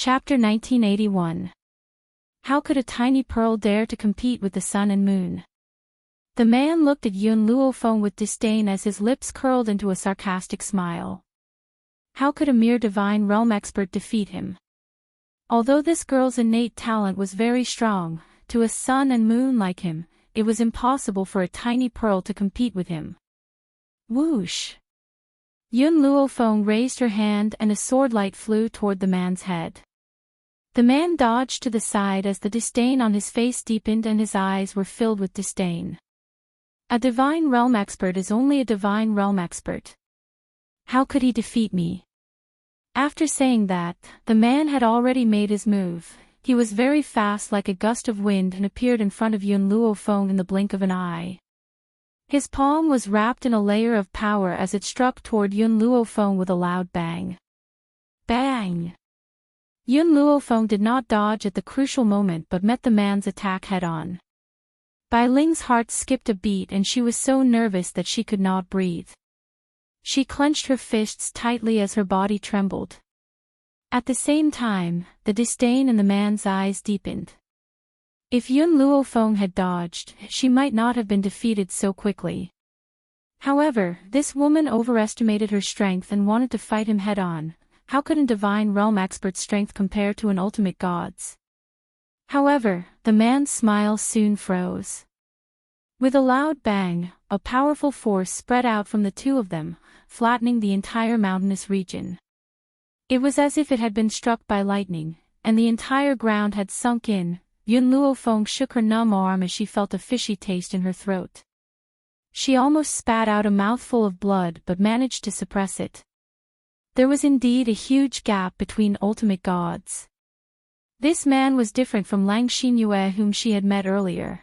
Chapter 1981. How could a tiny pearl dare to compete with the sun and moon? The man looked at Yun Luofeng with disdain as his lips curled into a sarcastic smile. How could a mere divine realm expert defeat him? Although this girl's innate talent was very strong, to a sun and moon like him, it was impossible for a tiny pearl to compete with him. Whoosh! Yun Luofeng raised her hand and a swordlight flew toward the man's head. The man dodged to the side as the disdain on his face deepened and his eyes were filled with disdain. A divine realm expert is only a divine realm expert. How could he defeat me? After saying that, the man had already made his move. He was very fast like a gust of wind and appeared in front of Yun Luofeng in the blink of an eye. His palm was wrapped in a layer of power as it struck toward Yun Luofeng with a loud bang. Bang! Yun Luofeng did not dodge at the crucial moment but met the man's attack head-on. Bai Ling's heart skipped a beat and she was so nervous that she could not breathe. She clenched her fists tightly as her body trembled. At the same time, the disdain in the man's eyes deepened. If Yun Luofeng had dodged, she might not have been defeated so quickly. However, this woman overestimated her strength and wanted to fight him head-on. How could a divine realm expert's strength compare to an ultimate god's? However, the man's smile soon froze. With a loud bang, a powerful force spread out from the two of them, flattening the entire mountainous region. It was as if it had been struck by lightning, and the entire ground had sunk in. Yun Luofeng shook her numb arm as she felt a fishy taste in her throat. She almost spat out a mouthful of blood but managed to suppress it. There was indeed a huge gap between ultimate gods. This man was different from Lang Xinyue whom she had met earlier.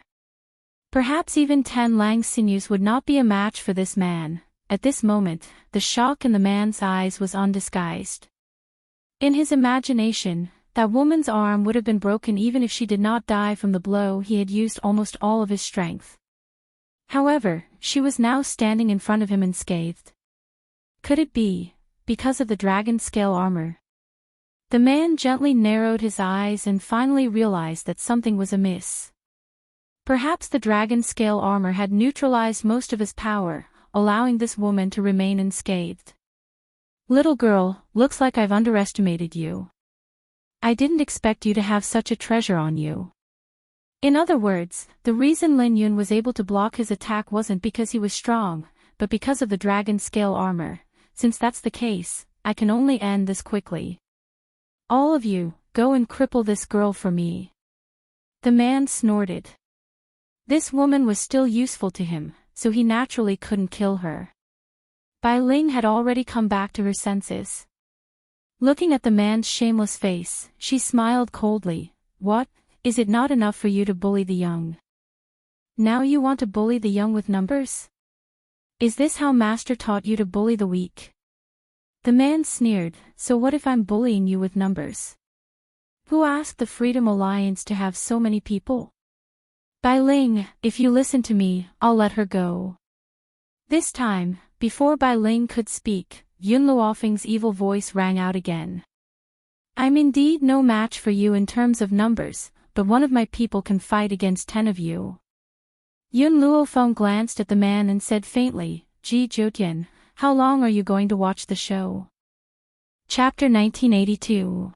Perhaps even 10 Lang Sinews would not be a match for this man. At this moment, the shock in the man's eyes was undisguised. In his imagination, that woman's arm would have been broken even if she did not die from the blow. He had used almost all of his strength. However, she was now standing in front of him unscathed. Could it be because of the dragon scale armor? The man gently narrowed his eyes and finally realized that something was amiss. Perhaps the dragon scale armor had neutralized most of his power, allowing this woman to remain unscathed. Little girl, looks like I've underestimated you. I didn't expect you to have such a treasure on you. In other words, the reason Lin Yun was able to block his attack wasn't because he was strong, but because of the dragon scale armor. Since that's the case, I can only end this quickly. All of you, go and cripple this girl for me. The man snorted. This woman was still useful to him, so he naturally couldn't kill her. Bai Ling had already come back to her senses. Looking at the man's shameless face, she smiled coldly. What, is it not enough for you to bully the young? Now you want to bully the young with numbers? Is this how Master taught you to bully the weak? The man sneered, so what if I'm bullying you with numbers? Who asked the Freedom Alliance to have so many people? Bai Ling, if you listen to me, I'll let her go. This time, before Bai Ling could speak, Yun Luofeng's evil voice rang out again. I'm indeed no match for you in terms of numbers, but one of my people can fight against 10 of you. Yun Luofeng glanced at the man and said faintly, Ji Zhoutian, how long are you going to watch the show? Chapter 1982.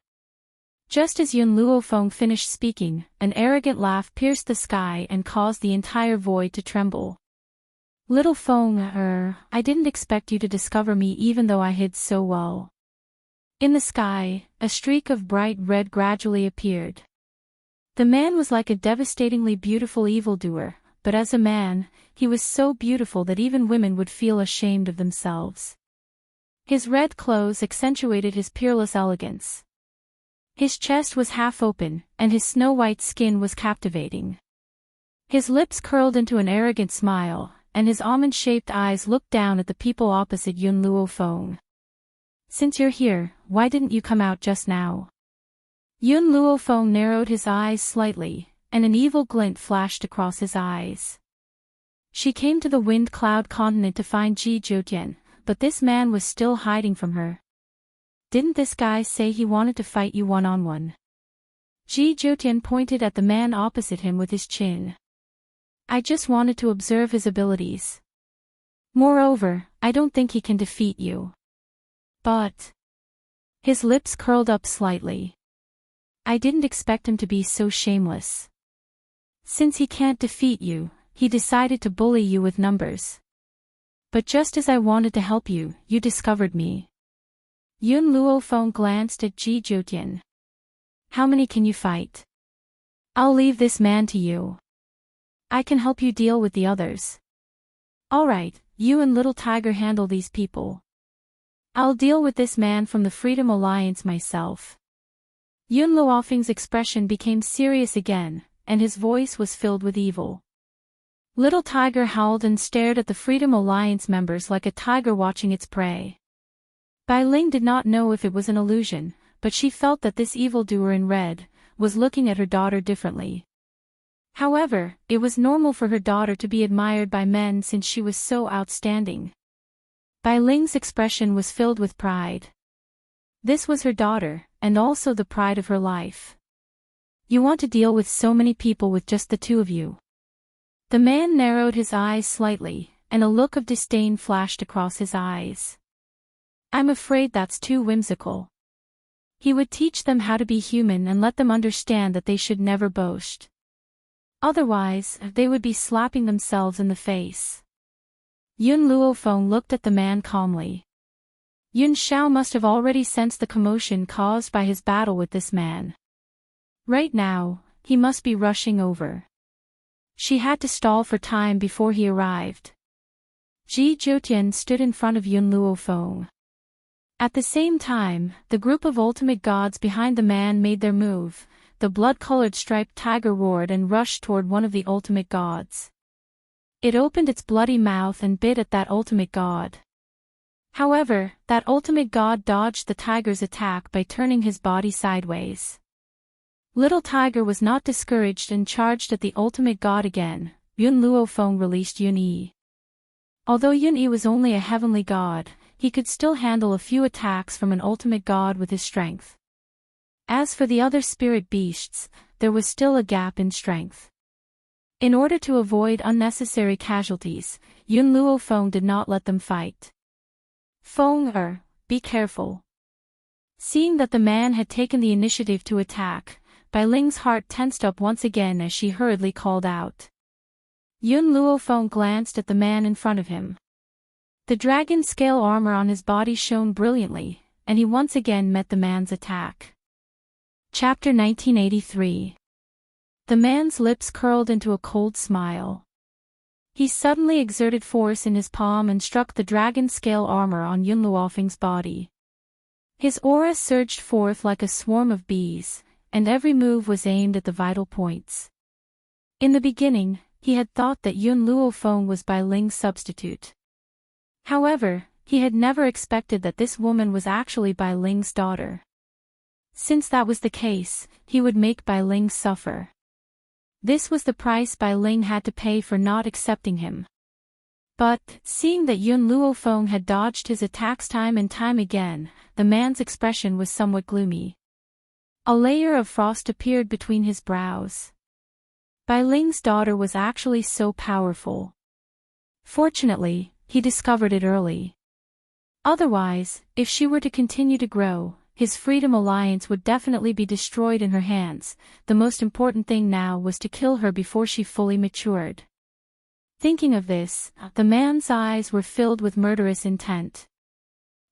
Just as Yun Luofeng finished speaking, an arrogant laugh pierced the sky and caused the entire void to tremble. Little Feng, I didn't expect you to discover me even though I hid so well. In the sky, a streak of bright red gradually appeared. The man was like a devastatingly beautiful evildoer, but as a man, he was so beautiful that even women would feel ashamed of themselves. His red clothes accentuated his peerless elegance. His chest was half open, and his snow-white skin was captivating. His lips curled into an arrogant smile, and his almond-shaped eyes looked down at the people opposite Yun Luofeng. Since you're here, why didn't you come out just now? Yun Luofeng narrowed his eyes slightly, and an evil glint flashed across his eyes. She came to the Wind Cloud continent to find Ji Zhoutian, but this man was still hiding from her. Didn't this guy say he wanted to fight you one-on-one? Ji Jotian pointed at the man opposite him with his chin. I just wanted to observe his abilities. Moreover, I don't think he can defeat you. But... His lips curled up slightly. I didn't expect him to be so shameless. Since he can't defeat you, he decided to bully you with numbers. But just as I wanted to help you, you discovered me. Yun Luofeng glanced at Ji Jotian. How many can you fight? I'll leave this man to you. I can help you deal with the others. Alright, you and Little Tiger handle these people. I'll deal with this man from the Freedom Alliance myself. Yun Luofeng's expression became serious again, and his voice was filled with evil. Little Tiger howled and stared at the Freedom Alliance members like a tiger watching its prey. Bai Ling did not know if it was an illusion, but she felt that this evildoer in red was looking at her daughter differently. However, it was normal for her daughter to be admired by men since she was so outstanding. Bai Ling's expression was filled with pride. This was her daughter, and also the pride of her life. You want to deal with so many people with just the two of you. The man narrowed his eyes slightly, and a look of disdain flashed across his eyes. I'm afraid that's too whimsical. He would teach them how to be human and let them understand that they should never boast. Otherwise, they would be slapping themselves in the face. Yun Luofeng looked at the man calmly. Yun Xiao must have already sensed the commotion caused by his battle with this man. Right now, he must be rushing over. She had to stall for time before he arrived. Ji Jotian stood in front of Yun Luofeng. At the same time, the group of ultimate gods behind the man made their move. The blood-colored striped tiger roared and rushed toward one of the ultimate gods. It opened its bloody mouth and bit at that ultimate god. However, that ultimate god dodged the tiger's attack by turning his body sideways. Little Tiger was not discouraged and charged at the ultimate god again. Yun Luofeng released Yun Yi. Although Yun Yi was only a heavenly god, he could still handle a few attacks from an ultimate god with his strength. As for the other spirit beasts, there was still a gap in strength. In order to avoid unnecessary casualties, Yun Luofeng did not let them fight. Feng be careful. Seeing that the man had taken the initiative to attack, Bai Ling's heart tensed up once again as she hurriedly called out. Yun Luofeng glanced at the man in front of him. The dragon scale armor on his body shone brilliantly, and he once again met the man's attack. Chapter 1983. The man's lips curled into a cold smile. He suddenly exerted force in his palm and struck the dragon scale armor on Yun Luofeng's body. His aura surged forth like a swarm of bees, and every move was aimed at the vital points. In the beginning, he had thought that Yun Luofeng was Bai Ling's substitute. However, he had never expected that this woman was actually Bai Ling's daughter. Since that was the case, he would make Bai Ling suffer. This was the price Bai Ling had to pay for not accepting him. But, seeing that Yun Luofeng had dodged his attacks time and time again, the man's expression was somewhat gloomy. A layer of frost appeared between his brows. Bai Ling's daughter was actually so powerful. Fortunately, he discovered it early. Otherwise, if she were to continue to grow, his Freedom Alliance would definitely be destroyed in her hands. The most important thing now was to kill her before she fully matured. Thinking of this, the man's eyes were filled with murderous intent.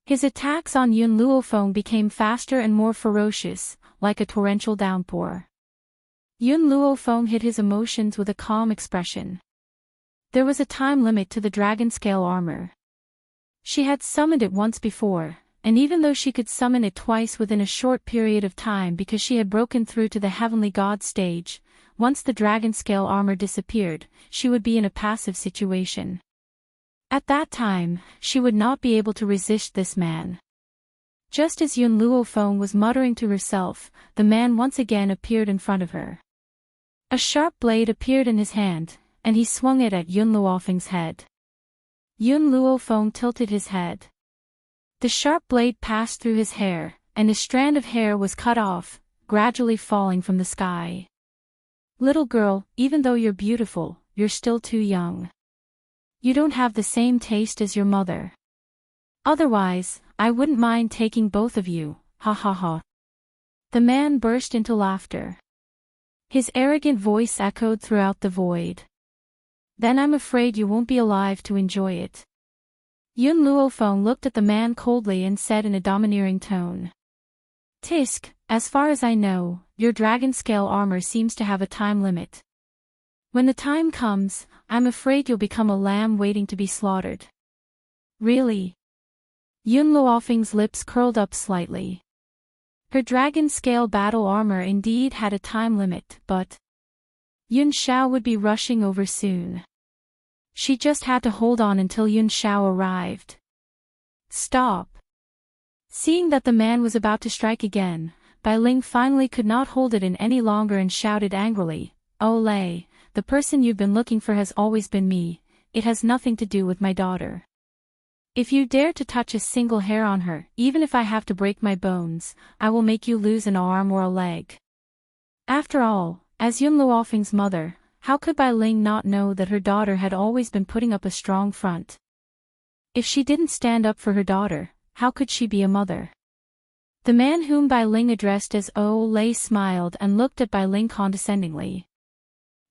His attacks on Yun Luofeng became faster and more ferocious, like a torrential downpour. Yun Luofeng hid his emotions with a calm expression. There was a time limit to the dragon scale armor. She had summoned it once before, and even though she could summon it twice within a short period of time because she had broken through to the heavenly god stage, once the dragon scale armor disappeared, she would be in a passive situation. At that time, she would not be able to resist this man. Just as Yun Luofeng was muttering to herself, the man once again appeared in front of her. A sharp blade appeared in his hand, and he swung it at Yun Luofeng's head. Yun Luofeng tilted his head. The sharp blade passed through his hair, and a strand of hair was cut off, gradually falling from the sky. Little girl, even though you're beautiful, you're still too young. You don't have the same taste as your mother. Otherwise, I wouldn't mind taking both of you, ha ha ha. The man burst into laughter. His arrogant voice echoed throughout the void. Then I'm afraid you won't be alive to enjoy it. Yun Luofeng looked at the man coldly and said in a domineering tone. Tisk, as far as I know, your dragon scale armor seems to have a time limit. When the time comes, I'm afraid you'll become a lamb waiting to be slaughtered. Really? Yun Luofeng's lips curled up slightly. Her dragon scale battle armor indeed had a time limit, but Yun Shao would be rushing over soon. She just had to hold on until Yun Shao arrived. Stop. Seeing that the man was about to strike again, Bai Ling finally could not hold it in any longer and shouted angrily, Olay, the person you've been looking for has always been me, it has nothing to do with my daughter. If you dare to touch a single hair on her, even if I have to break my bones, I will make you lose an arm or a leg. After all, as Yun Luofeng's mother, how could Bai Ling not know that her daughter had always been putting up a strong front? If she didn't stand up for her daughter, how could she be a mother? The man whom Bai Ling addressed as Lei smiled and looked at Bai Ling condescendingly.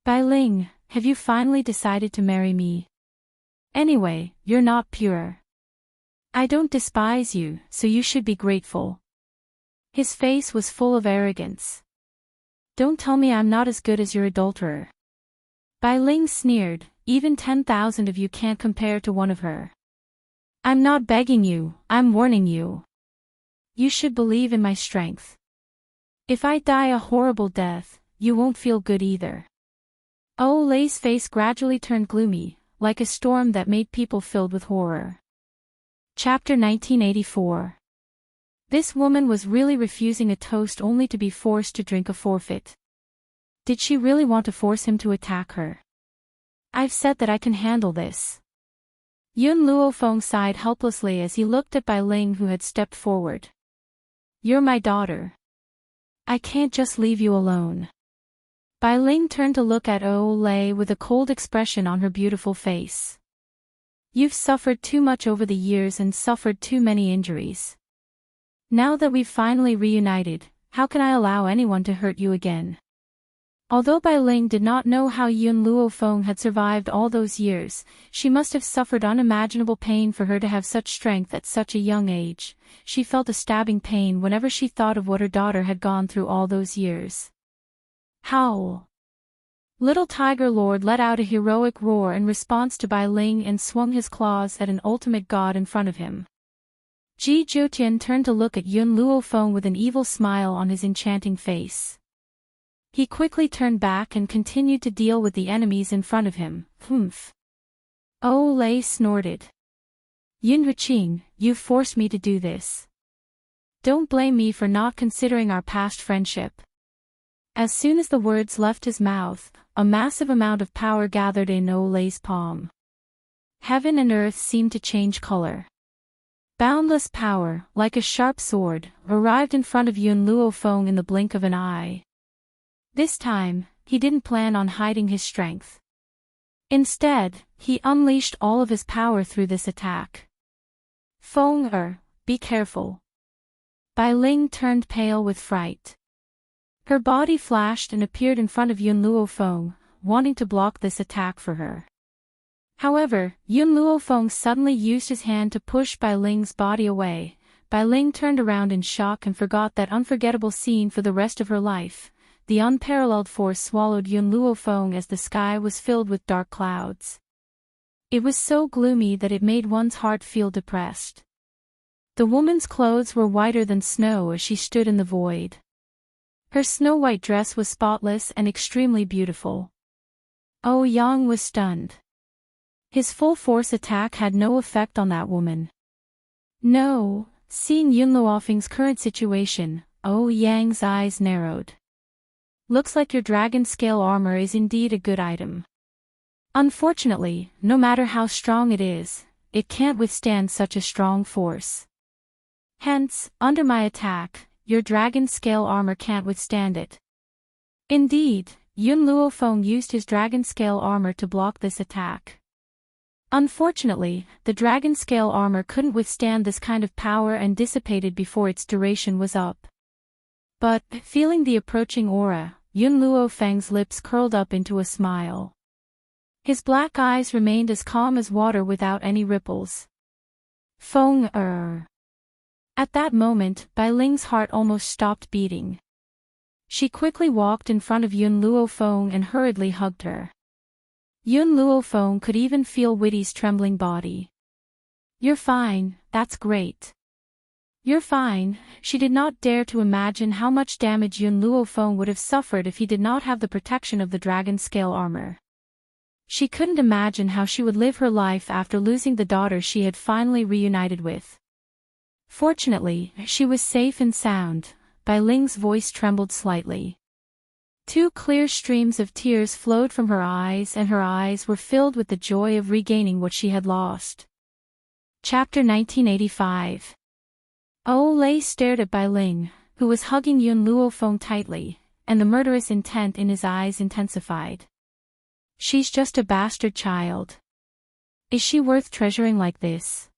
Bai Ling, have you finally decided to marry me? Anyway, you're not pure. I don't despise you, so you should be grateful. His face was full of arrogance. Don't tell me I'm not as good as your adulterer. Bai Ling sneered, even 10,000 of you can't compare to one of her. I'm not begging you, I'm warning you. You should believe in my strength. If I die a horrible death, you won't feel good either. Lei's face gradually turned gloomy, like a storm that made people filled with horror. Chapter 1984. This woman was really refusing a toast only to be forced to drink a forfeit. Did she really want to force him to attack her? I've said that I can handle this. Yun Luofeng sighed helplessly as he looked at Bai Ling who had stepped forward. You're my daughter. I can't just leave you alone. Bai Ling turned to look at Lei with a cold expression on her beautiful face. You've suffered too much over the years and suffered too many injuries. Now that we've finally reunited, how can I allow anyone to hurt you again? Although Bai Ling did not know how Yun Luofeng had survived all those years, she must have suffered unimaginable pain for her to have such strength at such a young age. She felt a stabbing pain whenever she thought of what her daughter had gone through all those years. Howl! Little Tiger Lord let out a heroic roar in response to Bai Ling and swung his claws at an ultimate god in front of him. Ji Zhoutian turned to look at Yun Luofeng with an evil smile on his enchanting face. He quickly turned back and continued to deal with the enemies in front of him. Humph. Lei snorted. Yun Huqing, you've forced me to do this. Don't blame me for not considering our past friendship. As soon as the words left his mouth, a massive amount of power gathered in Lei's palm. Heaven and earth seemed to change color. Boundless power, like a sharp sword, arrived in front of Yun Luofeng in the blink of an eye. This time, he didn't plan on hiding his strength. Instead, he unleashed all of his power through this attack. Feng be careful. Bai Ling turned pale with fright. Her body flashed and appeared in front of Yun Luofeng, wanting to block this attack for her. However, Yun Luofeng suddenly used his hand to push Bai Ling's body away. Bai Ling turned around in shock and forgot that unforgettable scene for the rest of her life. The unparalleled force swallowed Yun Luofeng as the sky was filled with dark clouds. It was so gloomy that it made one's heart feel depressed. The woman's clothes were whiter than snow as she stood in the void. Her snow-white dress was spotless and extremely beautiful. Yang was stunned. His full-force attack had no effect on that woman. No, seeing Yun Luofeng's current situation, Yang's eyes narrowed. Looks like your dragon scale armor is indeed a good item. Unfortunately, no matter how strong it is, it can't withstand such a strong force. Hence, under my attack, your dragon scale armor can't withstand it. Indeed, Yun Luofeng used his dragon scale armor to block this attack. Unfortunately, the dragon scale armor couldn't withstand this kind of power and dissipated before its duration was up. But, feeling the approaching aura, Yun Luofeng's lips curled up into a smile. His black eyes remained as calm as water without any ripples. Feng er. At that moment, Bai Ling's heart almost stopped beating. She quickly walked in front of Yun Luofeng and hurriedly hugged her. Yun Luofeng could even feel Witty's trembling body. You're fine, that's great. You're fine. She did not dare to imagine how much damage Yun Luofeng would have suffered if he did not have the protection of the dragon scale armor. She couldn't imagine how she would live her life after losing the daughter she had finally reunited with. Fortunately, she was safe and sound. Bai Ling's voice trembled slightly. Two clear streams of tears flowed from her eyes and her eyes were filled with the joy of regaining what she had lost. Chapter 1985. Lei stared at Bai Ling, who was hugging Yun Luofeng tightly, and the murderous intent in his eyes intensified. She's just a bastard child. Is she worth treasuring like this?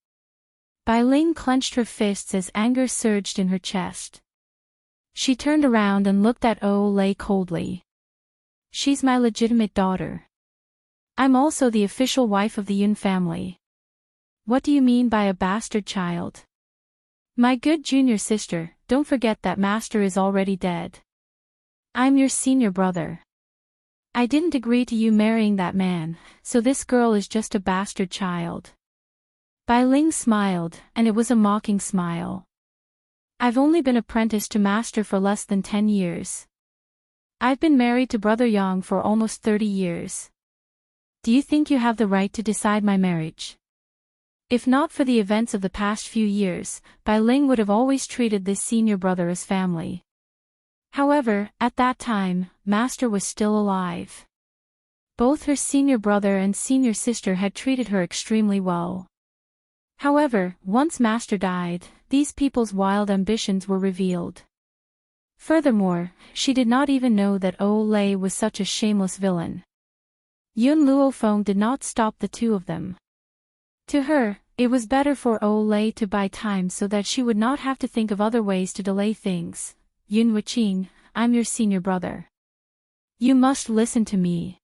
Bai Ling clenched her fists as anger surged in her chest. She turned around and looked at Lei coldly. She's my legitimate daughter. I'm also the official wife of the Yun family. What do you mean by a bastard child? My good junior sister, don't forget that master is already dead. I'm your senior brother. I didn't agree to you marrying that man, so this girl is just a bastard child. Bai Ling smiled, and it was a mocking smile. I've only been apprenticed to master for less than 10 years. I've been married to Brother Yang for almost 30 years. Do you think you have the right to decide my marriage? If not for the events of the past few years, Bai Ling would have always treated this senior brother as family. However, at that time, Master was still alive. Both her senior brother and senior sister had treated her extremely well. However, once Master died, these people's wild ambitions were revealed. Furthermore, she did not even know that Lei was such a shameless villain. Yun Luofeng did not stop the two of them. To her, it was better for Lei to buy time so that she would not have to think of other ways to delay things. Yun Wuqing, I'm your senior brother. You must listen to me.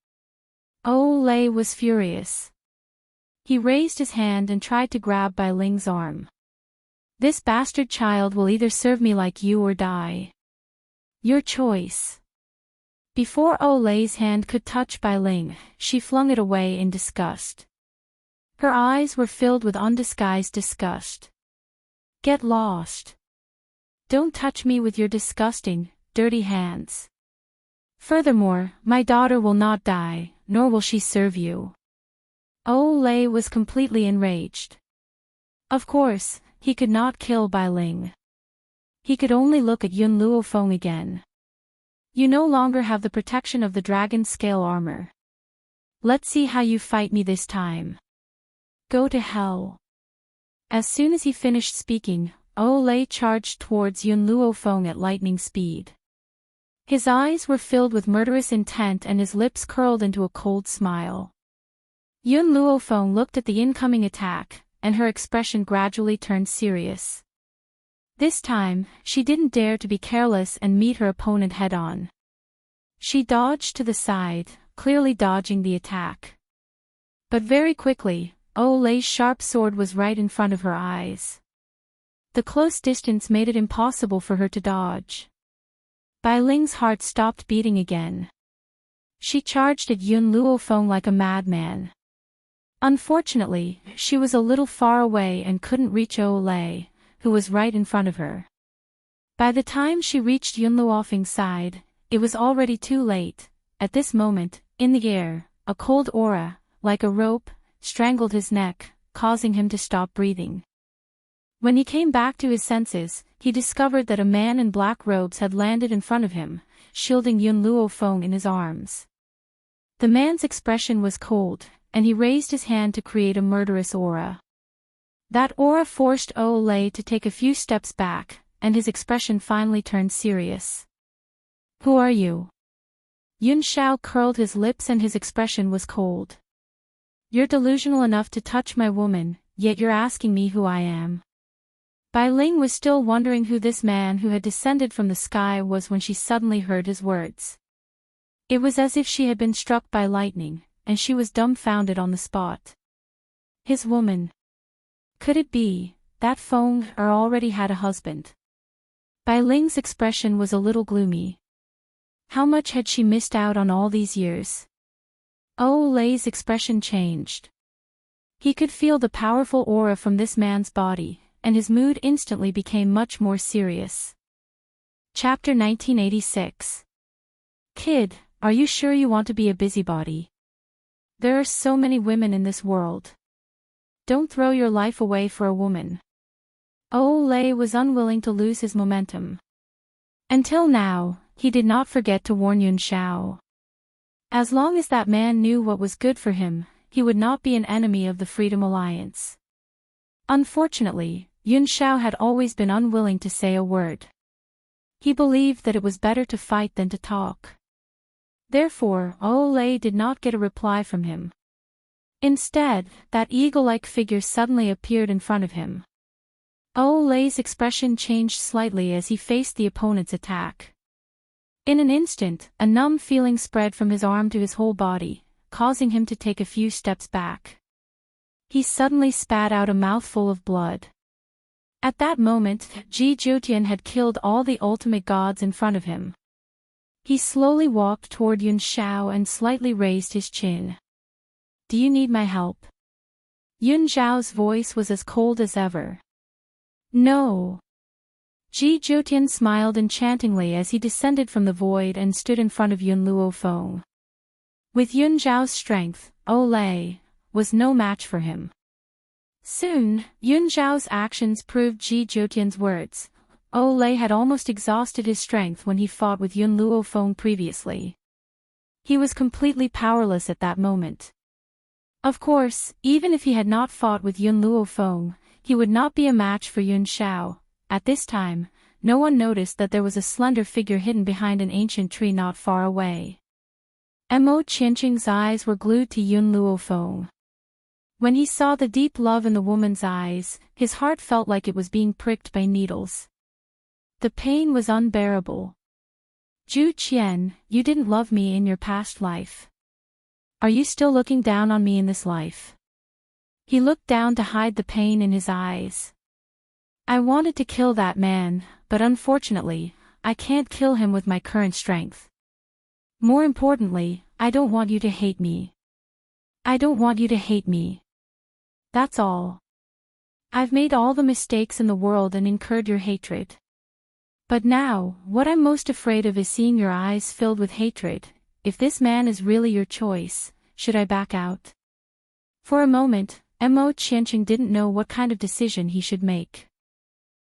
Lei was furious. He raised his hand and tried to grab Bai Ling's arm. This bastard child will either serve me like you or die. Your choice. Before Lei's hand could touch Bai Ling, she flung it away in disgust. Her eyes were filled with undisguised disgust. Get lost. Don't touch me with your disgusting, dirty hands. Furthermore, my daughter will not die, nor will she serve you. Lei was completely enraged. Of course, he could not kill Bai Ling. He could only look at Yun Luofeng again. You no longer have the protection of the dragon scale armor. Let's see how you fight me this time. Go to hell. As soon as he finished speaking, Lei charged towards Yun Luofeng at lightning speed. His eyes were filled with murderous intent and his lips curled into a cold smile. Yun Luofeng looked at the incoming attack, and her expression gradually turned serious. This time, she didn't dare to be careless and meet her opponent head-on. She dodged to the side, clearly dodging the attack. But very quickly, Lei's sharp sword was right in front of her eyes. The close distance made it impossible for her to dodge. Bai Ling's heart stopped beating again. She charged at Yun Luofeng like a madman. Unfortunately, she was a little far away and couldn't reach Lei, who was right in front of her. By the time she reached Yun Luofeng's side, it was already too late. At this moment, in the air, a cold aura, like a rope, strangled his neck, causing him to stop breathing. When he came back to his senses, he discovered that a man in black robes had landed in front of him, shielding Yun Luofeng in his arms. The man's expression was cold, and he raised his hand to create a murderous aura. That aura forced Olay to take a few steps back, and his expression finally turned serious. Who are you? Yun Shao curled his lips and his expression was cold. You're delusional enough to touch my woman, yet you're asking me who I am. Bai Ling was still wondering who this man who had descended from the sky was when she suddenly heard his words. It was as if she had been struck by lightning, and she was dumbfounded on the spot. His woman. Could it be that Feng already had a husband? Bai Ling's expression was a little gloomy. How much had she missed out on all these years? Lei's expression changed. He could feel the powerful aura from this man's body, and his mood instantly became much more serious. Chapter 1986. Kid, are you sure you want to be a busybody? There are so many women in this world. Don't throw your life away for a woman. Lei was unwilling to lose his momentum. Until now, he did not forget to warn Yun Shao. As long as that man knew what was good for him, he would not be an enemy of the Freedom Alliance. Unfortunately, Yun Shao had always been unwilling to say a word. He believed that it was better to fight than to talk. Therefore, Lei did not get a reply from him. Instead, that eagle-like figure suddenly appeared in front of him. Lei's expression changed slightly as he faced the opponent's attack. In an instant, a numb feeling spread from his arm to his whole body, causing him to take a few steps back. He suddenly spat out a mouthful of blood. At that moment, Ji Jutian had killed all the ultimate gods in front of him. He slowly walked toward Yun Shao and slightly raised his chin. Do you need my help? Yun Zhao's voice was as cold as ever. No. Ji Jutian smiled enchantingly as he descended from the void and stood in front of Yun Luofeng. With Yun Zhao's strength, Lei was no match for him. Soon, Yun Zhao's actions proved Ji Jutian's words. Lei had almost exhausted his strength when he fought with Yun Luofeng previously. He was completely powerless at that moment. Of course, even if he had not fought with Yun Luofeng, he would not be a match for Yun Shao. At this time, no one noticed that there was a slender figure hidden behind an ancient tree not far away. Mo Qianqing's eyes were glued to Yun Luofeng. When he saw the deep love in the woman's eyes, his heart felt like it was being pricked by needles. The pain was unbearable. Zhu Qian, you didn't love me in your past life. Are you still looking down on me in this life? He looked down to hide the pain in his eyes. I wanted to kill that man, but unfortunately, I can't kill him with my current strength. More importantly, I don't want you to hate me. I don't want you to hate me. That's all. I've made all the mistakes in the world and incurred your hatred. But now, what I'm most afraid of is seeing your eyes filled with hatred. If this man is really your choice, should I back out? For a moment, Mo Qianqing didn't know what kind of decision he should make.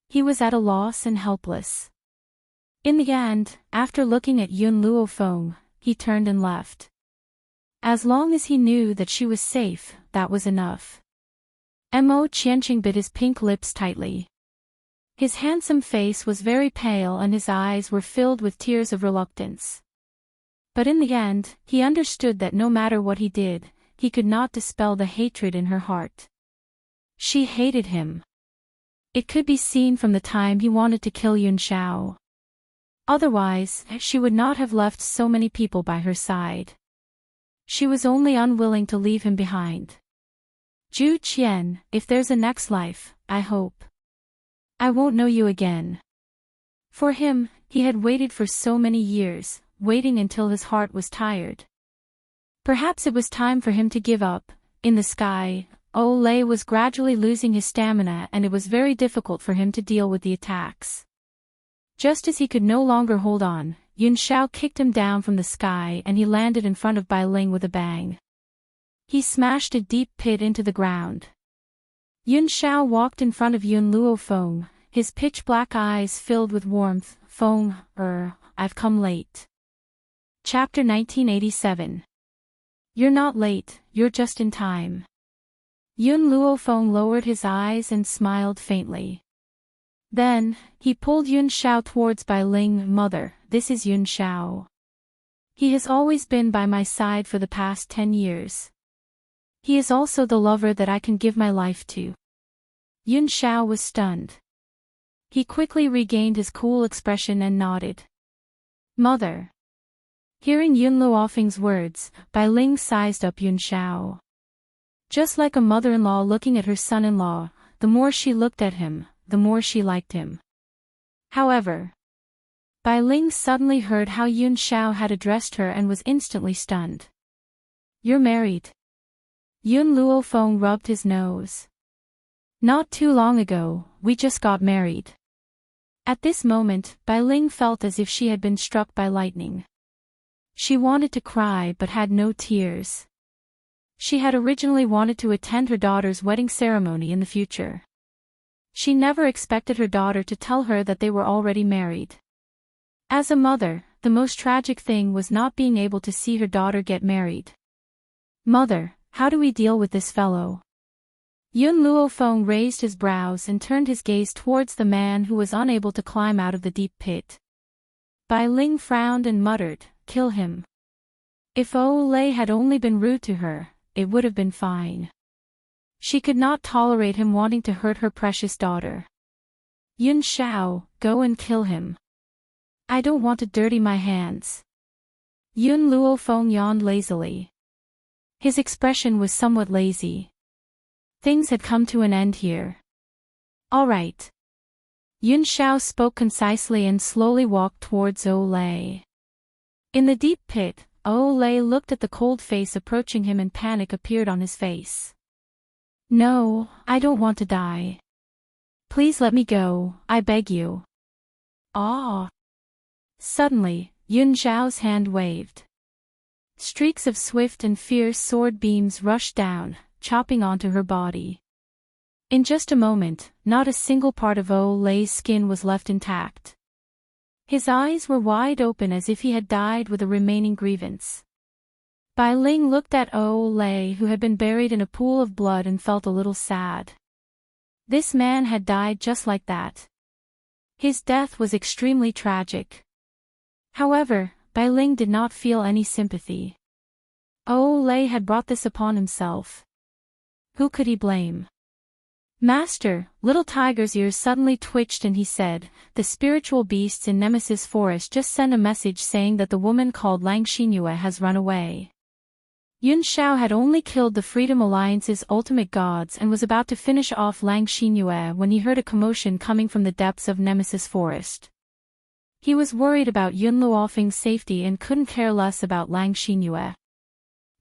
He was at a loss and helpless. In the end, after looking at Yun Luofeng, he turned and left. As long as he knew that she was safe, that was enough. Mo Qianqing bit his pink lips tightly. His handsome face was very pale and his eyes were filled with tears of reluctance. But in the end, he understood that no matter what he did, he could not dispel the hatred in her heart. She hated him. It could be seen from the time he wanted to kill Yun Shao. Otherwise, she would not have left so many people by her side. She was only unwilling to leave him behind. Zhu Qian, if there's a next life, I hope I won't know you again. For him, he had waited for so many years, waiting until his heart was tired. Perhaps it was time for him to give up. In the sky, Lei was gradually losing his stamina and it was very difficult for him to deal with the attacks. Just as he could no longer hold on, Yun Shao kicked him down from the sky and he landed in front of Bai Ling with a bang. He smashed a deep pit into the ground. Yun Shao walked in front of Yun Luofeng, his pitch-black eyes filled with warmth. Feng, I've come late. Chapter 1987. You're not late, you're just in time. Yun Luofeng lowered his eyes and smiled faintly. Then, he pulled Yun Xiao towards Bai Ling. Mother, this is Yun Xiao. He has always been by my side for the past 10 years. He is also the lover that I can give my life to. Yun Xiao was stunned. He quickly regained his cool expression and nodded. Mother. Hearing Yun Luofeng's words, Bai Ling sized up Yun Xiao. Just like a mother-in-law looking at her son-in-law, the more she looked at him, the more she liked him. However, Bai Ling suddenly heard how Yun Xiao had addressed her and was instantly stunned. You're married. Yun Luofeng rubbed his nose. Not too long ago, we just got married. At this moment, Bai Ling felt as if she had been struck by lightning. She wanted to cry but had no tears. She had originally wanted to attend her daughter's wedding ceremony in the future. She never expected her daughter to tell her that they were already married. As a mother, the most tragic thing was not being able to see her daughter get married. Mother, how do we deal with this fellow? Yun Luofeng raised his brows and turned his gaze towards the man who was unable to climb out of the deep pit. Bai Ling frowned and muttered, kill him. If Lei had only been rude to her, it would have been fine. She could not tolerate him wanting to hurt her precious daughter. Yun Xiao, go and kill him. I don't want to dirty my hands. Yun Luofeng yawned lazily. His expression was somewhat lazy. Things had come to an end here. All right. Yun Xiao spoke concisely and slowly walked towards Lei. In the deep pit, Lei looked at the cold face approaching him and panic appeared on his face. No, I don't want to die. Please let me go, I beg you. Ah. Suddenly, Yun Xiao's hand waved. Streaks of swift and fierce sword beams rushed down, chopping onto her body. In just a moment, not a single part of Lei's skin was left intact. His eyes were wide open as if he had died with a remaining grievance. Bai Ling looked at Lei who had been buried in a pool of blood and felt a little sad. This man had died just like that. His death was extremely tragic. However, Bai Ling did not feel any sympathy. Lei had brought this upon himself. Who could he blame? Master, Little Tiger's ears suddenly twitched and he said, the spiritual beasts in Nemesis Forest just sent a message saying that the woman called Lang Xinyue has run away. Yun Xiao had only killed the Freedom Alliance's ultimate gods and was about to finish off Lang Xinyue when he heard a commotion coming from the depths of Nemesis Forest. He was worried about Yun Luofeng's safety and couldn't care less about Lang Xinyue.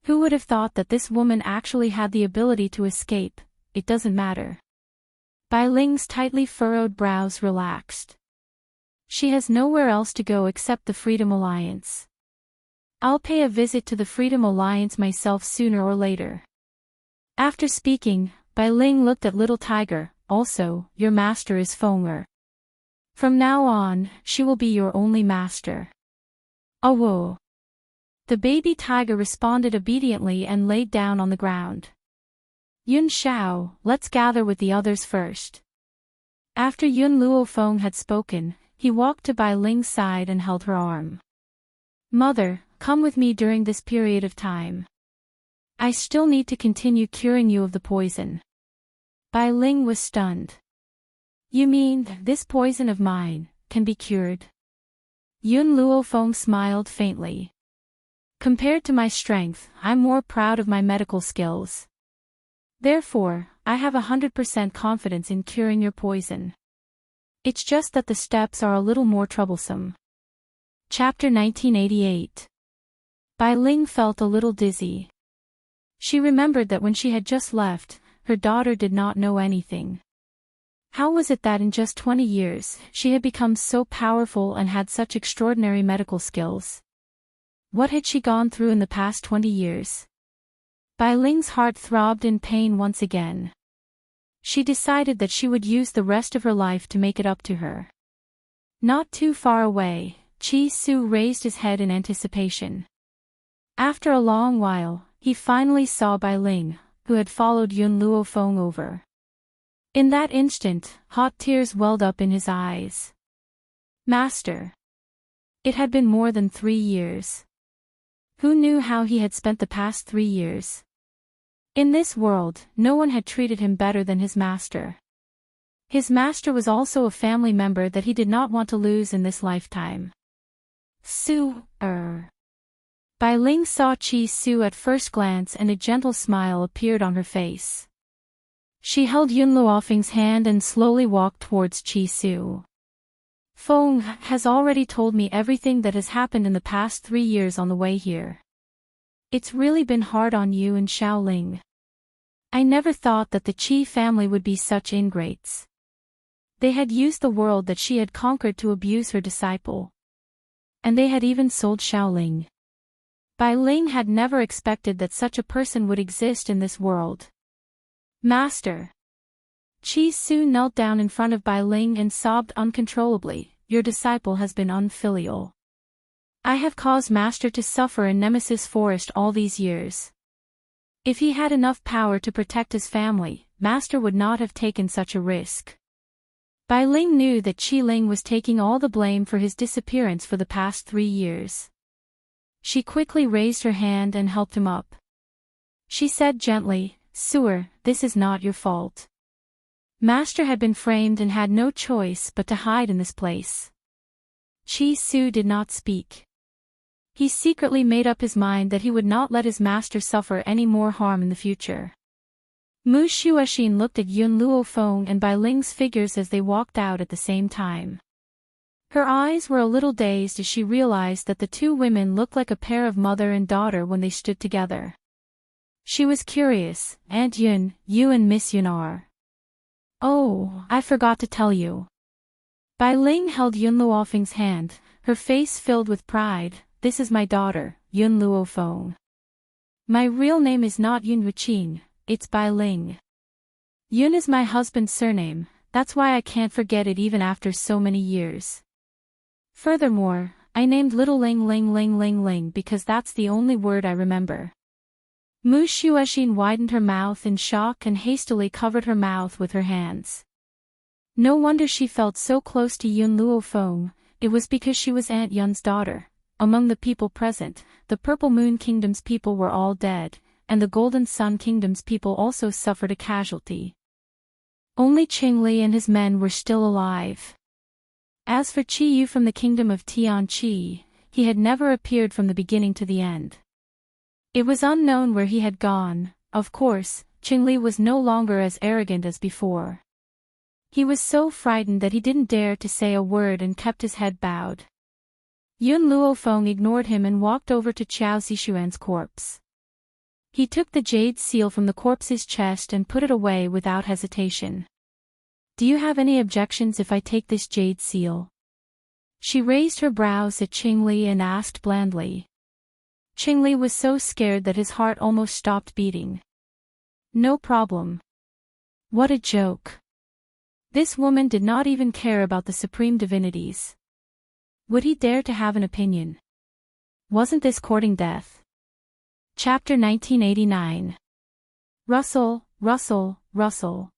Who would have thought that this woman actually had the ability to escape? It doesn't matter. Bai Ling's tightly furrowed brows relaxed. She has nowhere else to go except the Freedom Alliance. I'll pay a visit to the Freedom Alliance myself sooner or later. After speaking, Bai Ling looked at Little Tiger. Also, your master is Fenger. From now on, she will be your only master. Oh whoa. The baby tiger responded obediently and laid down on the ground. Yun Xiao, let's gather with the others first. After Yun Luofeng had spoken, he walked to Bai Ling's side and held her arm. Mother, come with me during this period of time. I still need to continue curing you of the poison. Bai Ling was stunned. You mean, this poison of mine, can be cured? Yun Luofeng smiled faintly. Compared to my strength, I'm more proud of my medical skills. Therefore, I have 100% confidence in curing your poison. It's just that the steps are a little more troublesome. Chapter 1988. Bai Ling felt a little dizzy. She remembered that when she had just left, her daughter did not know anything. How was it that in just 20 years, she had become so powerful and had such extraordinary medical skills? What had she gone through in the past 20 years? Bai Ling's heart throbbed in pain once again. She decided that she would use the rest of her life to make it up to her. Not too far away, Chi Su raised his head in anticipation. After a long while, he finally saw Bai Ling. who had followed Yun Luofeng over. In that instant, hot tears welled up in his eyes. Master. It had been more than 3 years. Who knew how he had spent the past 3 years? In this world, no one had treated him better than his master. His master was also a family member that he did not want to lose in this lifetime. Bai Ling saw Chi Su at first glance and a gentle smile appeared on her face. She held Yun Luofeng's hand and slowly walked towards Chi Su. Feng has already told me everything that has happened in the past 3 years on the way here. It's really been hard on you and Xiaoling. I never thought that the Qi family would be such ingrates. They had used the world that she had conquered to abuse her disciple. And they had even sold Xiaoling. Bai Ling had never expected that such a person would exist in this world. Master. Chi Su knelt down in front of Bai Ling and sobbed uncontrollably, your disciple has been unfilial. I have caused Master to suffer in Nemesis Forest all these years. If he had enough power to protect his family, Master would not have taken such a risk. Bai Ling knew that Qi Ling was taking all the blame for his disappearance for the past 3 years. She quickly raised her hand and helped him up. She said gently, Sewer, this is not your fault. Master had been framed and had no choice but to hide in this place. Chi Su did not speak. He secretly made up his mind that he would not let his master suffer any more harm in the future. Mu Shuexin looked at Yun Luofeng and Bai Ling's figures as they walked out at the same time. Her eyes were a little dazed as she realized that the two women looked like a pair of mother and daughter when they stood together. She was curious, Aunt Yun, you and Miss Yun are. Oh, I forgot to tell you. Bai Ling held Yun Luofeng's hand, her face filled with pride, this is my daughter, Yun Luofeng. My real name is not Yun Wuqing, it's Bai Ling. Yun is my husband's surname, that's why I can't forget it even after so many years. Furthermore, I named little Ling because that's the only word I remember. Mu Shuexin widened her mouth in shock and hastily covered her mouth with her hands. No wonder she felt so close to Yun Luofeng, it was because she was Aunt Yun's daughter. Among the people present, the Purple Moon Kingdom's people were all dead, and the Golden Sun Kingdom's people also suffered a casualty. Only Qingli and his men were still alive. As for Qi Yu from the kingdom of Tianqi, he had never appeared from the beginning to the end. It was unknown where he had gone. Of course, Qingli was no longer as arrogant as before. He was so frightened that he didn't dare to say a word and kept his head bowed. Yun Luofeng ignored him and walked over to Qiao Zixuan's corpse. He took the jade seal from the corpse's chest and put it away without hesitation. Do you have any objections if I take this jade seal? She raised her brows at Qingli and asked blandly. Qingli was so scared that his heart almost stopped beating. No problem. What a joke. This woman did not even care about the supreme divinities. Would he dare to have an opinion? Wasn't this courting death? Chapter 1989. Rustle, rustle, rustle.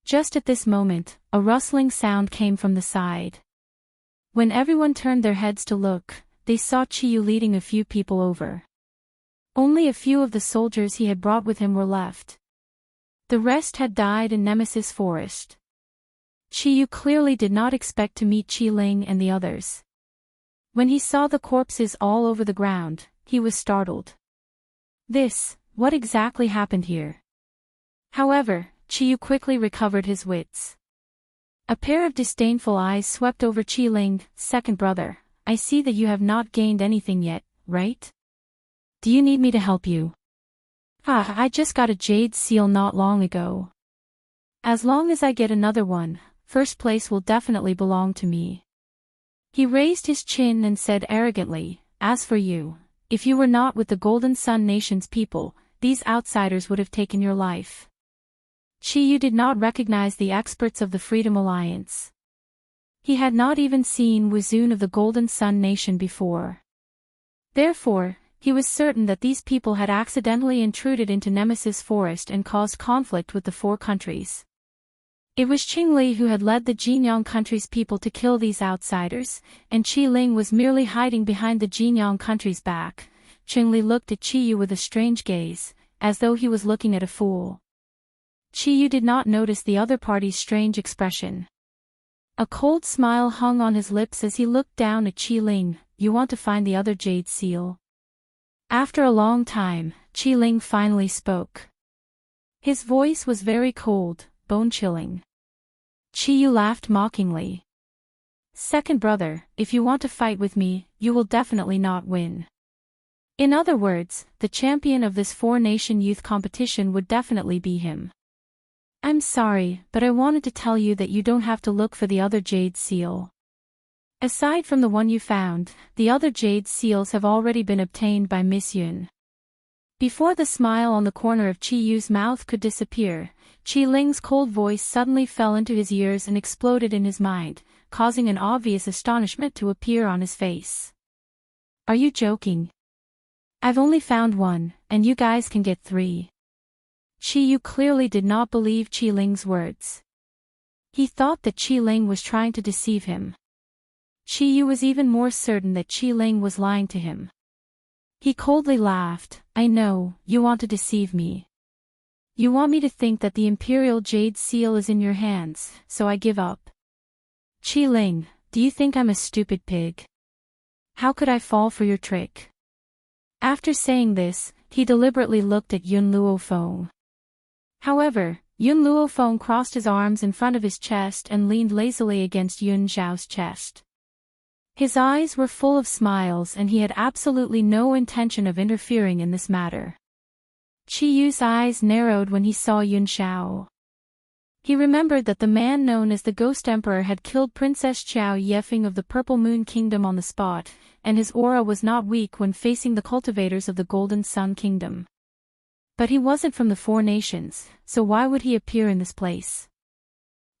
Just at this moment, a rustling sound came from the side. When everyone turned their heads to look, they saw Qiyu leading a few people over. Only a few of the soldiers he had brought with him were left. The rest had died in Nemesis Forest. Qiyu clearly did not expect to meet Qi Ling and the others. When he saw the corpses all over the ground, he was startled. What exactly happened here? However, Qiyu quickly recovered his wits. A pair of disdainful eyes swept over Qi Ling, second brother. I see that you have not gained anything yet, right? Do you need me to help you? I just got a jade seal not long ago. As long as I get another one, first place will definitely belong to me. He raised his chin and said arrogantly, as for you, if you were not with the Golden Sun Nation's people, these outsiders would have taken your life. Qiyu did not recognize the experts of the Freedom Alliance. He had not even seen Wuzun of the Golden Sun Nation before. Therefore, he was certain that these people had accidentally intruded into Nemesis Forest and caused conflict with the four countries. It was Qingli who had led the Jinyang country's people to kill these outsiders, and Qi Ling was merely hiding behind the Jinyang country's back. Qingli looked at Qi Yu with a strange gaze, as though he was looking at a fool. Qi Yu did not notice the other party's strange expression. A cold smile hung on his lips as he looked down at Qi Ling. You want to find the other jade seal? After a long time, Qi Ling finally spoke. His voice was very cold, bone-chilling. Qi Yu laughed mockingly. Second brother, if you want to fight with me, you will definitely not win. In other words, the champion of this four-nation youth competition would definitely be him. I'm sorry, but I wanted to tell you that you don't have to look for the other jade seal. Aside from the one you found, the other jade seals have already been obtained by Miss Yun. Before the smile on the corner of Qi Yu's mouth could disappear, Qi Ling's cold voice suddenly fell into his ears and exploded in his mind, causing an obvious astonishment to appear on his face. Are you joking? I've only found one, and you guys can get 3. Qi Yu clearly did not believe Qi Ling's words. He thought that Qi Ling was trying to deceive him. Qi Yu was even more certain that Qi Ling was lying to him. He coldly laughed. I know, you want to deceive me. You want me to think that the Imperial Jade Seal is in your hands, so I give up. Qi Ling, do you think I'm a stupid pig? How could I fall for your trick? After saying this, he deliberately looked at Yun Luofeng. However, Yun Luofeng crossed his arms in front of his chest and leaned lazily against Yun Zhao's chest. His eyes were full of smiles and he had absolutely no intention of interfering in this matter. Qi Yu's eyes narrowed when he saw Yun Zhao. He remembered that the man known as the Ghost Emperor had killed Princess Qiao Yefeng of the Purple Moon Kingdom on the spot, and his aura was not weak when facing the cultivators of the Golden Sun Kingdom. But he wasn't from the Four Nations, so why would he appear in this place?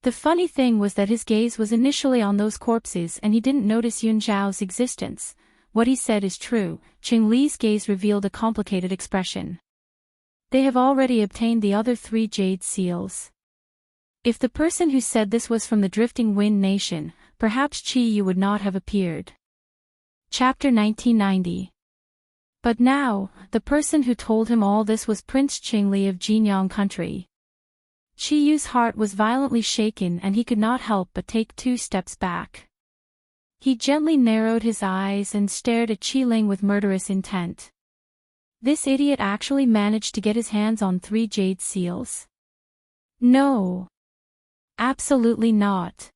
The funny thing was that his gaze was initially on those corpses and he didn't notice Yun Zhao's existence. What he said is true. Qing Li's gaze revealed a complicated expression. They have already obtained the other 3 jade seals. If the person who said this was from the Drifting Wind Nation, perhaps Qi Yu would not have appeared. Chapter 1990. But now, the person who told him all this was Prince Qingli of Jinyang country. Qi Yu's heart was violently shaken and he could not help but take 2 steps back. He gently narrowed his eyes and stared at Qi Ling with murderous intent. This idiot actually managed to get his hands on 3 jade seals. No. Absolutely not.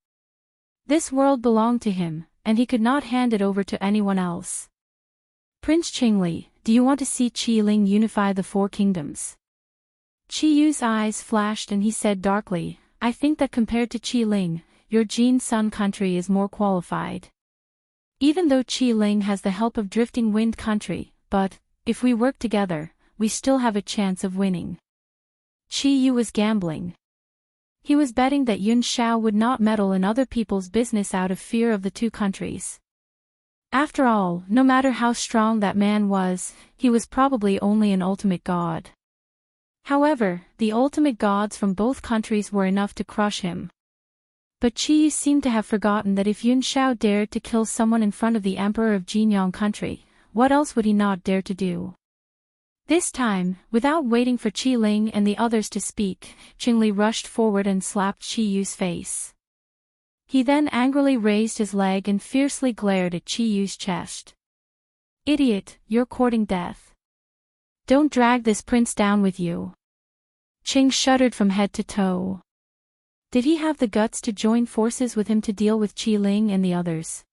This world belonged to him, and he could not hand it over to anyone else. Prince Qingli, do you want to see Qi Ling unify the 4 kingdoms? Qi Yu's eyes flashed and he said darkly, I think that compared to Qi Ling, your Jin Sun country is more qualified. Even though Qi Ling has the help of Drifting Wind country, but, if we work together, we still have a chance of winning. Qi Yu was gambling. He was betting that Yun Zhao would not meddle in other people's business out of fear of the 2 countries. After all, no matter how strong that man was, he was probably only an ultimate god. However, the ultimate gods from both countries were enough to crush him. But Qi Yu seemed to have forgotten that if Yun Zhao dared to kill someone in front of the Emperor of Jinyang country, what else would he not dare to do? This time, without waiting for Qi Ling and the others to speak, Qingli rushed forward and slapped Qi Yu's face. He then angrily raised his leg and fiercely glared at Qi Yu's chest. Idiot, you're courting death. Don't drag this prince down with you. Qing shuddered from head to toe. Did he have the guts to join forces with him to deal with Qi Ling and the others?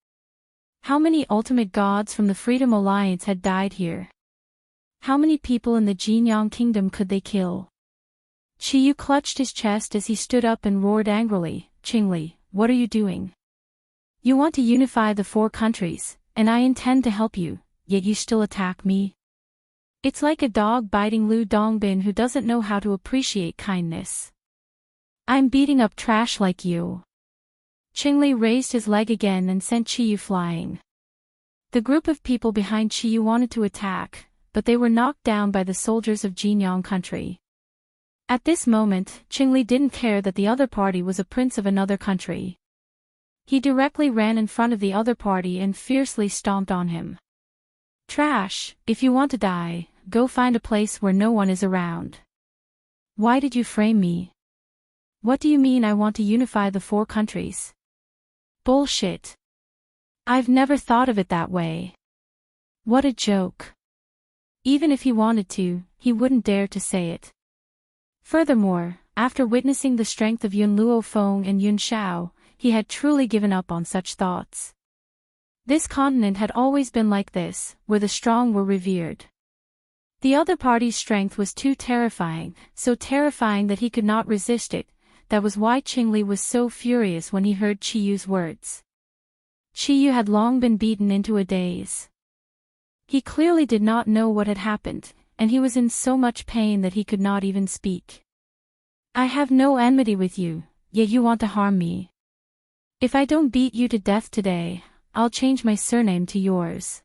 How many ultimate gods from the Freedom Alliance had died here? How many people in the Jinyang kingdom could they kill? Qi Yu clutched his chest as he stood up and roared angrily, Qingli, what are you doing? You want to unify the 4 countries, and I intend to help you, yet you still attack me? It's like a dog biting Lu Dongbin who doesn't know how to appreciate kindness. I'm beating up trash like you. Qingli raised his leg again and sent Qi Yu flying. The group of people behind Qiyu wanted to attack, but they were knocked down by the soldiers of Jinyang country. At this moment, Qingli didn't care that the other party was a prince of another country. He directly ran in front of the other party and fiercely stomped on him. Trash, if you want to die, go find a place where no one is around. Why did you frame me? What do you mean I want to unify the 4 countries? Bullshit. I've never thought of it that way. What a joke. Even if he wanted to, he wouldn't dare to say it. Furthermore, after witnessing the strength of Yun Luofeng and Yun Shao, he had truly given up on such thoughts. This continent had always been like this, where the strong were revered. The other party's strength was too terrifying, so terrifying that he could not resist it. That was why Qingli was so furious when he heard Qiyu's words. Qiyu had long been beaten into a daze. He clearly did not know what had happened, and he was in so much pain that he could not even speak. I have no enmity with you, yet you want to harm me. If I don't beat you to death today, I'll change my surname to yours.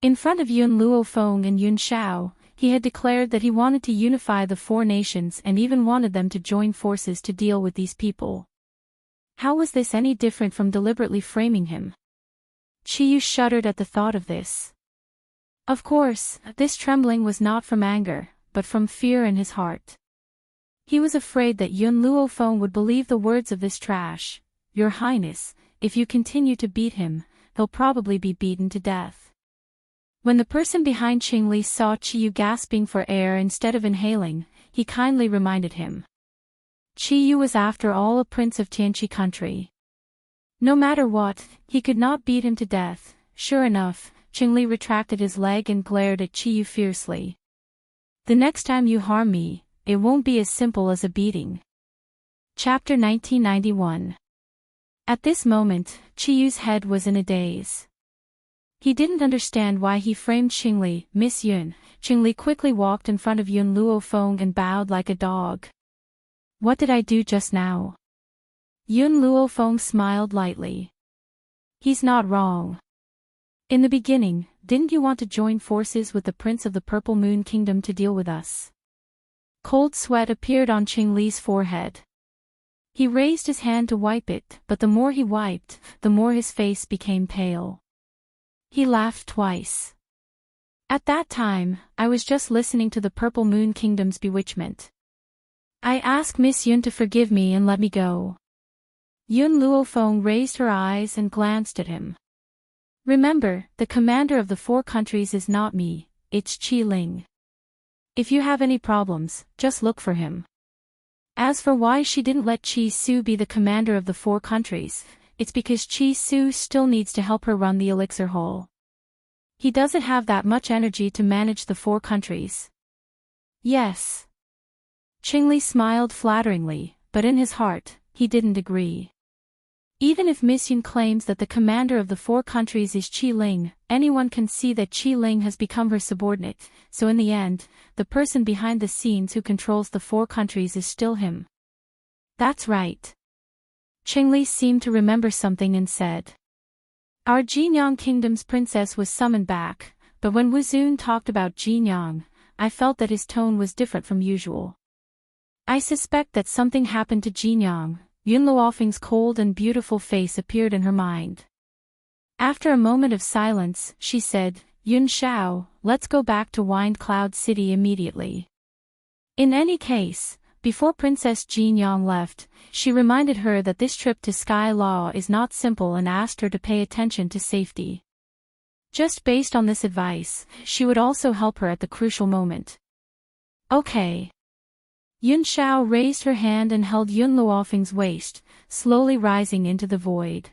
In front of Yun Luofeng and Yun Shao, he had declared that he wanted to unify the 4 nations and even wanted them to join forces to deal with these people. How was this any different from deliberately framing him? Qiyu shuddered at the thought of this. Of course, this trembling was not from anger, but from fear in his heart. He was afraid that Yun Luofeng would believe the words of this trash. Your Highness, if you continue to beat him, he'll probably be beaten to death. When the person behind Qingli saw Qiyu gasping for air instead of inhaling, he kindly reminded him. Qiyu was after all a prince of Tianqi country. No matter what, he could not beat him to death. Sure enough, Qingli retracted his leg and glared at Qiyu fiercely. The next time you harm me, it won't be as simple as a beating. Chapter 1991. At this moment, Qiyu's head was in a daze. He didn't understand why he framed Qingli, Miss Yun. Qingli quickly walked in front of Yun Luofeng and bowed like a dog. What did I do just now? Yun Luofeng smiled lightly. He's not wrong. In the beginning, didn't you want to join forces with the Prince of the Purple Moon Kingdom to deal with us? Cold sweat appeared on Qingli's forehead. He raised his hand to wipe it, but the more he wiped, the more his face became pale. He laughed twice. At that time, I was just listening to the Purple Moon Kingdom's bewitchment. I ask Miss Yun to forgive me and let me go. Yun Luofeng raised her eyes and glanced at him. Remember, the commander of the 4 countries is not me, it's Qi Ling. If you have any problems, just look for him. As for why she didn't let Qi Su be the commander of the 4 countries, it's because Qi Su still needs to help her run the elixir hole. He doesn't have that much energy to manage the 4 countries. Yes. Qingli smiled flatteringly, but in his heart, he didn't agree. Even if Miss Yun claims that the commander of the 4 countries is Qi Ling, anyone can see that Qi Ling has become her subordinate, so in the end, the person behind the scenes who controls the 4 countries is still him. That's right. Qingli seemed to remember something and said. Our Jinyang Kingdom's princess was summoned back, but when Wu Zun talked about Jinyang, I felt that his tone was different from usual. I suspect that something happened to Jinyang. Yun Luofeng's cold and beautiful face appeared in her mind. After a moment of silence, she said, Yun Shao, let's go back to Wind Cloud City immediately. In any case, before Princess Jinyang left, she reminded her that this trip to Sky Law is not simple and asked her to pay attention to safety. Just based on this advice, she would also help her at the crucial moment. Okay. Yun Shao raised her hand and held Yun Luofeng's waist, slowly rising into the void.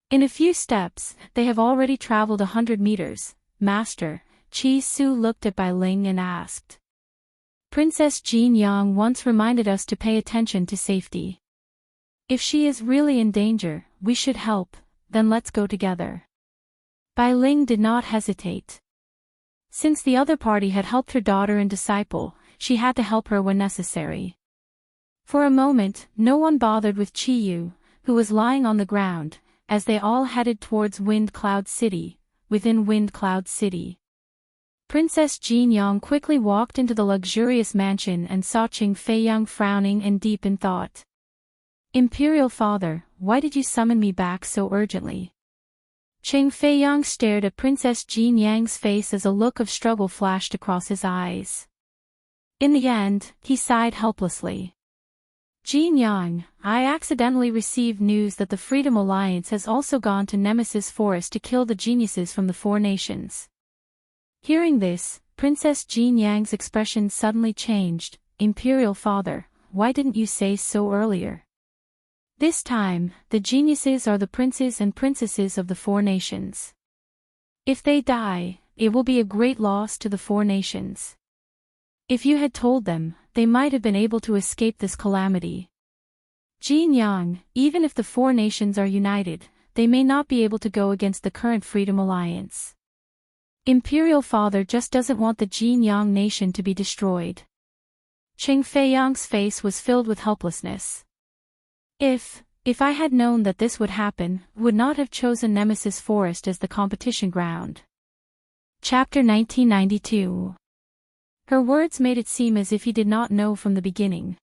In a few steps, they have already traveled 100 meters. Master, Qi Su looked at Bai Ling and asked. Princess Jinyang once reminded us to pay attention to safety. If she is really in danger, we should help, then let's go together. Bai Ling did not hesitate. Since the other party had helped her daughter and disciple, she had to help her when necessary. For a moment, no one bothered with Qiyu, who was lying on the ground, as they all headed towards Wind Cloud City. within Wind Cloud City. Princess Jinyoung quickly walked into the luxurious mansion and saw Qing Feiyang frowning and deep in thought. Imperial Father, why did you summon me back so urgently? Qing Feiyang stared at Princess Jinyang's face as a look of struggle flashed across his eyes. In the end, he sighed helplessly. Jinyang, I accidentally received news that the Freedom Alliance has also gone to Nemesis Forest to kill the geniuses from the Four Nations. Hearing this, Princess Jinyang's expression suddenly changed. Imperial Father, why didn't you say so earlier? This time, the geniuses are the princes and princesses of the Four Nations. If they die, it will be a great loss to the Four Nations. If you had told them, they might have been able to escape this calamity. Jinyang, even if the Four Nations are united, they may not be able to go against the current Freedom Alliance. Imperial Father just doesn't want the Jinyang nation to be destroyed. Qing Feiyang's face was filled with helplessness. If I had known that this would happen, would not have chosen Nemesis Forest as the competition ground. Chapter 1992. Her words made it seem as if he did not know from the beginning.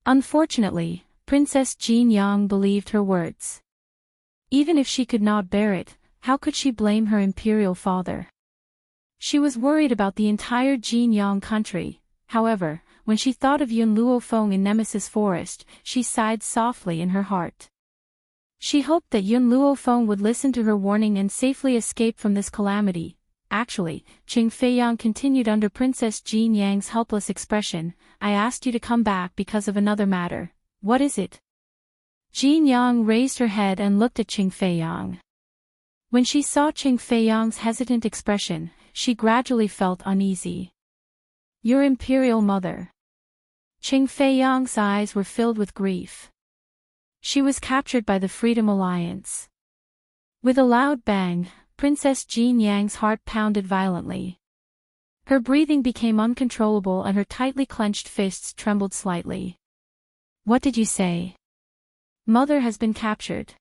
Unfortunately, Princess Jinyang believed her words. Even if she could not bear it, how could she blame her imperial father? She was worried about the entire Jinyang country. However, when she thought of Yun Luofeng in Nemesis Forest, she sighed softly in her heart. She hoped that Yun Luofeng would listen to her warning and safely escape from this calamity. Actually, Qing Feiyang continued under Princess Jinyang's helpless expression, I asked you to come back because of another matter. What is it? Jinyang raised her head and looked at Qing Feiyang. When she saw Qing Feiyang's hesitant expression, she gradually felt uneasy. Your imperial mother. Qing Feiyang's eyes were filled with grief. She was captured by the Freedom Alliance. With a loud bang, Princess Jinyang's heart pounded violently. Her breathing became uncontrollable and her tightly clenched fists trembled slightly. What did you say? Mother has been captured.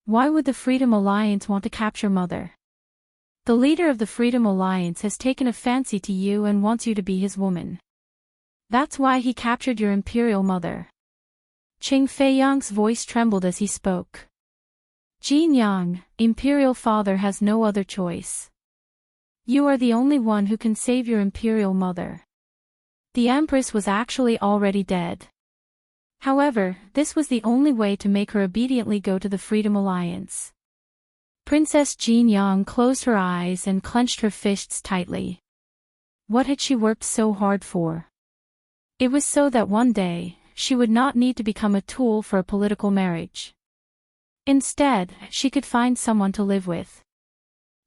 Why would the Freedom Alliance want to capture Mother? The leader of the Freedom Alliance has taken a fancy to you and wants you to be his woman. That's why he captured your imperial mother. Qing Feiyang's voice trembled as he spoke. Jinyang, imperial father has no other choice. You are the only one who can save your imperial mother. The empress was actually already dead. However, this was the only way to make her obediently go to the Freedom Alliance. Princess Jinyang closed her eyes and clenched her fists tightly. What had she worked so hard for? It was so that one day, she would not need to become a tool for a political marriage. Instead, she could find someone to live with.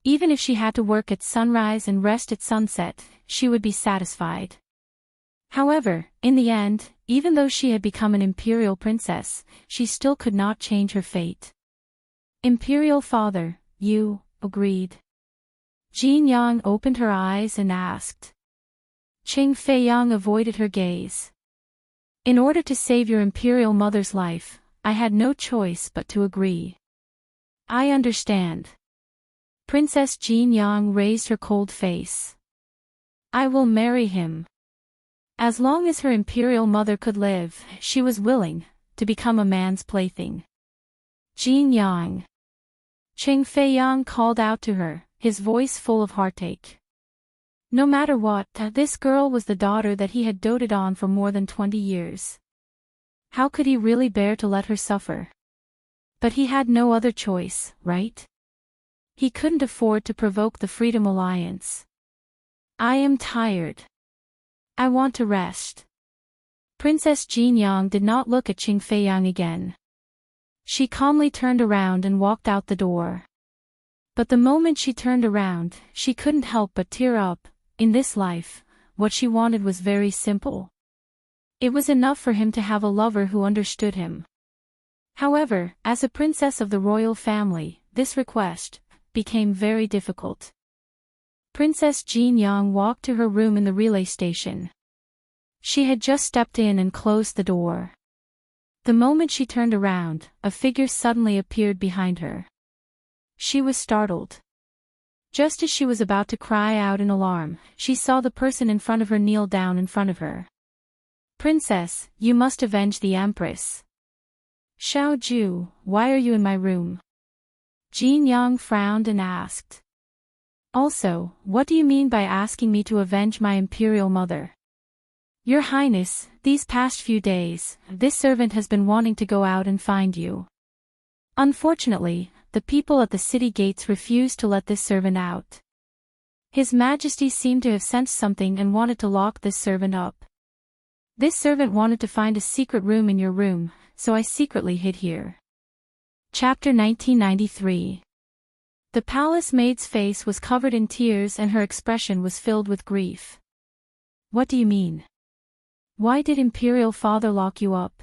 Even if she had to work at sunrise and rest at sunset, she would be satisfied. However, in the end, even though she had become an imperial princess, she still could not change her fate. Imperial father, you agreed. Jinyang opened her eyes and asked. Qing Feiyang avoided her gaze. In order to save your imperial mother's life, I had no choice but to agree. I understand. Princess Jinyang raised her cold face. I will marry him. As long as her imperial mother could live, she was willing to become a man's plaything. Jinyang. Qing Feiyang called out to her, his voice full of heartache. No matter what, this girl was the daughter that he had doted on for more than 20 years. How could he really bear to let her suffer? But he had no other choice, right? He couldn't afford to provoke the Freedom Alliance. I am tired. I want to rest. Princess Jinyang did not look at Qing Feiyang again. She calmly turned around and walked out the door. But the moment she turned around, she couldn't help but tear up. In this life, what she wanted was very simple. It was enough for him to have a lover who understood him. However, as a princess of the royal family, this request became very difficult. Princess Jinyang walked to her room in the relay station. She had just stepped in and closed the door. The moment she turned around, a figure suddenly appeared behind her. She was startled. Just as she was about to cry out in alarm, she saw the person in front of her kneel down in front of her. "Princess, you must avenge the Empress." "Xiao Ju, why are you in my room?" Jin Yang frowned and asked. "Also, what do you mean by asking me to avenge my imperial mother?" "Your Highness, these past few days, this servant has been wanting to go out and find you. Unfortunately, the people at the city gates refused to let this servant out. His Majesty seemed to have sensed something and wanted to lock this servant up. This servant wanted to find a secret room in your room, so I secretly hid here." Chapter 1993. The palace maid's face was covered in tears and her expression was filled with grief. "What do you mean? Why did Imperial Father lock you up?"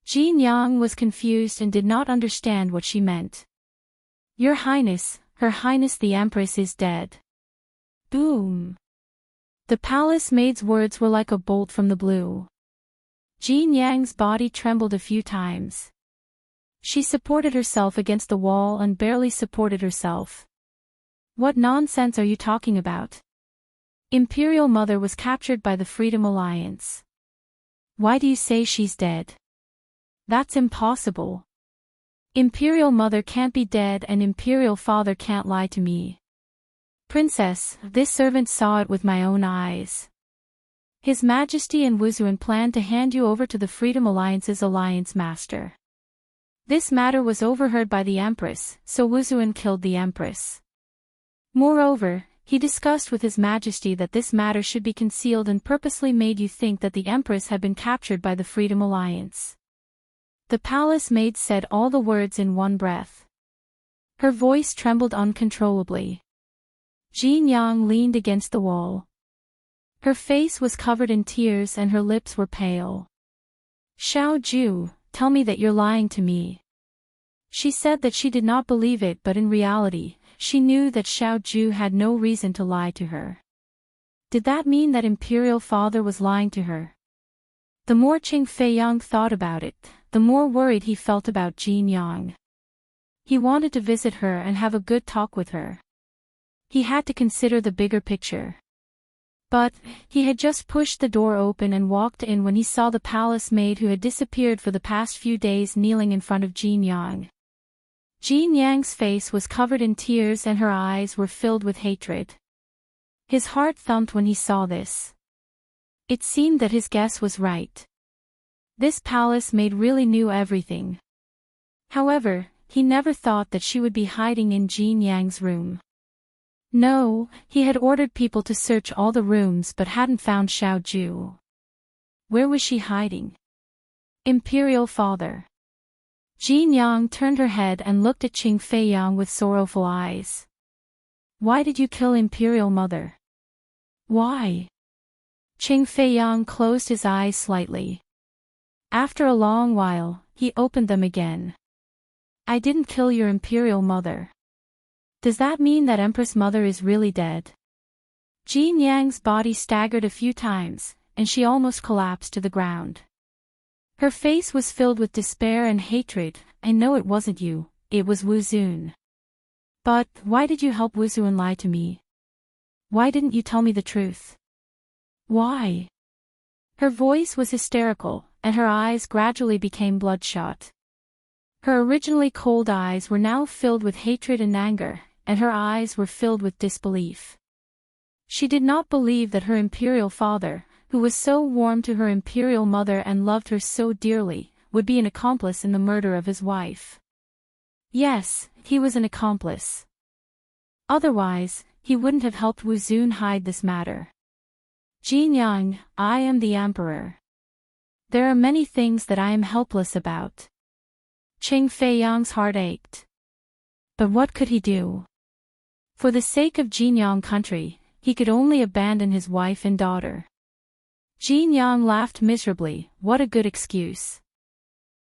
Jin Yang was confused and did not understand what she meant. "Your Highness, Her Highness the Empress is dead." Boom! The palace maid's words were like a bolt from the blue. Jin Yang's body trembled a few times. She supported herself against the wall and barely supported herself. "What nonsense are you talking about? Imperial Mother was captured by the Freedom Alliance. Why do you say she's dead? That's impossible. Imperial Mother can't be dead and Imperial Father can't lie to me. Princess, this servant saw it with my own eyes. His Majesty and Wuzuan planned to hand you over to the Freedom Alliance's Alliance Master. This matter was overheard by the Empress, so Wuzuan killed the Empress. Moreover, he discussed with His Majesty that this matter should be concealed and purposely made you think that the Empress had been captured by the Freedom Alliance." The palace maid said all the words in one breath. Her voice trembled uncontrollably. Jin Yang leaned against the wall. Her face was covered in tears and her lips were pale. "Xiao Ju, tell me that you're lying to me." She said that she did not believe it, but in reality, she knew that Xiao Ju had no reason to lie to her. Did that mean that Imperial Father was lying to her? The more Qing Feiyang thought about it, the more worried he felt about Jin Yang. He wanted to visit her and have a good talk with her. He had to consider the bigger picture. But, he had just pushed the door open and walked in when he saw the palace maid who had disappeared for the past few days kneeling in front of Jin Yang. Jin Yang's face was covered in tears and her eyes were filled with hatred. His heart thumped when he saw this. It seemed that his guess was right. This palace maid really knew everything. However, he never thought that she would be hiding in Jin Yang's room. No, he had ordered people to search all the rooms but hadn't found Xiao Ju. Where was she hiding? Imperial Father. Jin Yang turned her head and looked at Qing Feiyang with sorrowful eyes. "Why did you kill Imperial Mother?" "Why?" Qing Feiyang closed his eyes slightly. After a long while, he opened them again. "I didn't kill your Imperial Mother." "Does that mean that Empress Mother is really dead?" Jin Yang's body staggered a few times, and she almost collapsed to the ground. Her face was filled with despair and hatred. "I know it wasn't you, it was Wuzuan. But, why did you help Wuzuan lie to me? Why didn't you tell me the truth? Why?" Her voice was hysterical, and her eyes gradually became bloodshot. Her originally cold eyes were now filled with hatred and anger, and her eyes were filled with disbelief. She did not believe that her Imperial Father, who was so warm to her Imperial Mother and loved her so dearly, would be an accomplice in the murder of his wife. Yes, he was an accomplice. Otherwise, he wouldn't have helped Wuzuan hide this matter. "Jin Yang, I am the Emperor. There are many things that I am helpless about." Qing Feiyang's heart ached. But what could he do? For the sake of Jin Yang country, he could only abandon his wife and daughter. Jin Yang laughed miserably. "What a good excuse.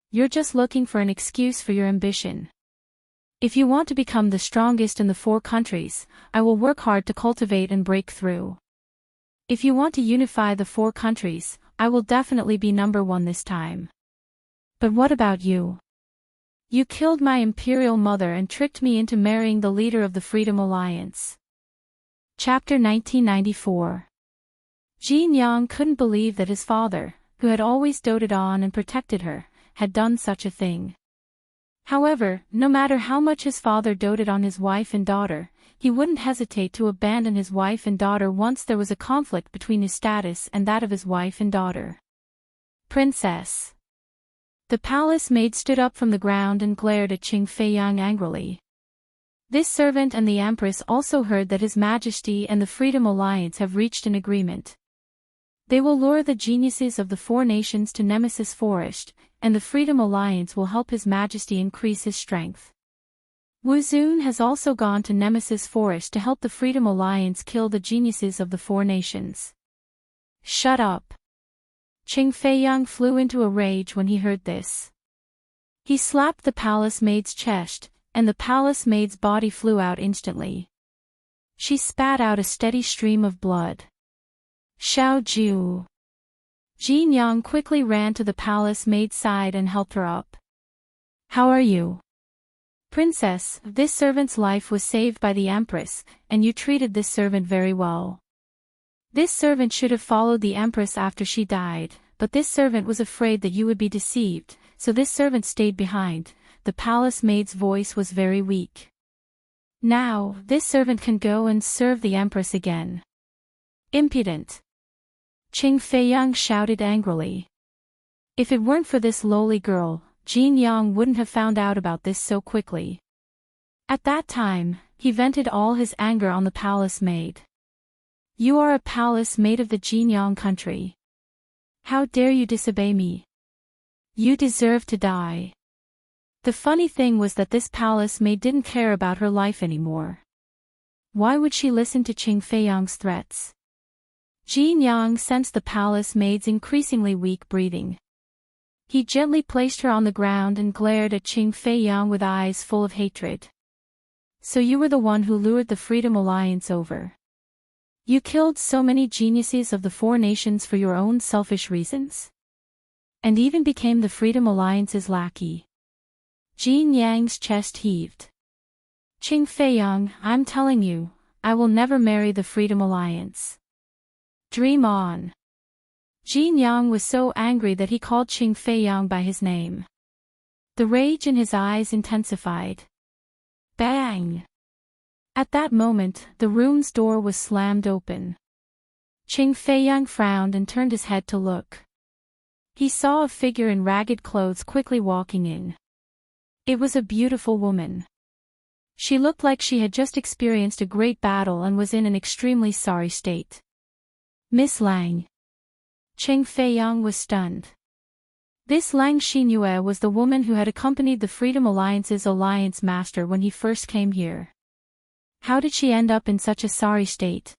You're just looking for an excuse for your ambition. If you want to become the strongest in the 4 countries, I will work hard to cultivate and break through. If you want to unify the 4 countries, I will definitely be number 1 this time. But what about you? You killed my imperial mother and tricked me into marrying the leader of the Freedom Alliance. Chapter 1994. Jin Yang couldn't believe that his father, who had always doted on and protected her, had done such a thing. However, no matter how much his father doted on his wife and daughter, he wouldn't hesitate to abandon his wife and daughter once there was a conflict between his status and that of his wife and daughter. Princess. The palace maid stood up from the ground and glared at Qing Feiyang angrily. This servant and the Empress also heard that His Majesty and the Freedom Alliance have reached an agreement. They will lure the geniuses of the four nations to Nemesis Forest, and the Freedom Alliance will help His Majesty increase his strength. Wu Zun has also gone to Nemesis Forest to help the Freedom Alliance kill the geniuses of the four nations. Shut up. Qing Feiyang flew into a rage when he heard this. He slapped the palace maid's chest, and the palace maid's body flew out instantly. She spat out a steady stream of blood. Xiao Ju. Jin Yang quickly ran to the palace maid's side and helped her up. How are you? Princess, this servant's life was saved by the Empress, and you treated this servant very well. This servant should have followed the Empress after she died, but this servant was afraid that you would be deceived, so this servant stayed behind. The palace maid's voice was very weak. Now, this servant can go and serve the Empress again. Impudent. Qing Feiyang shouted angrily. If it weren't for this lowly girl, Jin Yang wouldn't have found out about this so quickly. At that time, he vented all his anger on the palace maid. You are a palace maid of the Jinyang country. How dare you disobey me? You deserve to die. The funny thing was that this palace maid didn't care about her life anymore. Why would she listen to Qing Feiyang's threats? Jin Yang sensed the palace maid's increasingly weak breathing. He gently placed her on the ground and glared at Qing Feiyang with eyes full of hatred. So you were the one who lured the Freedom Alliance over. You killed so many geniuses of the four nations for your own selfish reasons? And even became the Freedom Alliance's lackey. Jin Yang's chest heaved. Qing Feiyang, I'm telling you, I will never marry the Freedom Alliance. Dream on. Jin Yang was so angry that he called Qing Feiyang by his name. The rage in his eyes intensified. Bang! At that moment, the room's door was slammed open. Qing Feiyang frowned and turned his head to look. He saw a figure in ragged clothes quickly walking in. It was a beautiful woman. She looked like she had just experienced a great battle and was in an extremely sorry state. Miss Lang. Qing Feiyang was stunned. This Lang Xinyue was the woman who had accompanied the Freedom Alliance's alliance master when he first came here. How did she end up in such a sorry state?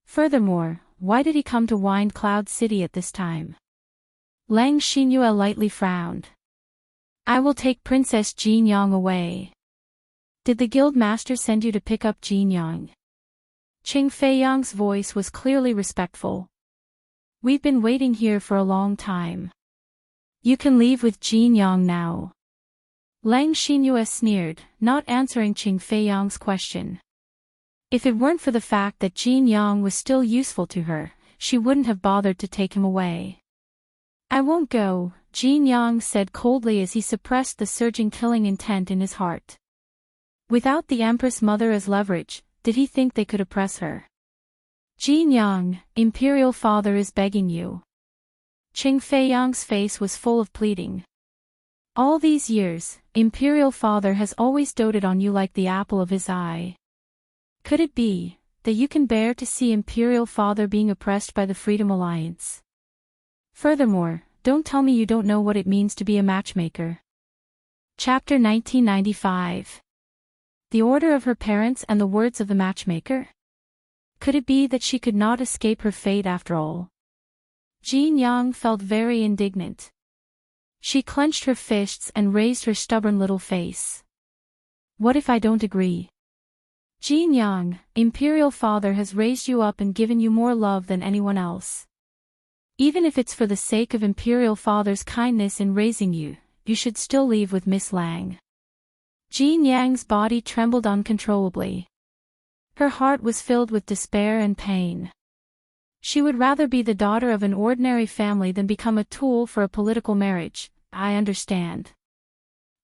Furthermore, why did he come to Wind Cloud City at this time? Lang Xinyue lightly frowned. I will take Princess Jin Yang away. Did the guild master send you to pick up Jin Yang? Qing Feiyang's voice was clearly respectful. We've been waiting here for a long time. You can leave with Jin Yang now. Lang Xinyue sneered, not answering Qing Feiyang's question. If it weren't for the fact that Jin Yang was still useful to her, she wouldn't have bothered to take him away. I won't go, Jin Yang said coldly as he suppressed the surging killing intent in his heart. Without the Empress Mother as leverage, did he think they could oppress her? Jin Yang, Imperial Father is begging you. Qing Feiyang's face was full of pleading. All these years, Imperial Father has always doted on you like the apple of his eye. Could it be that you can bear to see Imperial Father being oppressed by the Freedom Alliance? Furthermore, don't tell me you don't know what it means to be a matchmaker. Chapter 1995. The order of her parents and the words of the matchmaker? Could it be that she could not escape her fate after all? Jin Yang felt very indignant. She clenched her fists and raised her stubborn little face. What if I don't agree? Jin Yang, Imperial Father has raised you up and given you more love than anyone else. Even if it's for the sake of Imperial Father's kindness in raising you, you should still leave with Miss Lang. Jean Yang's body trembled uncontrollably. Her heart was filled with despair and pain. She would rather be the daughter of an ordinary family than become a tool for a political marriage. I understand.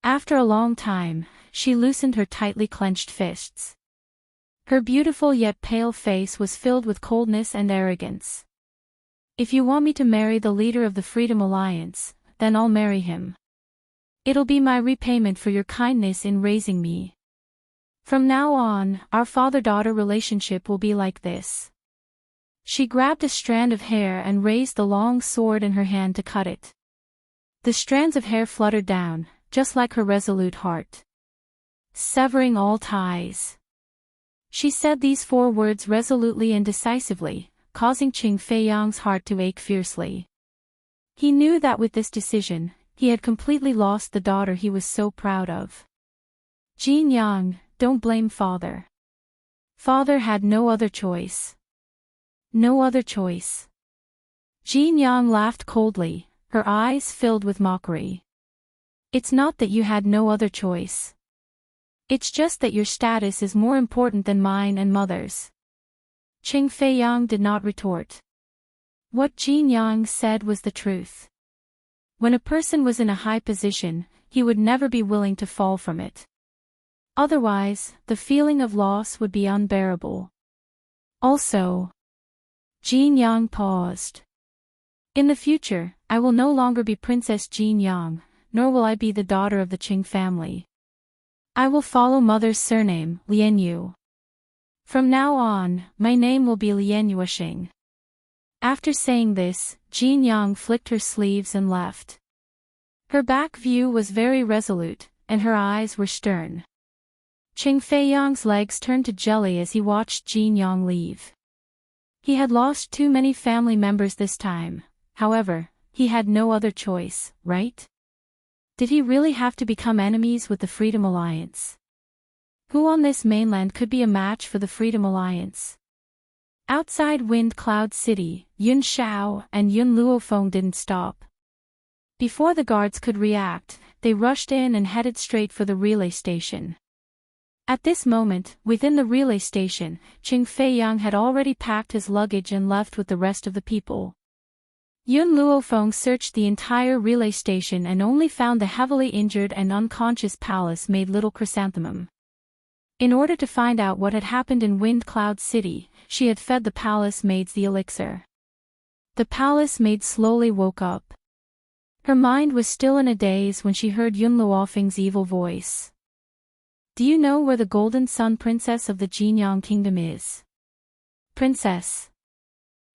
After a long time, she loosened her tightly clenched fists. Her beautiful yet pale face was filled with coldness and arrogance. If you want me to marry the leader of the Freedom Alliance, then I'll marry him. It'll be my repayment for your kindness in raising me. From now on, our father-daughter relationship will be like this. She grabbed a strand of hair and raised the long sword in her hand to cut it. The strands of hair fluttered down, just like her resolute heart. Severing all ties. She said these 4 words resolutely and decisively, causing Qing Feiyang's heart to ache fiercely. He knew that with this decision, he had completely lost the daughter he was so proud of. Jean Yang, don't blame father. Father had no other choice. No other choice. Jean Yang laughed coldly, her eyes filled with mockery. It's not that you had no other choice. It's just that your status is more important than mine and mother's. Qing Feiyang did not retort. What Jean Yang said was the truth. When a person was in a high position, he would never be willing to fall from it. Otherwise, the feeling of loss would be unbearable. Also, Jean Yang paused. In the future, I will no longer be Princess Jean Yang, nor will I be the daughter of the Qing family. I will follow mother's surname, Lianyu. From now on, my name will be Lianyuashing. After saying this, Jean Yang flicked her sleeves and left. Her back view was very resolute, and her eyes were stern. Qing Feiyang's legs turned to jelly as he watched Jean Yang leave. He had lost too many family members this time, however, he had no other choice, right? Did he really have to become enemies with the Freedom Alliance? Who on this mainland could be a match for the Freedom Alliance? Outside Wind Cloud City, Yun Xiao and Yun Luofeng didn't stop. Before the guards could react, they rushed in and headed straight for the relay station. At this moment, within the relay station, Qing Feiyang had already packed his luggage and left with the rest of the people. Yun Luofeng searched the entire relay station and only found the heavily injured and unconscious palace-maid Little Chrysanthemum. In order to find out what had happened in Wind Cloud City, she had fed the palace-maids the elixir. The palace-maid slowly woke up. Her mind was still in a daze when she heard Yun Luofeng's evil voice. Do you know where the Golden Sun Princess of the Jinyang Kingdom is? Princess.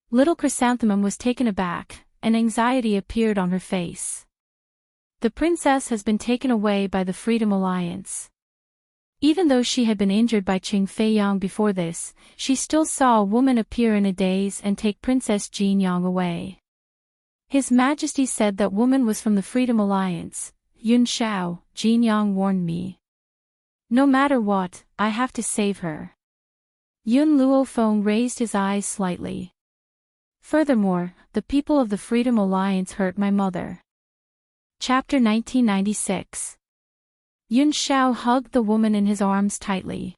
Little Chrysanthemum was taken aback, and anxiety appeared on her face. The princess has been taken away by the Freedom Alliance. Even though she had been injured by Qing Feiyang before this, she still saw a woman appear in a daze and take Princess Jean Yang away. His Majesty said that woman was from the Freedom Alliance. Yun Xiao, Jean Yang warned me. No matter what, I have to save her. Yun Luofeng raised his eyes slightly. Furthermore, the people of the Freedom Alliance hurt my mother. Chapter 1996. Yun Xiao hugged the woman in his arms tightly.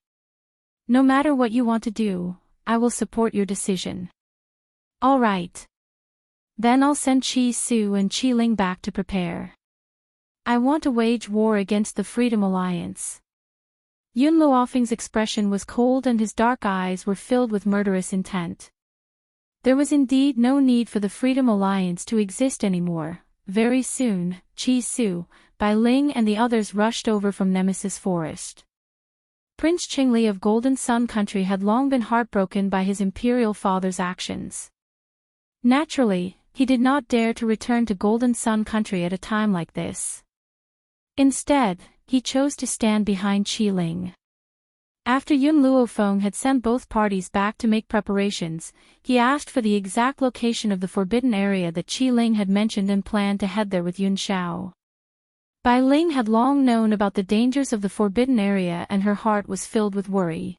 No matter what you want to do, I will support your decision. All right. Then I'll send Qi Su and Qi Ling back to prepare. I want to wage war against the Freedom Alliance. Yun Luofeng's expression was cold and his dark eyes were filled with murderous intent. There was indeed no need for the Freedom Alliance to exist anymore. Very soon, Qi Su, Bai Ling and the others rushed over from Nemesis Forest. Prince Qingli of Golden Sun Country had long been heartbroken by his imperial father's actions. Naturally, he did not dare to return to Golden Sun Country at a time like this. Instead, he chose to stand behind Qi Ling. After Yun Luofeng had sent both parties back to make preparations, he asked for the exact location of the forbidden area that Qi Ling had mentioned and planned to head there with Yun Xiao. Bai Ling had long known about the dangers of the forbidden area and her heart was filled with worry.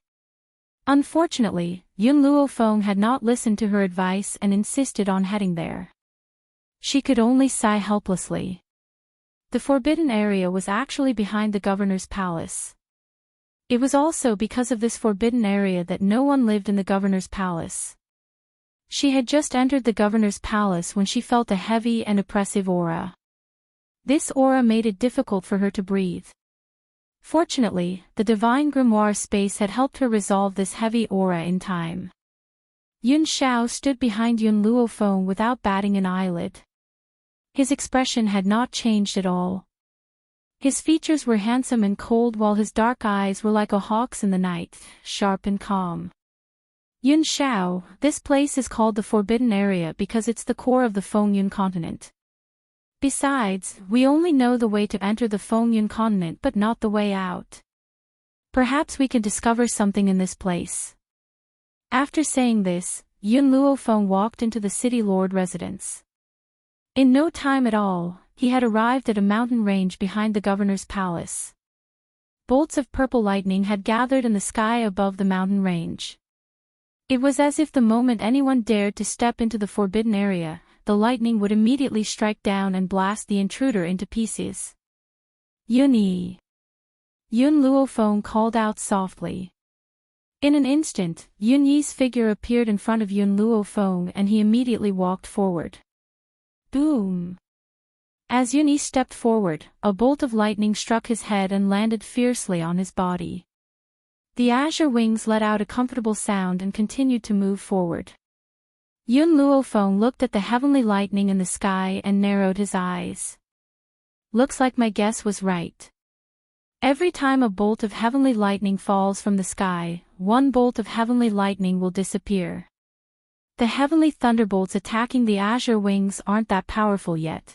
Unfortunately, Yun Luofeng had not listened to her advice and insisted on heading there. She could only sigh helplessly. The forbidden area was actually behind the governor's palace. It was also because of this forbidden area that no one lived in the governor's palace. She had just entered the governor's palace when she felt a heavy and oppressive aura. This aura made it difficult for her to breathe. Fortunately, the divine grimoire space had helped her resolve this heavy aura in time. Yun Xiao stood behind Yun Luofeng without batting an eyelid. His expression had not changed at all. His features were handsome and cold while his dark eyes were like a hawk's in the night, sharp and calm. Yun Xiao, this place is called the Forbidden Area because it's the core of the Fengyun continent. Besides, we only know the way to enter the Fengyun continent but not the way out. Perhaps we can discover something in this place. After saying this, Yun Luofeng walked into the city lord residence. In no time at all, he had arrived at a mountain range behind the governor's palace. Bolts of purple lightning had gathered in the sky above the mountain range. It was as if the moment anyone dared to step into the forbidden area, the lightning would immediately strike down and blast the intruder into pieces. Yun Yi. Yun Luofeng called out softly. In an instant, Yun Yi's figure appeared in front of Yun Luofeng and he immediately walked forward. Boom! As Yun Yi stepped forward, a bolt of lightning struck his head and landed fiercely on his body. The azure wings let out a comfortable sound and continued to move forward. Yun Luofeng looked at the heavenly lightning in the sky and narrowed his eyes. Looks like my guess was right. Every time a bolt of heavenly lightning falls from the sky, one bolt of heavenly lightning will disappear. The heavenly thunderbolts attacking the azure wings aren't that powerful yet.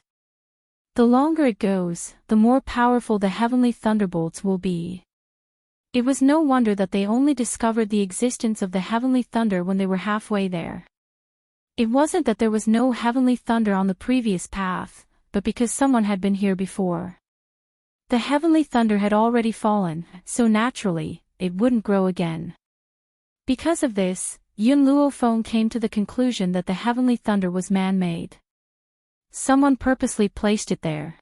The longer it goes, the more powerful the heavenly thunderbolts will be. It was no wonder that they only discovered the existence of the heavenly thunder when they were halfway there. It wasn't that there was no heavenly thunder on the previous path, but because someone had been here before. The heavenly thunder had already fallen, so naturally, it wouldn't grow again. Because of this, Yun Luofeng came to the conclusion that the heavenly thunder was man-made. Someone purposely placed it there.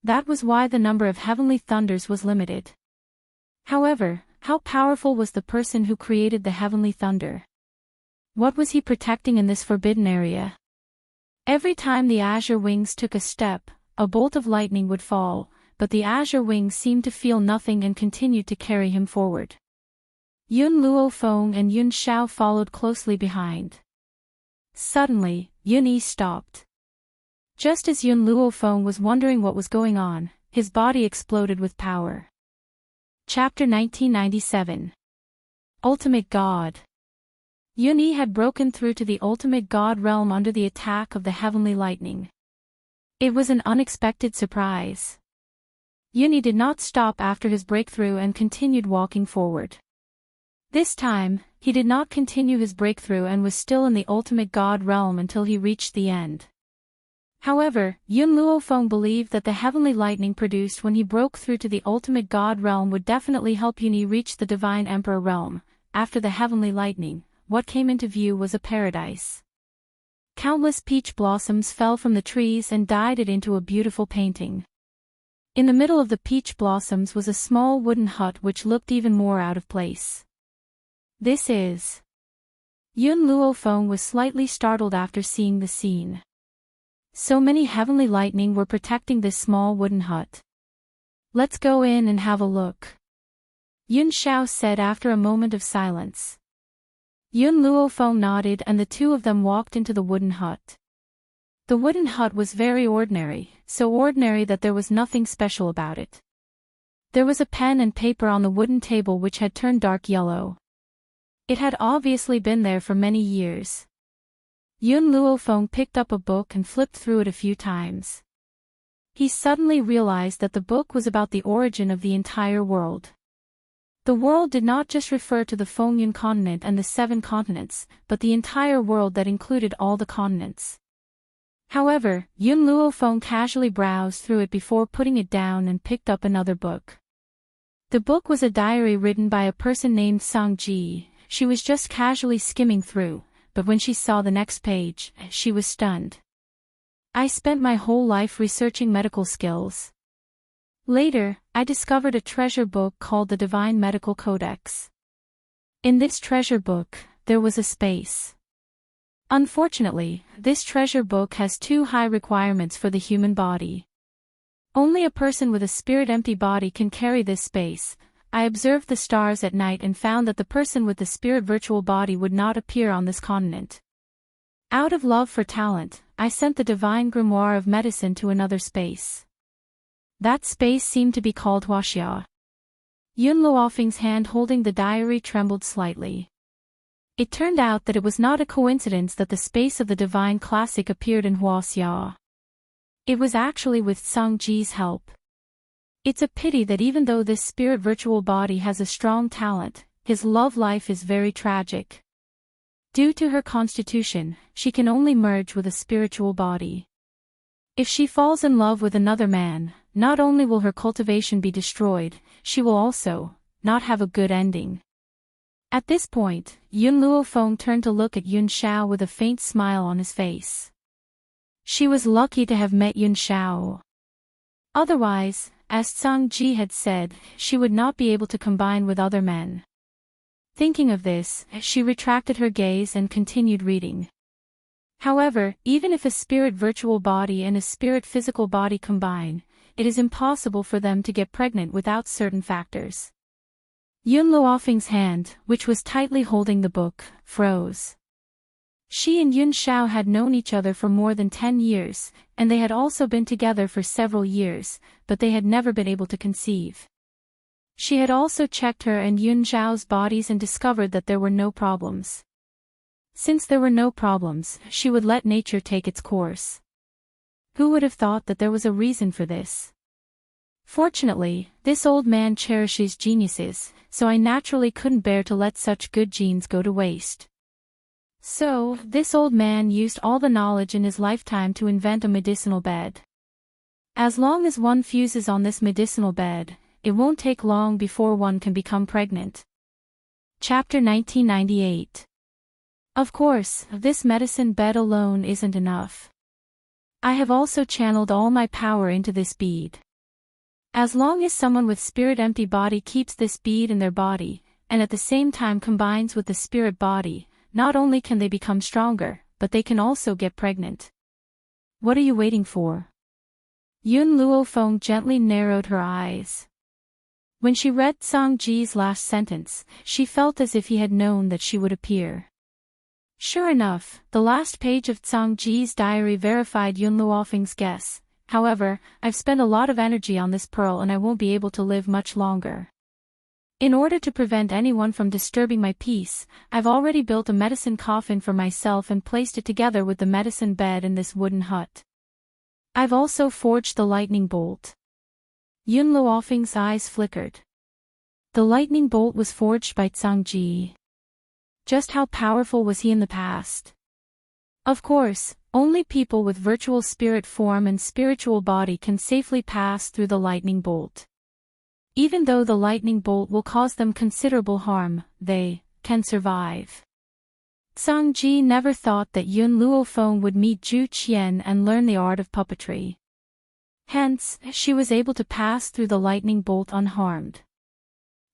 That was why the number of heavenly thunders was limited. However, how powerful was the person who created the heavenly thunder? What was he protecting in this forbidden area? Every time the azure wings took a step, a bolt of lightning would fall, but the azure wings seemed to feel nothing and continued to carry him forward. Yun Luofeng and Yun Xiao followed closely behind. Suddenly, Yun Yi stopped. Just as Yun Luofeng was wondering what was going on, his body exploded with power. Chapter 1997. Ultimate God. Yun Yi had broken through to the ultimate God realm under the attack of the heavenly lightning. It was an unexpected surprise. Yun Yi did not stop after his breakthrough and continued walking forward. This time, he did not continue his breakthrough and was still in the ultimate God realm until he reached the end. However, Yun Luofeng believed that the heavenly lightning produced when he broke through to the ultimate God realm would definitely help Yun Yi reach the divine emperor realm. After the heavenly lightning, what came into view was a paradise. Countless peach blossoms fell from the trees and dyed it into a beautiful painting. In the middle of the peach blossoms was a small wooden hut which looked even more out of place. This is... Yun Luofeng was slightly startled after seeing the scene. So many heavenly lightning were protecting this small wooden hut. Let's go in and have a look. Yun Xiao said after a moment of silence. Yun Luofeng nodded and the two of them walked into the wooden hut. The wooden hut was very ordinary, so ordinary that there was nothing special about it. There was a pen and paper on the wooden table which had turned dark yellow. It had obviously been there for many years. Yun Luofeng picked up a book and flipped through it a few times. He suddenly realized that the book was about the origin of the entire world. The world did not just refer to the Fengyun continent and the 7 continents, but the entire world that included all the continents. However, Yun Luofeng casually browsed through it before putting it down and picked up another book. The book was a diary written by a person named Song Ji. She was just casually skimming through, but when she saw the next page, she was stunned. I spent my whole life researching medical skills. Later, I discovered a treasure book called the Divine Medical Codex. In this treasure book, there was a space. Unfortunately, this treasure book has too high requirements for the human body. Only a person with a spirit-empty body can carry this space. I observed the stars at night and found that the person with the spirit virtual body would not appear on this continent. Out of love for talent, I sent the divine grimoire of medicine to another space. That space seemed to be called Huaxia. Yun Luofeng's hand holding the diary trembled slightly. It turned out that it was not a coincidence that the space of the divine classic appeared in Huaxia. It was actually with Tsang Ji's help. It's a pity that even though this spirit virtual body has a strong talent, his love life is very tragic. Due to her constitution, she can only merge with a spiritual body. If she falls in love with another man, not only will her cultivation be destroyed, she will also not have a good ending. At this point, Yun Luofeng turned to look at Yun Xiao with a faint smile on his face. She was lucky to have met Yun Xiao. Otherwise, as Tsang Ji had said, she would not be able to combine with other men. Thinking of this, she retracted her gaze and continued reading. However, even if a spirit virtual body and a spirit physical body combine, it is impossible for them to get pregnant without certain factors. Yun Luofeng's hand, which was tightly holding the book, froze. She and Yun Xiao had known each other for more than 10 years, and they had also been together for several years, but they had never been able to conceive. She had also checked her and Yun Xiao's bodies and discovered that there were no problems. Since there were no problems, she would let nature take its course. Who would have thought that there was a reason for this? Fortunately, this old man cherishes geniuses, so I naturally couldn't bear to let such good genes go to waste. So, this old man used all the knowledge in his lifetime to invent a medicinal bed. As long as one fuses on this medicinal bed, it won't take long before one can become pregnant. Chapter 1998. Of course, this medicine bed alone isn't enough. I have also channeled all my power into this bead. As long as someone with spirit-empty body keeps this bead in their body, and at the same time combines with the spirit body, not only can they become stronger, but they can also get pregnant. What are you waiting for? Yun Luofeng gently narrowed her eyes. When she read Tsang Ji's last sentence, she felt as if he had known that she would appear. Sure enough, the last page of Tsang Ji's diary verified Yun Luofeng's guess. However, I've spent a lot of energy on this pearl and I won't be able to live much longer. In order to prevent anyone from disturbing my peace, I've already built a medicine coffin for myself and placed it together with the medicine bed in this wooden hut. I've also forged the lightning bolt. Yun Luofeng's eyes flickered. The lightning bolt was forged by Tsang Ji. Just how powerful was he in the past? Of course, only people with virtual spirit form and spiritual body can safely pass through the lightning bolt. Even though the lightning bolt will cause them considerable harm, they can survive. Tsang Ji never thought that Yun Luofeng would meet Zhu Qian and learn the art of puppetry. Hence, she was able to pass through the lightning bolt unharmed.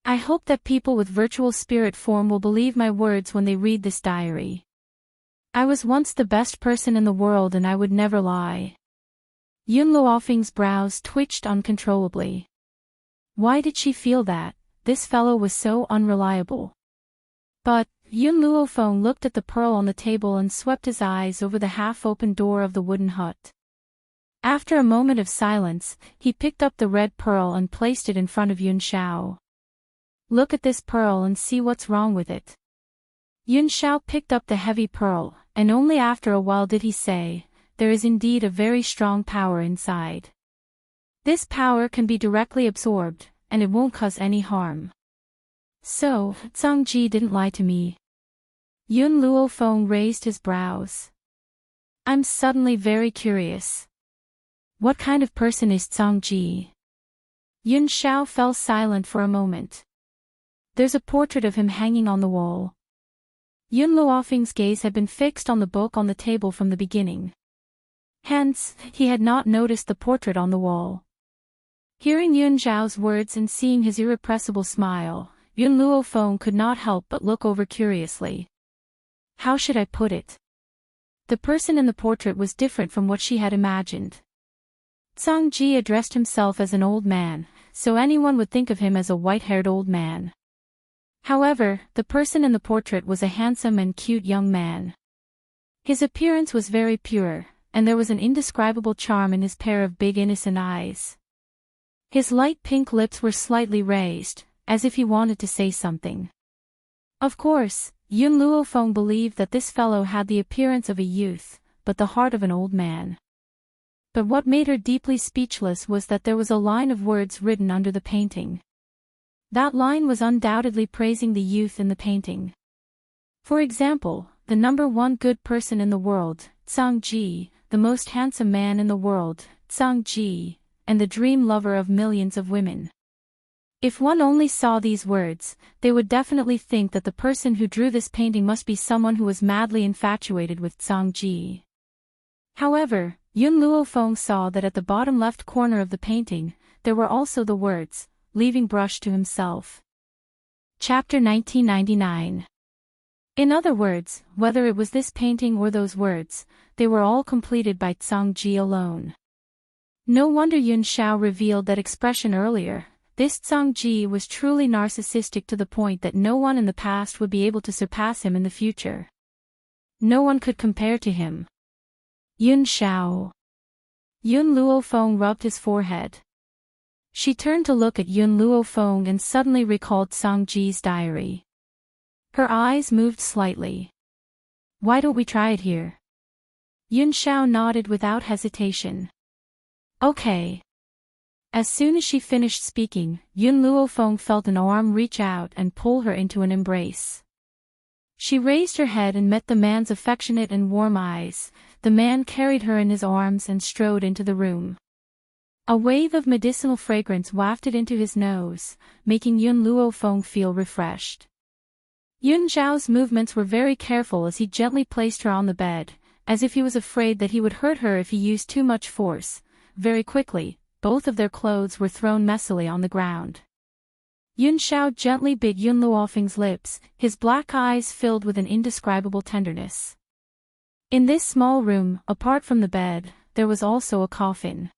I hope that people with virtual spirit form will believe my words when they read this diary. I was once the best person in the world and I would never lie. Yun Luofeng's brows twitched uncontrollably. Why did she feel that? This fellow was so unreliable. But, Yun Luofeng looked at the pearl on the table and swept his eyes over the half-open door of the wooden hut. After a moment of silence, he picked up the red pearl and placed it in front of Yun Xiao. Look at this pearl and see what's wrong with it. Yun Xiao picked up the heavy pearl, and only after a while did he say, there is indeed a very strong power inside. This power can be directly absorbed, and it won't cause any harm. So, Tsang Ji didn't lie to me. Yun Luofeng raised his brows. I'm suddenly very curious. What kind of person is Tsang Ji? Yun Xiao fell silent for a moment. There's a portrait of him hanging on the wall. Yun Luofeng's gaze had been fixed on the book on the table from the beginning. Hence, he had not noticed the portrait on the wall. Hearing Yun Zhao's words and seeing his irrepressible smile, Yun Luofeng could not help but look over curiously. How should I put it? The person in the portrait was different from what she had imagined. Zhang Ji addressed himself as an old man, so anyone would think of him as a white-haired old man. However, the person in the portrait was a handsome and cute young man. His appearance was very pure, and there was an indescribable charm in his pair of big innocent eyes. His light pink lips were slightly raised, as if he wanted to say something. Of course, Yun Luofeng believed that this fellow had the appearance of a youth, but the heart of an old man. But what made her deeply speechless was that there was a line of words written under the painting. That line was undoubtedly praising the youth in the painting. For example, the number one good person in the world, Zhang Ji, the most handsome man in the world, Zhang Ji, and the dream lover of millions of women. If one only saw these words, they would definitely think that the person who drew this painting must be someone who was madly infatuated with Zhang Ji. However, Yun Luofeng saw that at the bottom left corner of the painting, there were also the words, leaving brush to himself. Chapter 1999. In other words, whether it was this painting or those words, they were all completed by Zhang Ji alone. No wonder Yun Xiao revealed that expression earlier. This Zhang Ji was truly narcissistic to the point that no one in the past would be able to surpass him in the future. No one could compare to him. Yun Xiao. Yun Luofeng rubbed his forehead. She turned to look at Yun Luofeng and suddenly recalled Zhang Ji's diary. Her eyes moved slightly. Why don't we try it here? Yun Xiao nodded without hesitation. Okay. As soon as she finished speaking, Yun Luofeng felt an arm reach out and pull her into an embrace. She raised her head and met the man's affectionate and warm eyes. The man carried her in his arms and strode into the room. A wave of medicinal fragrance wafted into his nose, making Yun Luofeng feel refreshed. Yun Zhao's movements were very careful as he gently placed her on the bed, as if he was afraid that he would hurt her if he used too much force. Very quickly, both of their clothes were thrown messily on the ground. Yun Xiao gently bit Yun Luofeng's lips, his black eyes filled with an indescribable tenderness. In this small room, apart from the bed, there was also a coffin.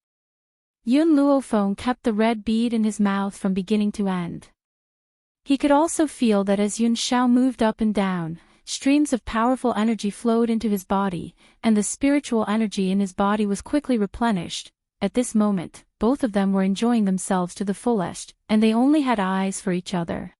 Yun Luofeng kept the red bead in his mouth from beginning to end. He could also feel that as Yun Xiao moved up and down, streams of powerful energy flowed into his body, and the spiritual energy in his body was quickly replenished. At this moment, both of them were enjoying themselves to the fullest, and they only had eyes for each other.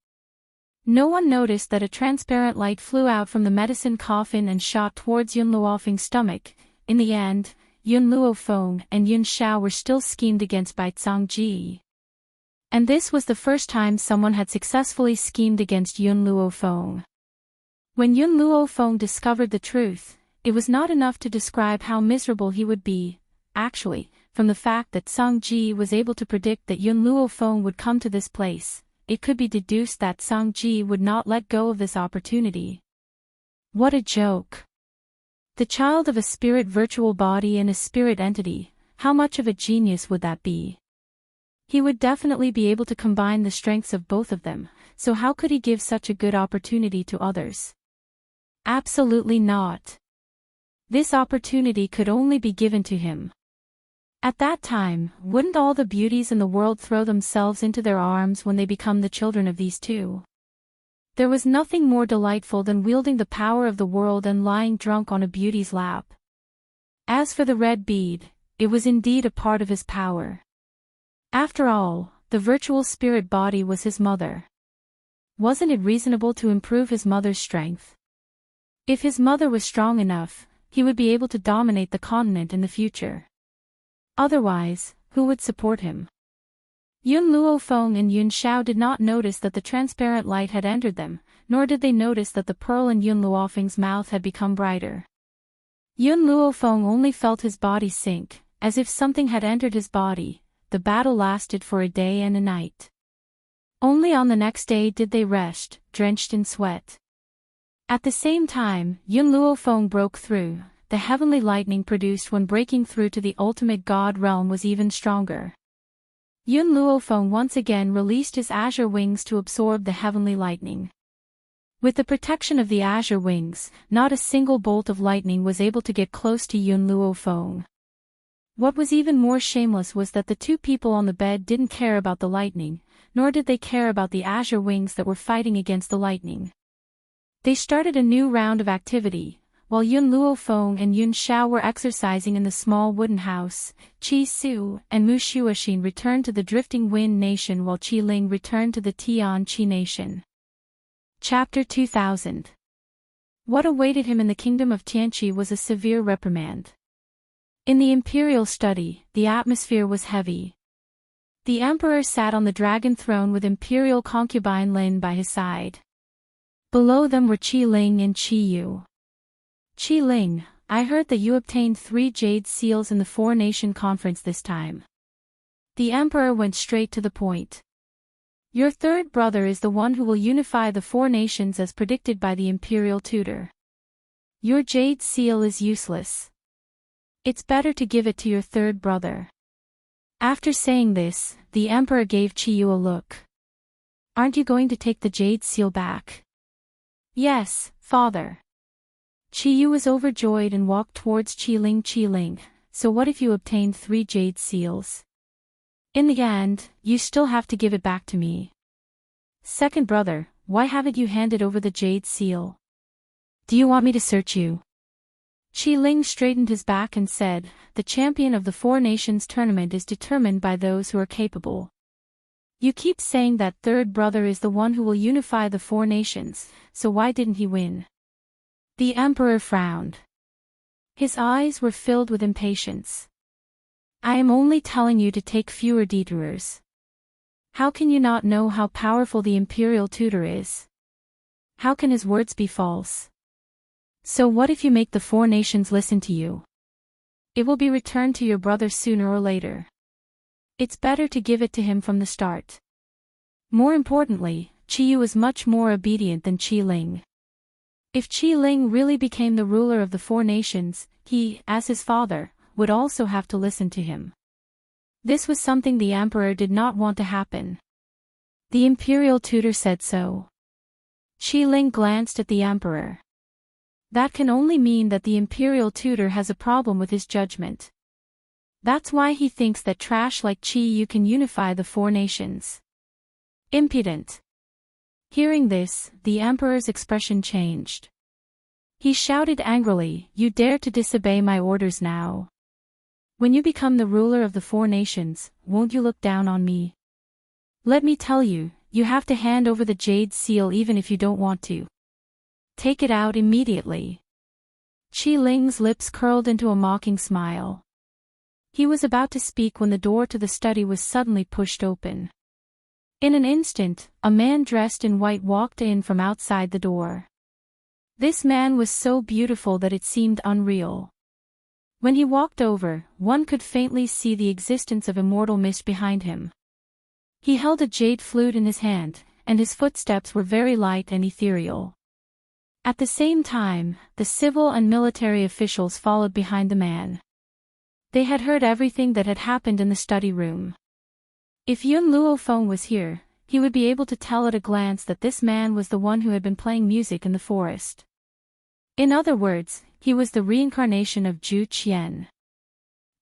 No one noticed that a transparent light flew out from the medicine coffin and shot towards Yun Luofeng's stomach. In the end, Yun Luofeng and Yun Xiao were still schemed against by Zhang Ji. And this was the first time someone had successfully schemed against Yun Luofeng. When Yun Luofeng discovered the truth, it was not enough to describe how miserable he would be. Actually, from the fact that Zhang Ji was able to predict that Yun Luofeng would come to this place, it could be deduced that Zhang Ji would not let go of this opportunity. What a joke! The child of a spirit virtual body and a spirit entity, how much of a genius would that be? He would definitely be able to combine the strengths of both of them, so how could he give such a good opportunity to others? Absolutely not. This opportunity could only be given to him. At that time, wouldn't all the beauties in the world throw themselves into their arms when they become the children of these two? There was nothing more delightful than wielding the power of the world and lying drunk on a beauty's lap. As for the red bead, it was indeed a part of his power. After all, the virtual spirit body was his mother. Wasn't it reasonable to improve his mother's strength? If his mother was strong enough, he would be able to dominate the continent in the future. Otherwise, who would support him? Yun Luofeng and Yun Xiao did not notice that the transparent light had entered them, nor did they notice that the pearl in Yun Luofeng's mouth had become brighter. Yun Luofeng only felt his body sink, as if something had entered his body. The battle lasted for a day and a night. Only on the next day did they rest, drenched in sweat. At the same time, Yun Luofeng broke through. the heavenly lightning produced when breaking through to the ultimate god realm was even stronger. Yun Luofeng once again released his azure wings to absorb the heavenly lightning. With the protection of the azure wings, not a single bolt of lightning was able to get close to Yun Luofeng. What was even more shameless was that the two people on the bed didn't care about the lightning, nor did they care about the azure wings that were fighting against the lightning. They started a new round of activity. While Yun Luofeng and Yun Xiao were exercising in the small wooden house, Qi Su and Mu Shuoxin returned to the Drifting Wind Nation while Qi Ling returned to the Tian Qi Nation. Chapter 2000. What awaited him in the kingdom of Tianqi was a severe reprimand. In the imperial study, the atmosphere was heavy. The emperor sat on the dragon throne with imperial concubine Lin by his side. Below them were Qi Ling and Qi Yu. Qi Ling, I heard that you obtained 3 jade seals in the Four-Nation Conference this time. The emperor went straight to the point. Your third brother is the one who will unify the 4 nations as predicted by the imperial tutor. Your jade seal is useless. It's better to give it to your third brother. After saying this, the emperor gave Qi Yu a look. Aren't you going to take the jade seal back? Yes, father. Qi Yu was overjoyed and walked towards Qi Ling. Qi Ling, so what if you obtained 3 jade seals? In the end, you still have to give it back to me. Second brother, why haven't you handed over the jade seal? Do you want me to search you? Qi Ling straightened his back and said, the champion of the 4 nations tournament is determined by those who are capable. You keep saying that third brother is the one who will unify the 4 nations, so why didn't he win? The emperor frowned. His eyes were filled with impatience. I am only telling you to take fewer detours. How can you not know how powerful the imperial tutor is? How can his words be false? So what if you make the 4 nations listen to you? It will be returned to your brother sooner or later. It's better to give it to him from the start. More importantly, Qi Yu is much more obedient than Qi Ling. If Qi Ling really became the ruler of the 4 nations, he, as his father, would also have to listen to him. This was something the emperor did not want to happen. The imperial tutor said so. Qi Ling glanced at the emperor. That can only mean that the imperial tutor has a problem with his judgment. That's why he thinks that trash like Qi Yu can unify the 4 nations. Impudent. Hearing this, the emperor's expression changed. He shouted angrily, you dare to disobey my orders now. When you become the ruler of the 4 nations, won't you look down on me? Let me tell you, you have to hand over the jade seal even if you don't want to. Take it out immediately. Qi Ling's lips curled into a mocking smile. He was about to speak when the door to the study was suddenly pushed open. In an instant, a man dressed in white walked in from outside the door. This man was so beautiful that it seemed unreal. When he walked over, one could faintly see the existence of immortal mist behind him. He held a jade flute in his hand, and his footsteps were very light and ethereal. At the same time, the civil and military officials followed behind the man. They had heard everything that had happened in the study room. If Yun Luofeng was here, he would be able to tell at a glance that this man was the one who had been playing music in the forest. In other words, he was the reincarnation of Zhu Qian.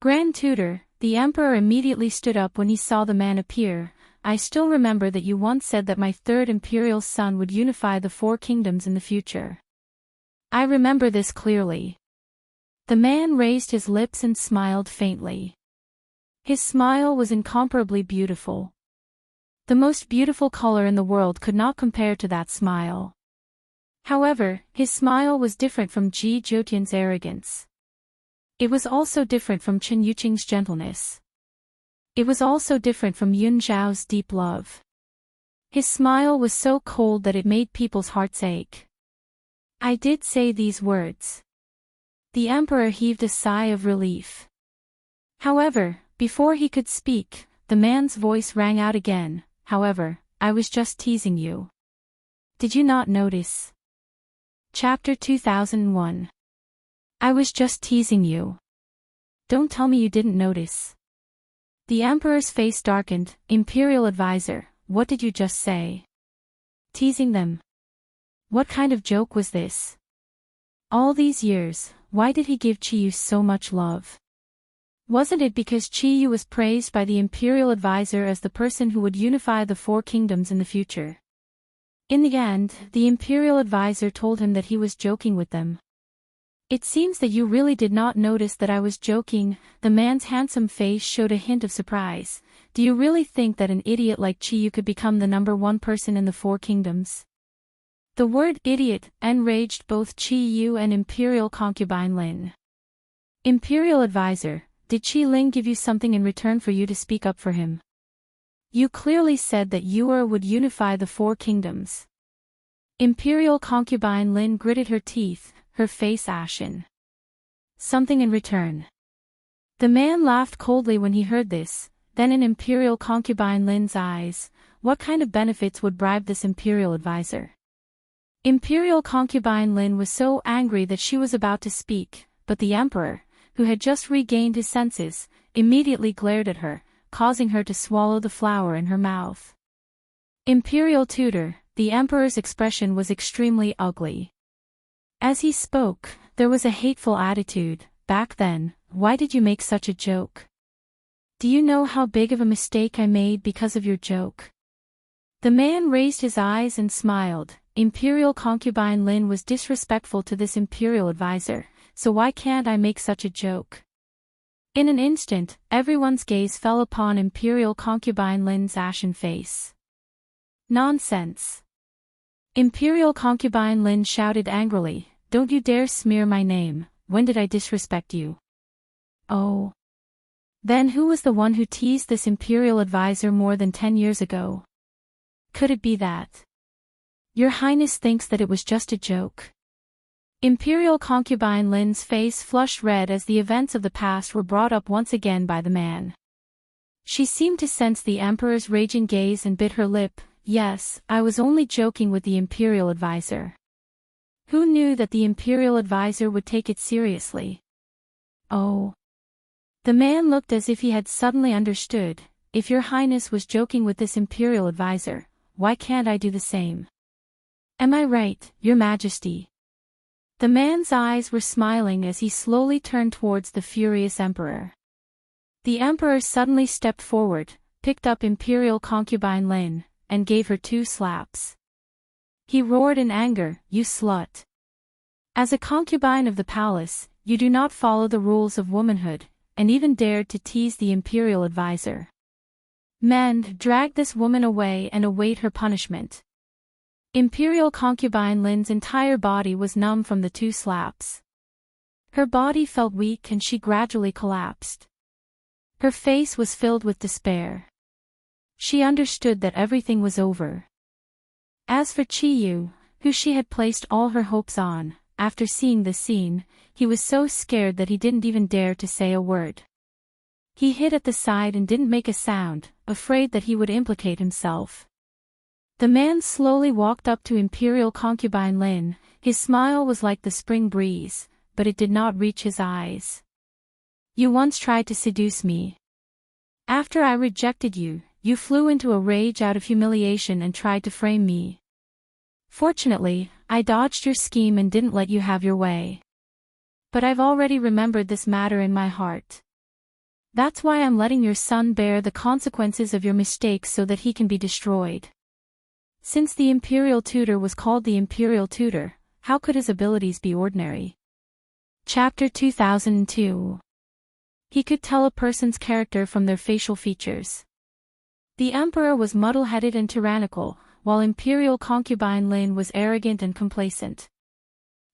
Grand Tutor, the emperor immediately stood up when he saw the man appear. I still remember that you once said that my third imperial son would unify the 4 kingdoms in the future. I remember this clearly. The man raised his lips and smiled faintly. His smile was incomparably beautiful. The most beautiful color in the world could not compare to that smile. However, his smile was different from Ji Zhoutian's arrogance. It was also different from Chen Yuqing's gentleness. It was also different from Yun Zhao's deep love. His smile was so cold that it made people's hearts ache. I did say these words. The emperor heaved a sigh of relief. However, before he could speak, the man's voice rang out again. However, I was just teasing you. Did you not notice? Chapter 2001. I was just teasing you. Don't tell me you didn't notice. The Emperor's face darkened. Imperial advisor, what did you just say? Teasing them? What kind of joke was this? All these years, why did he give Chiyu so much love? Wasn't it because Chiyu was praised by the Imperial advisor as the person who would unify the four kingdoms in the future? In the end, the Imperial advisor told him that he was joking with them. It seems that you really did not notice that I was joking. The man's handsome face showed a hint of surprise. Do you really think that an idiot like Chiyu could become the #1 person in the four kingdoms? The word idiot enraged both Chiyu and Imperial concubine Lin. Imperial advisor, did Chi Ling give you something in return for you to speak up for him? You clearly said that you would unify the four kingdoms. Imperial concubine Lin gritted her teeth, her face ashen. Something in return. The man laughed coldly when he heard this, then in Imperial concubine Lin's eyes, what kind of benefits would bribe this Imperial advisor? Imperial concubine Lin was so angry that she was about to speak, but the Emperor, who had just regained his senses, immediately glared at her, causing her to swallow the flower in her mouth. Imperial tutor, the Emperor's expression was extremely ugly. As he spoke, there was a hateful attitude. Back then, why did you make such a joke? Do you know how big of a mistake I made because of your joke? The man raised his eyes and smiled. Imperial concubine Lin was disrespectful to this Imperial advisor, so why can't I make such a joke? In an instant, everyone's gaze fell upon Imperial concubine Lin's ashen face. Nonsense! Imperial concubine Lin shouted angrily, don't you dare smear my name, when did I disrespect you? Oh. Then who was the one who teased this Imperial advisor more than 10 years ago? Could it be that? Your Highness thinks that it was just a joke. Imperial concubine Lin's face flushed red as the events of the past were brought up once again by the man. She seemed to sense the Emperor's raging gaze and bit her lip. Yes, I was only joking with the Imperial advisor. Who knew that the Imperial advisor would take it seriously? Oh. The man looked as if he had suddenly understood. If your Highness was joking with this Imperial advisor, why can't I do the same? Am I right, Your Majesty? The man's eyes were smiling as he slowly turned towards the furious Emperor. The Emperor suddenly stepped forward, picked up Imperial concubine Lin, and gave her 2 slaps. He roared in anger, you slut. As a concubine of the palace, you do not follow the rules of womanhood, and even dared to tease the Imperial advisor. Men, drag this woman away and await her punishment. Imperial concubine Lin's entire body was numb from the 2 slaps. Her body felt weak and she gradually collapsed. Her face was filled with despair. She understood that everything was over. As for Chiyu, who she had placed all her hopes on, after seeing the scene, he was so scared that he didn't even dare to say a word. He hid at the side and didn't make a sound, afraid that he would implicate himself. The man slowly walked up to Imperial concubine Lin. His smile was like the spring breeze, but it did not reach his eyes. You once tried to seduce me. After I rejected you, you flew into a rage out of humiliation and tried to frame me. Fortunately, I dodged your scheme and didn't let you have your way. But I've already remembered this matter in my heart. That's why I'm letting your son bear the consequences of your mistakes so that he can be destroyed. Since the Imperial tutor was called the Imperial tutor, how could his abilities be ordinary? Chapter 2002. He could tell a person's character from their facial features. The Emperor was muddle-headed and tyrannical, while Imperial concubine Lin was arrogant and complacent.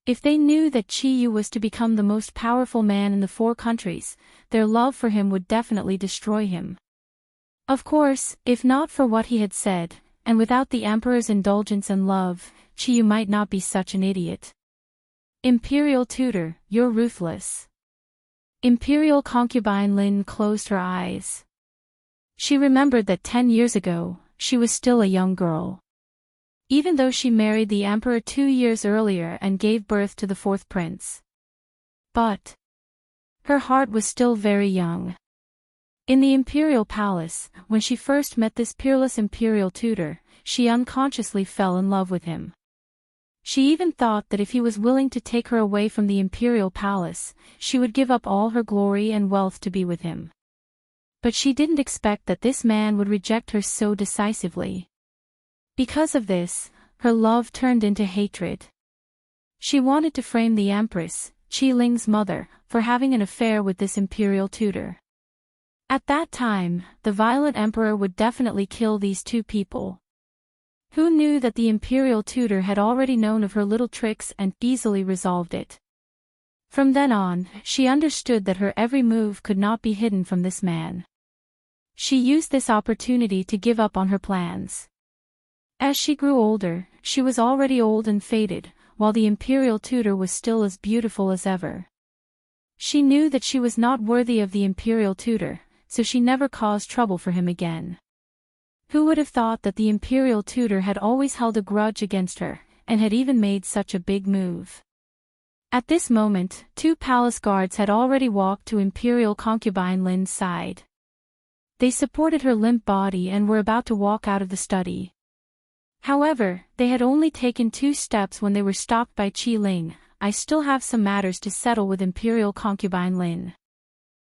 If they knew that Chiyu was to become the most powerful man in the 4 countries, their love for him would definitely destroy him. Of course, if not for what he had said, and without the Emperor's indulgence and love, Chiyu might not be such an idiot. Imperial tutor, you're ruthless. Imperial concubine Lin closed her eyes. She remembered that 10 years ago, she was still a young girl. Even though she married the Emperor 2 years earlier and gave birth to the 4th prince. But her heart was still very young. In the imperial palace, when she first met this peerless imperial tutor, she unconsciously fell in love with him. She even thought that if he was willing to take her away from the imperial palace, she would give up all her glory and wealth to be with him. But she didn't expect that this man would reject her so decisively. Because of this, her love turned into hatred. She wanted to frame the Empress, Qi Ling's mother, for having an affair with this imperial tutor. At that time, the Violet Emperor would definitely kill these two people. Who knew that the imperial tutor had already known of her little tricks and easily resolved it? From then on, she understood that her every move could not be hidden from this man. She used this opportunity to give up on her plans. As she grew older, she was already old and faded, while the imperial tutor was still as beautiful as ever. She knew that she was not worthy of the imperial tutor, so she never caused trouble for him again. Who would have thought that the imperial tutor had always held a grudge against her, and had even made such a big move? At this moment, 2 palace guards had already walked to imperial concubine Lin's side. They supported her limp body and were about to walk out of the study. However, they had only taken 2 steps when they were stopped by Qi Ling. "I still have some matters to settle with imperial concubine Lin."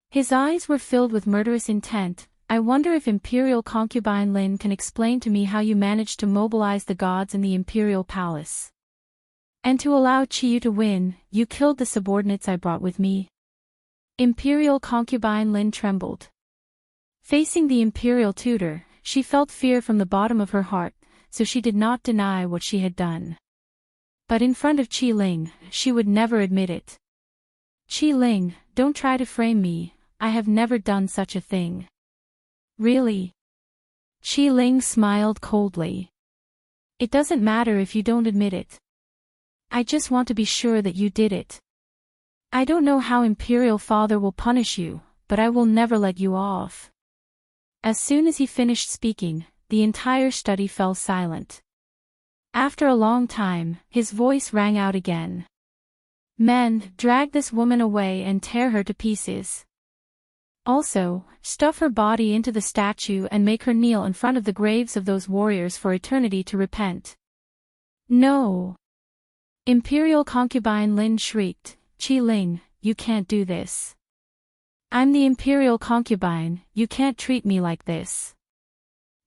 His eyes were filled with murderous intent. "I wonder if imperial concubine Lin can explain to me how you managed to mobilize the gods in the imperial palace. And to allow Qiyu to win, you killed the subordinates I brought with me." Imperial concubine Lin trembled. Facing the imperial tutor, she felt fear from the bottom of her heart, so she did not deny what she had done. But in front of Qi Ling, she would never admit it. "Qi Ling, don't try to frame me, I have never done such a thing." "Really?" Qi Ling smiled coldly. "It doesn't matter if you don't admit it. I just want to be sure that you did it. I don't know how Imperial Father will punish you, but I will never let you off." As soon as he finished speaking, the entire study fell silent. After a long time, his voice rang out again. "Men, drag this woman away and tear her to pieces. Also, stuff her body into the statue and make her kneel in front of the graves of those warriors for eternity to repent." "No!" Imperial concubine Lin shrieked. "Qi Ling, you can't do this. I'm the imperial concubine, you can't treat me like this."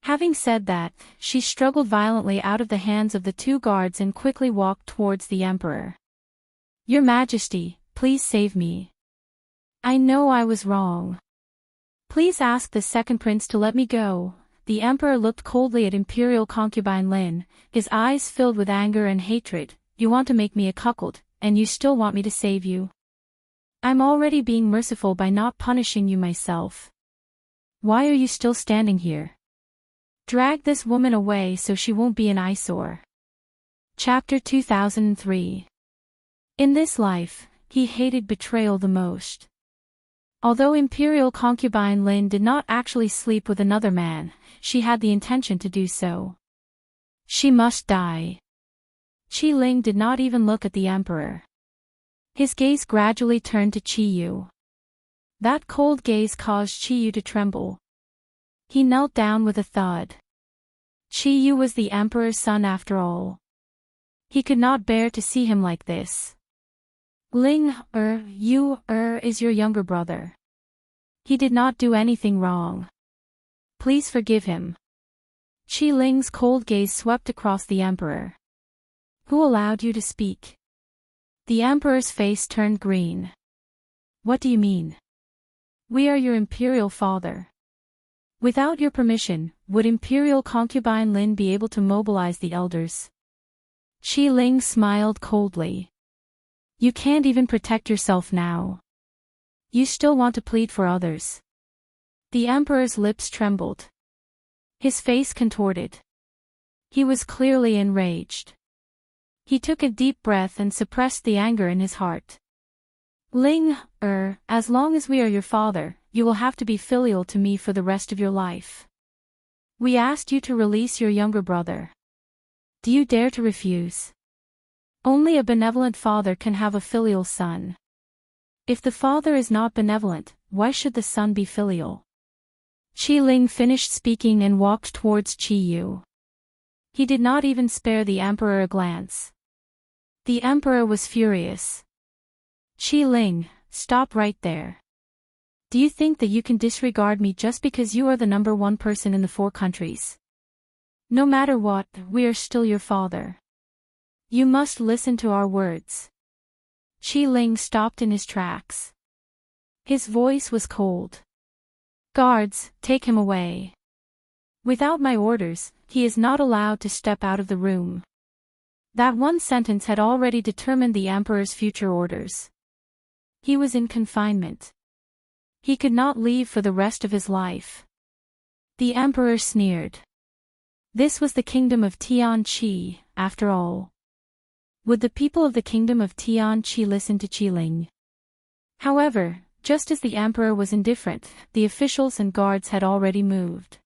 Having said that, she struggled violently out of the hands of the 2 guards and quickly walked towards the emperor. "Your Majesty, please save me. I know I was wrong. Please ask the second prince to let me go." The emperor looked coldly at imperial concubine Lin, his eyes filled with anger and hatred. "You want to make me a cuckold, and you still want me to save you? I'm already being merciful by not punishing you myself. Why are you still standing here? Drag this woman away so she won't be an eyesore." Chapter 2003. In this life, he hated betrayal the most. Although imperial concubine Lin did not actually sleep with another man, she had the intention to do so. She must die. Qi Ling did not even look at the emperor. His gaze gradually turned to Qiyu. That cold gaze caused Qiyu to tremble. He knelt down with a thud. Qiyu was the emperor's son after all. He could not bear to see him like this. "Ling, is your younger brother. He did not do anything wrong. Please forgive him." Qi Ling's cold gaze swept across the emperor. "Who allowed you to speak?" The emperor's face turned green. "What do you mean? We are your imperial father. Without your permission, would imperial concubine Lin be able to mobilize the elders?" Qi Ling smiled coldly. "You can't even protect yourself now. You still want to plead for others." The emperor's lips trembled. His face contorted. He was clearly enraged. He took a deep breath and suppressed the anger in his heart. "Ling, as long as we are your father, you will have to be filial to me for the rest of your life. We asked you to release your younger brother. Do you dare to refuse? Only a benevolent father can have a filial son. If the father is not benevolent, why should the son be filial? Qi Ling finished speaking and walked towards Qi Yu. He did not even spare the emperor a glance. The emperor was furious. Qi Ling, stop right there. Do you think that you can disregard me just because you are the number one person in the 4 countries? No matter what, we are still your father. You must listen to our words. Qi Ling stopped in his tracks. His voice was cold. Guards, take him away. Without my orders, he is not allowed to step out of the room. That one sentence had already determined the emperor's future orders. He was in confinement. He could not leave for the rest of his life. The emperor sneered. This was the kingdom of Tianqi, after all. Would the people of the kingdom of Tianqi listen to Qi Ling? However, just as the emperor was indifferent, the officials and guards had already moved.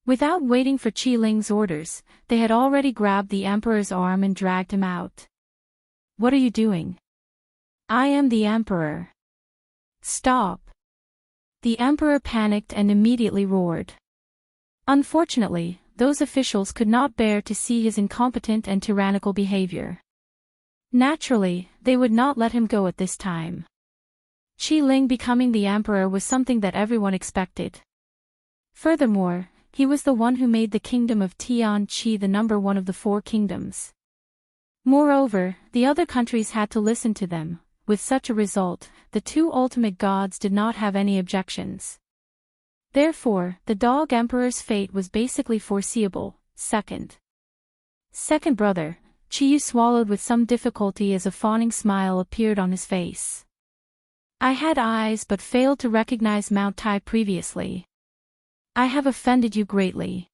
Without waiting for Qi Ling's orders, they had already grabbed the emperor's arm and dragged him out. What are you doing? I am the emperor. Stop. The emperor panicked and immediately roared. Unfortunately, those officials could not bear to see his incompetent and tyrannical behavior. Naturally, they would not let him go at this time. Qi Ling becoming the emperor was something that everyone expected. Furthermore, he was the one who made the kingdom of Tianqi the number one of the 4 kingdoms. Moreover, the other countries had to listen to them. With such a result, the 2 ultimate gods did not have any objections. Therefore, the dog emperor's fate was basically foreseeable. Second brother, Qi Yu swallowed with some difficulty as a fawning smile appeared on his face. I had eyes but failed to recognize Mount Tai previously. I have offended you greatly.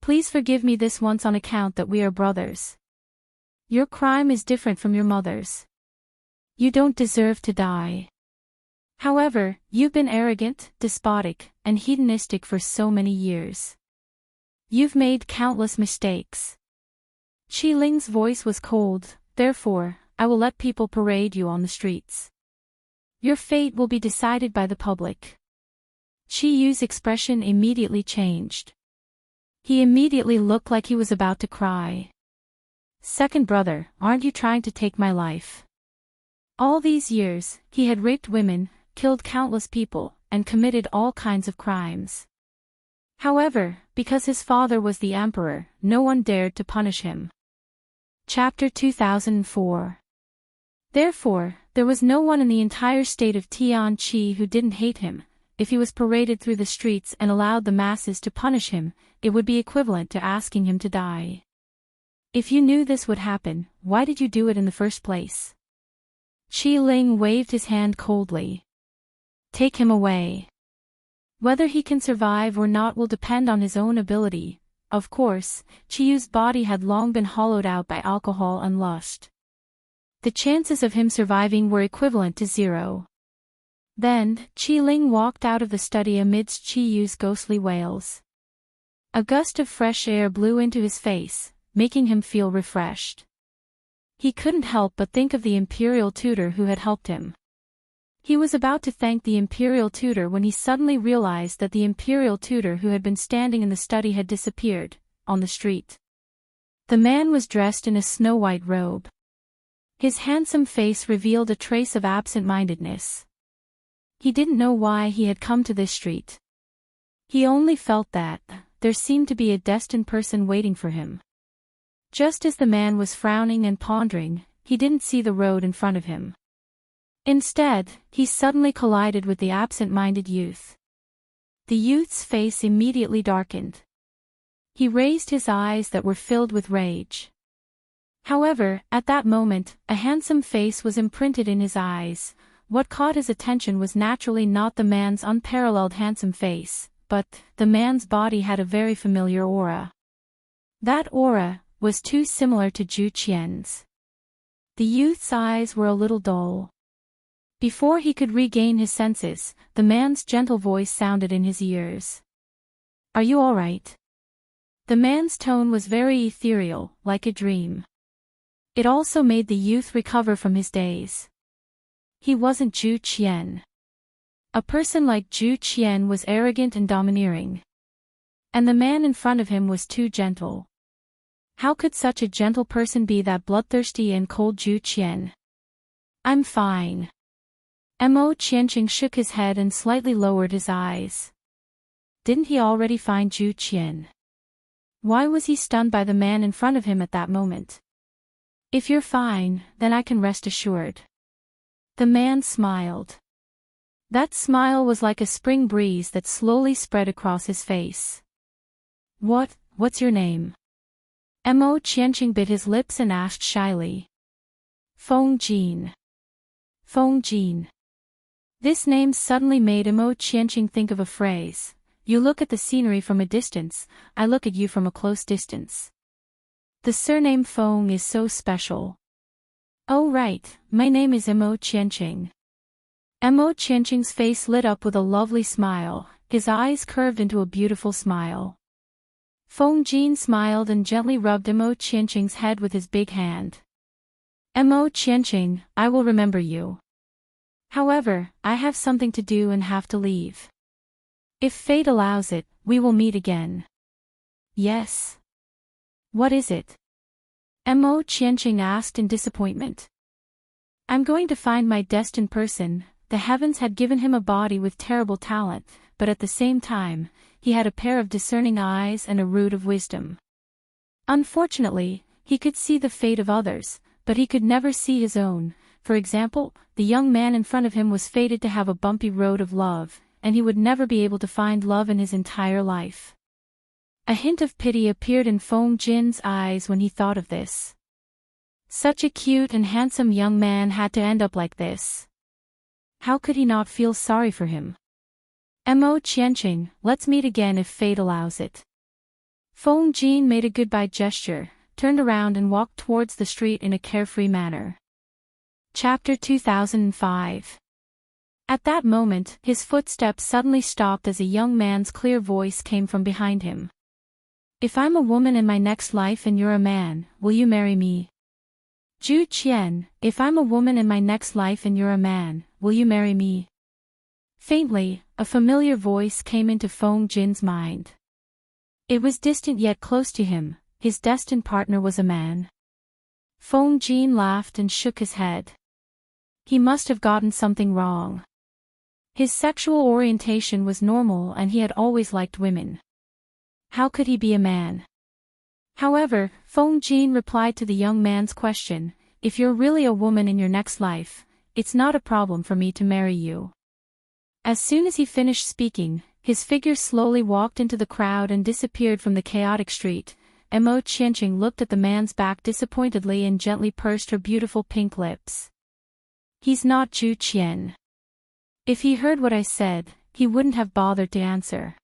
Please forgive me this once on account that we are brothers. Your crime is different from your mother's. You don't deserve to die. However, you've been arrogant, despotic, and hedonistic for so many years. You've made countless mistakes. Qi Ling's voice was cold, therefore, I will let people parade you on the streets. Your fate will be decided by the public. Qi Yu's expression immediately changed. He immediately looked like he was about to cry. Second brother, aren't you trying to take my life? All these years, he had raped women, killed countless people, and committed all kinds of crimes. However, because his father was the emperor, no one dared to punish him. Chapter 2004. Therefore, there was no one in the entire state of Tianqi who didn't hate him. If he was paraded through the streets and allowed the masses to punish him, it would be equivalent to asking him to die. If you knew this would happen, why did you do it in the first place? Qi Ling waved his hand coldly. Take him away. Whether he can survive or not will depend on his own ability. Of course, Qi Yu's body had long been hollowed out by alcohol and lust. The chances of him surviving were equivalent to 0. Then, Qi Ling walked out of the study amidst Qi Yu's ghostly wails. A gust of fresh air blew into his face, making him feel refreshed. He couldn't help but think of the imperial tutor who had helped him. He was about to thank the imperial tutor when he suddenly realized that the imperial tutor who had been standing in the study had disappeared, on the street. The man was dressed in a snow-white robe. His handsome face revealed a trace of absent-mindedness. He didn't know why he had come to this street. He only felt that there seemed to be a destined person waiting for him. Just as the man was frowning and pondering, he didn't see the road in front of him. Instead, he suddenly collided with the absent-minded youth. The youth's face immediately darkened. He raised his eyes that were filled with rage. However, at that moment, a handsome face was imprinted in his eyes. What caught his attention was naturally not the man's unparalleled handsome face, but the man's body had a very familiar aura. That aura was too similar to Zhu Qian's. The youth's eyes were a little dull. Before he could regain his senses, the man's gentle voice sounded in his ears. Are you all right? The man's tone was very ethereal, like a dream. It also made the youth recover from his daze. He wasn't Zhu Qian. A person like Zhu Qian was arrogant and domineering. And the man in front of him was too gentle. How could such a gentle person be that bloodthirsty and cold Zhu Qian? I'm fine. Mo Qianqing shook his head and slightly lowered his eyes. Didn't he already find Zhu Qian? Why was he stunned by the man in front of him at that moment? If you're fine, then I can rest assured. The man smiled. That smile was like a spring breeze that slowly spread across his face. What's your name? Mo Qianqing bit his lips and asked shyly. Feng Jin. Feng Jin. This name suddenly made Mo Qianqing think of a phrase. You look at the scenery from a distance, I look at you from a close distance. The surname Feng is so special. Oh right, my name is Mo Qianqing. Mo Qianqing's face lit up with a lovely smile, his eyes curved into a beautiful smile. Feng Jin smiled and gently rubbed Mo Qianqing's head with his big hand. Mo Qianqing, I will remember you. However, I have something to do and have to leave. If fate allows it, we will meet again. Yes. What is it? Mo Qianqing asked in disappointment. I'm going to find my destined person. The heavens had given him a body with terrible talent, but at the same time, he had a pair of discerning eyes and a root of wisdom. Unfortunately, he could see the fate of others, but he could never see his own. For example, the young man in front of him was fated to have a bumpy road of love, and he would never be able to find love in his entire life. A hint of pity appeared in Feng Jin's eyes when he thought of this. Such a cute and handsome young man had to end up like this. How could he not feel sorry for him? Mo Qianqing, let's meet again if fate allows it. Feng Jin made a goodbye gesture, turned around and walked towards the street in a carefree manner. Chapter 2005. At that moment, his footsteps suddenly stopped as a young man's clear voice came from behind him. If I'm a woman in my next life and you're a man, will you marry me? Zhu Qian, if I'm a woman in my next life and you're a man, will you marry me? Faintly, a familiar voice came into Feng Jin's mind. It was distant yet close to him, his destined partner was a man. Feng Jin laughed and shook his head. He must have gotten something wrong. His sexual orientation was normal and he had always liked women. How could he be a man? However, Feng Jin replied to the young man's question, if you're really a woman in your next life, it's not a problem for me to marry you. As soon as he finished speaking, his figure slowly walked into the crowd and disappeared from the chaotic street. Mo Qianqing looked at the man's back disappointedly and gently pursed her beautiful pink lips. He's not Zhu Qian. If he heard what I said, he wouldn't have bothered to answer.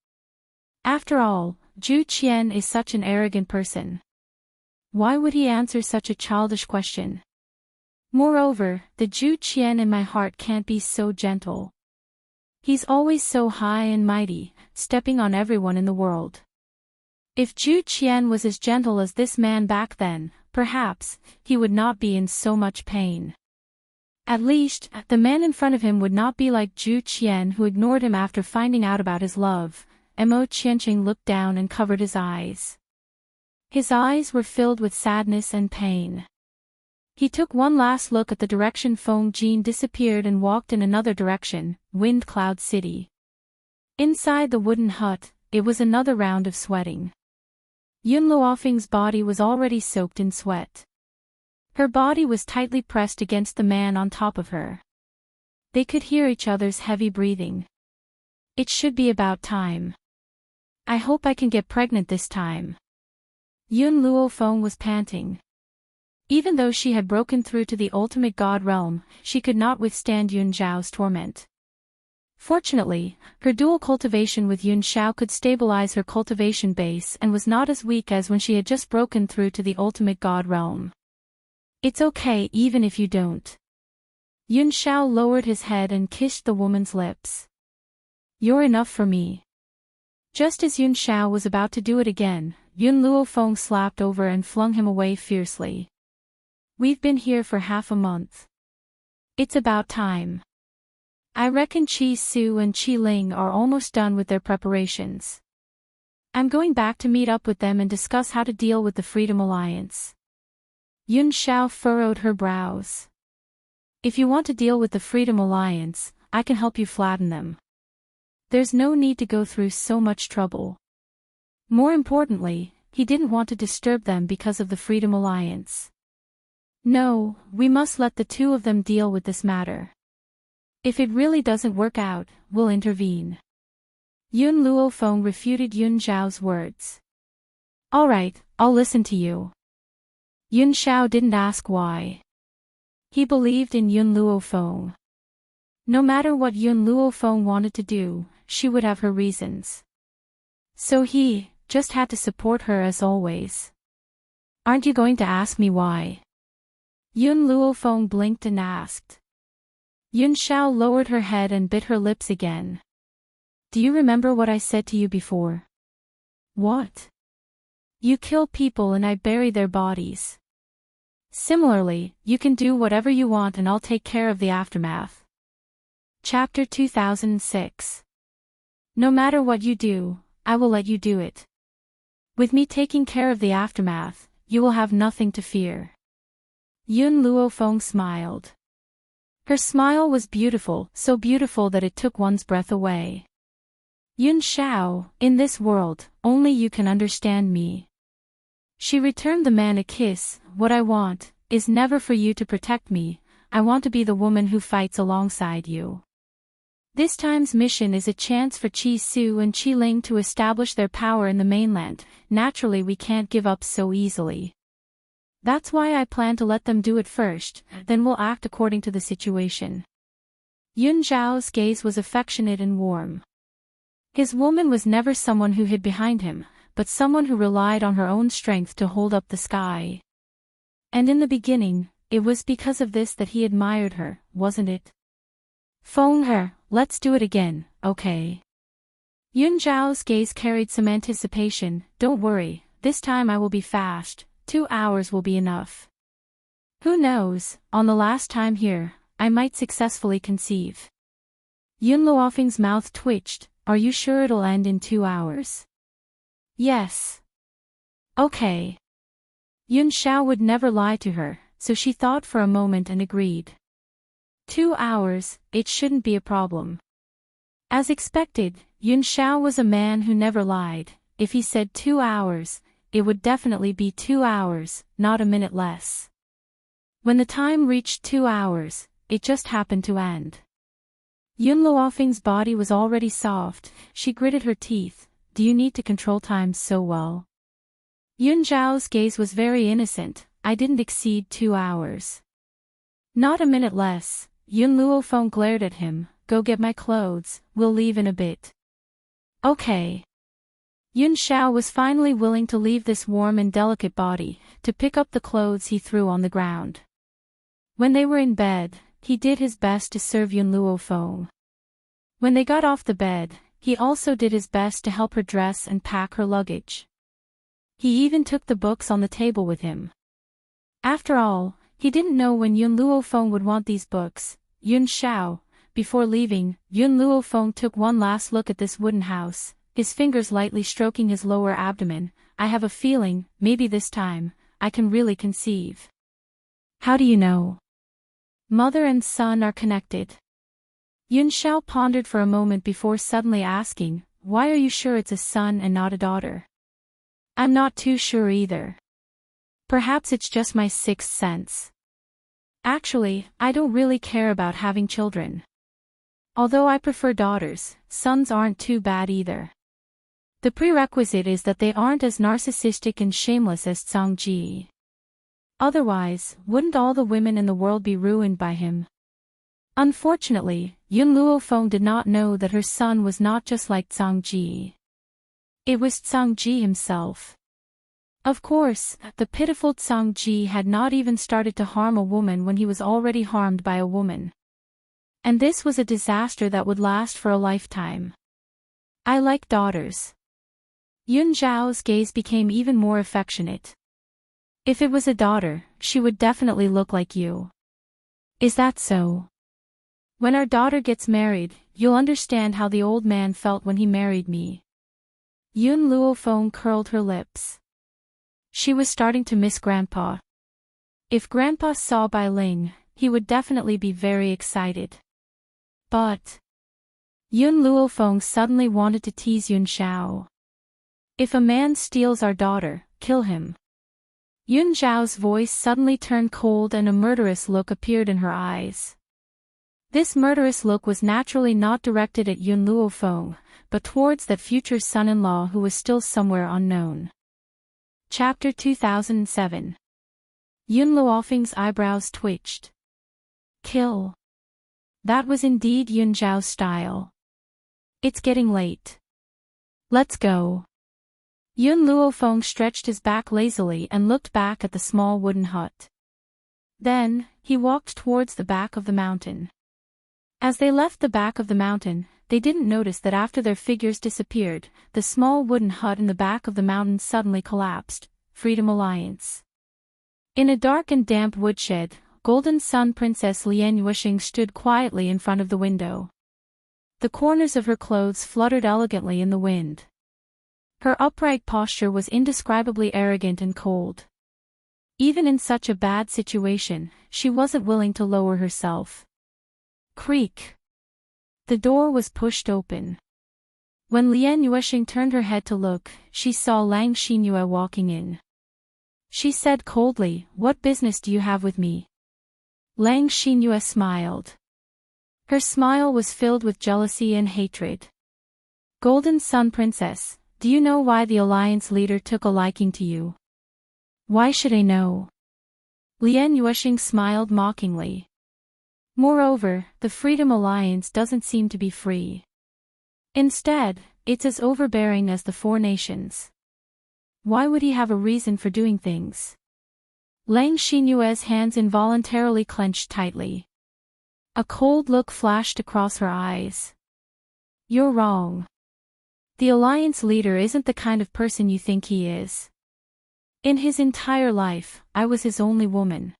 After all, Zhu Qian is such an arrogant person. Why would he answer such a childish question? Moreover, the Zhu Qian in my heart can't be so gentle. He's always so high and mighty, stepping on everyone in the world. If Zhu Qian was as gentle as this man back then, perhaps, he would not be in so much pain. At least, the man in front of him would not be like Zhu Qian who ignored him after finding out about his love. Mo Qianqing looked down and covered his eyes. His eyes were filled with sadness and pain. He took one last look at the direction Feng Jin disappeared and walked in another direction, Wind Cloud City. Inside the wooden hut, it was another round of sweating. Yun Luofeng's body was already soaked in sweat. Her body was tightly pressed against the man on top of her. They could hear each other's heavy breathing. It should be about time. I hope I can get pregnant this time. Yun Luofeng was panting. Even though she had broken through to the ultimate god realm, she could not withstand Yun Zhao's torment. Fortunately, her dual cultivation with Yun Xiao could stabilize her cultivation base and was not as weak as when she had just broken through to the ultimate god realm. It's okay even if you don't. Yun Xiao lowered his head and kissed the woman's lips. You're enough for me. Just as Yun Xiao was about to do it again, Yun Luofeng slapped over and flung him away fiercely. We've been here for half a month. It's about time. I reckon Chi Su and Chi Ling are almost done with their preparations. I'm going back to meet up with them and discuss how to deal with the Freedom Alliance. Yun Xiao furrowed her brows. If you want to deal with the Freedom Alliance, I can help you flatten them. There's no need to go through so much trouble. More importantly, he didn't want to disturb them because of the Freedom Alliance. No, we must let the two of them deal with this matter. If it really doesn't work out, we'll intervene. Yun Luofeng refuted Yun Zhao's words. All right, I'll listen to you. Yun Xiao didn't ask why. He believed in Yun Luofeng. No matter what Yun Luofeng wanted to do, she would have her reasons. So he just had to support her as always. Aren't you going to ask me why? Yun Luofeng blinked and asked. Yun Xiao lowered her head and bit her lips again. Do you remember what I said to you before? What? You kill people and I bury their bodies. Similarly, you can do whatever you want and I'll take care of the aftermath. Chapter 2006. No matter what you do, I will let you do it. With me taking care of the aftermath, you will have nothing to fear. Yun Luofeng smiled. Her smile was beautiful, so beautiful that it took one's breath away. Yun Xiao, in this world, only you can understand me. She returned the man a kiss. What I want is never for you to protect me, I want to be the woman who fights alongside you. This time's mission is a chance for Chi Su and Chi Ling to establish their power in the mainland. Naturally we can't give up so easily. That's why I plan to let them do it first, then we'll act according to the situation. Yun Zhao's gaze was affectionate and warm. His woman was never someone who hid behind him, but someone who relied on her own strength to hold up the sky. And in the beginning, it was because of this that he admired her, wasn't it? Phone her, let's do it again, okay? Yun Zhao's gaze carried some anticipation. Don't worry, this time I will be fast, 2 hours will be enough. Who knows, on the last time here, I might successfully conceive. Yun Luofeng's mouth twitched. Are you sure it'll end in 2 hours? Yes. Okay. Yun Xiao would never lie to her, so she thought for a moment and agreed. 2 hours, it shouldn't be a problem. As expected, Yun Xiao was a man who never lied. If he said 2 hours, it would definitely be 2 hours, not a minute less. When the time reached 2 hours, it just happened to end. Yun Luofeng's body was already soft. She gritted her teeth. Do you need to control time so well? Yun Zhao's gaze was very innocent. I didn't exceed 2 hours. Not a minute less. Yun Luofeng glared at him. Go get my clothes, we'll leave in a bit. Okay. Yun Xiao was finally willing to leave this warm and delicate body, to pick up the clothes he threw on the ground. When they were in bed, he did his best to serve Yun Luofeng. When they got off the bed, he also did his best to help her dress and pack her luggage. He even took the books on the table with him. After all, he didn't know when Yun Luofeng would want these books. Yun Xiao. Before leaving, Yun Luofeng took one last look at this wooden house, his fingers lightly stroking his lower abdomen. I have a feeling, maybe this time, I can really conceive. How do you know? Mother and son are connected. Yun Xiao pondered for a moment before suddenly asking, why are you sure it's a son and not a daughter? I'm not too sure either. Perhaps it's just my sixth sense. Actually, I don't really care about having children. Although I prefer daughters, sons aren't too bad either. The prerequisite is that they aren't as narcissistic and shameless as Zhangji. Otherwise, wouldn't all the women in the world be ruined by him? Unfortunately, Yun Luofeng did not know that her son was not just like Zhangji. It was Zhangji himself. Of course, the pitiful Zhangji had not even started to harm a woman when he was already harmed by a woman. And this was a disaster that would last for a lifetime. I like daughters. Yun Zhao's gaze became even more affectionate. If it was a daughter, she would definitely look like you. Is that so? When our daughter gets married, you'll understand how the old man felt when he married me. Yun Luofeng curled her lips. She was starting to miss Grandpa. If Grandpa saw Bai Ling, he would definitely be very excited. But Yun Luofeng suddenly wanted to tease Yun Xiao. If a man steals our daughter, kill him. Yun Xiao's voice suddenly turned cold and a murderous look appeared in her eyes. This murderous look was naturally not directed at Yun Luofeng, but towards that future son-in-law who was still somewhere unknown. Chapter 2007. Yun Luofeng's eyebrows twitched. Kill. That was indeed Yun Zhao's style. It's getting late. Let's go. Yun Luofeng stretched his back lazily and looked back at the small wooden hut. Then, he walked towards the back of the mountain. As they left the back of the mountain, they didn't notice that after their figures disappeared, the small wooden hut in the back of the mountain suddenly collapsed. Freedom Alliance. In a dark and damp woodshed, Golden Sun Princess Lian Yuexing stood quietly in front of the window. The corners of her clothes fluttered elegantly in the wind. Her upright posture was indescribably arrogant and cold. Even in such a bad situation, she wasn't willing to lower herself. Creak. The door was pushed open. When Lian Yuexing turned her head to look, she saw Lang Xinyue walking in. She said coldly, "What business do you have with me?" Lang Xinyue smiled. Her smile was filled with jealousy and hatred. Golden Sun Princess, do you know why the alliance leader took a liking to you? Why should I know? Lian Yuexing smiled mockingly. Moreover, the Freedom Alliance doesn't seem to be free. Instead, it's as overbearing as the Four Nations. Why would he have a reason for doing things? Lang Xinyue's hands involuntarily clenched tightly. A cold look flashed across her eyes. You're wrong. The alliance leader isn't the kind of person you think he is. In his entire life, I was his only woman.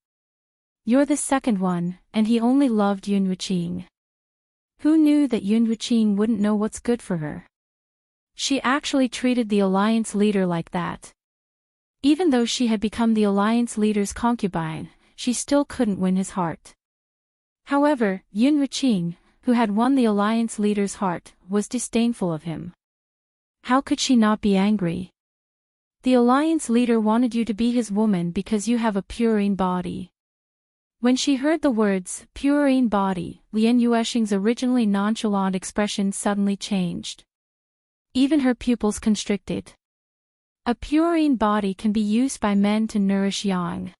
You're the second one, and he only loved Yun Yuexing. Who knew that Yun Yuexing wouldn't know what's good for her? She actually treated the alliance leader like that. Even though she had become the alliance leader's concubine, she still couldn't win his heart. However, Yun Yuexing, who had won the alliance leader's heart, was disdainful of him. How could she not be angry? The alliance leader wanted you to be his woman because you have a purine body. When she heard the words, purine body, Lian Yuexing's originally nonchalant expression suddenly changed. Even her pupils constricted. A purine body can be used by men to nourish yang.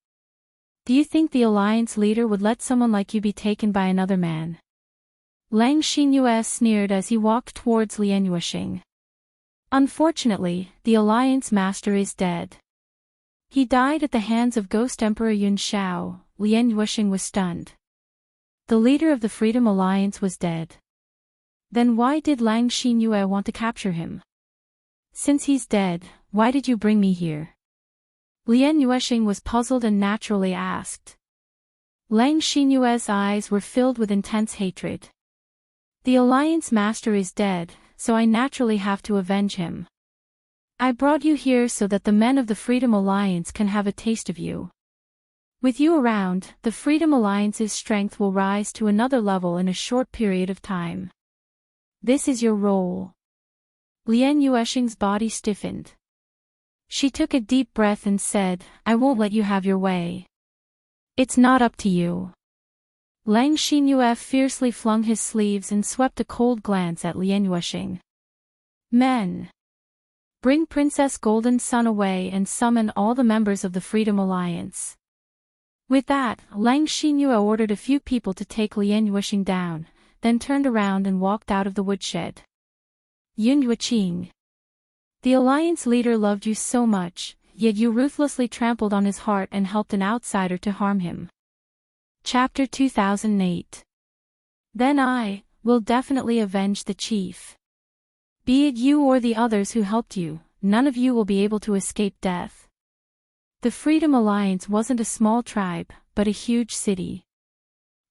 Do you think the alliance leader would let someone like you be taken by another man? Lang Xinyue sneered as he walked towards Lian Yuexing. Unfortunately, the alliance master is dead. He died at the hands of Ghost Emperor Yun Xiao. Lian Yuexing was stunned. The leader of the Freedom Alliance was dead. Then why did Lang Xinyue want to capture him? Since he's dead, why did you bring me here? Lian Yuexing was puzzled and naturally asked. Lang Xinyue's eyes were filled with intense hatred. The alliance master is dead, so I naturally have to avenge him. I brought you here so that the men of the Freedom Alliance can have a taste of you. With you around, the Freedom Alliance's strength will rise to another level in a short period of time. This is your role. Lian Yuexing's body stiffened. She took a deep breath and said, I won't let you have your way. It's not up to you. Lang Xinyue fiercely flung his sleeves and swept a cold glance at Lian Yuexing. Men! Bring Princess Golden Sun away and summon all the members of the Freedom Alliance. With that, Lang Xinyue ordered a few people to take Lian Yuexing down, then turned around and walked out of the woodshed. Yun Yuexing. The alliance leader loved you so much, yet you ruthlessly trampled on his heart and helped an outsider to harm him. Chapter 2008. Then I will definitely avenge the chief. Be it you or the others who helped you, none of you will be able to escape death. The Freedom Alliance wasn't a small tribe, but a huge city.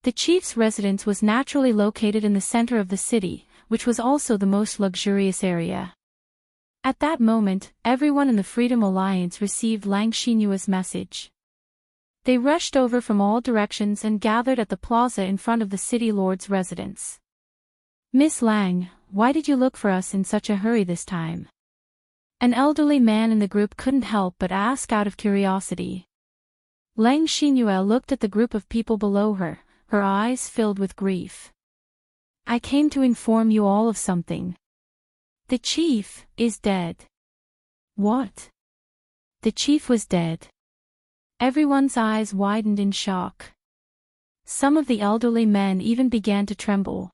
The chief's residence was naturally located in the center of the city, which was also the most luxurious area. At that moment, everyone in the Freedom Alliance received Lang Xinyue's message. They rushed over from all directions and gathered at the plaza in front of the city lord's residence. "Miss Lang, why did you look for us in such a hurry this time?" An elderly man in the group couldn't help but ask out of curiosity. Lang Xinyue looked at the group of people below her, her eyes filled with grief. "I came to inform you all of something. The chief is dead." "What?" The chief was dead. Everyone's eyes widened in shock. Some of the elderly men even began to tremble.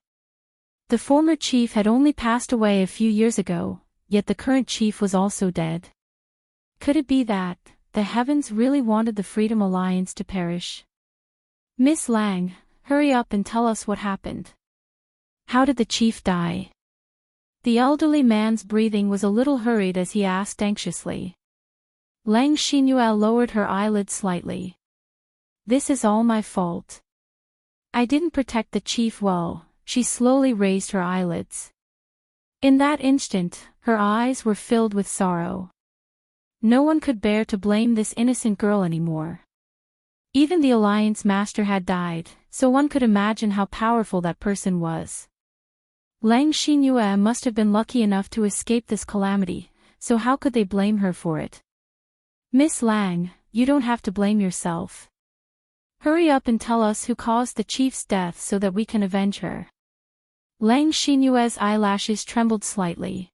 The former chief had only passed away a few years ago, yet the current chief was also dead. Could it be that the heavens really wanted the Freedom Alliance to perish? "Miss Lang, hurry up and tell us what happened. How did the chief die?" The elderly man's breathing was a little hurried as he asked anxiously. Lang Xinyue lowered her eyelids slightly. "This is all my fault. I didn't protect the chief well." She slowly raised her eyelids. In that instant, her eyes were filled with sorrow. No one could bear to blame this innocent girl anymore. Even the Alliance Master had died, so one could imagine how powerful that person was. Lang Xinyue must have been lucky enough to escape this calamity, so how could they blame her for it? "Miss Lang, you don't have to blame yourself. Hurry up and tell us who caused the chief's death so that we can avenge her." Lang Xinyue's eyelashes trembled slightly.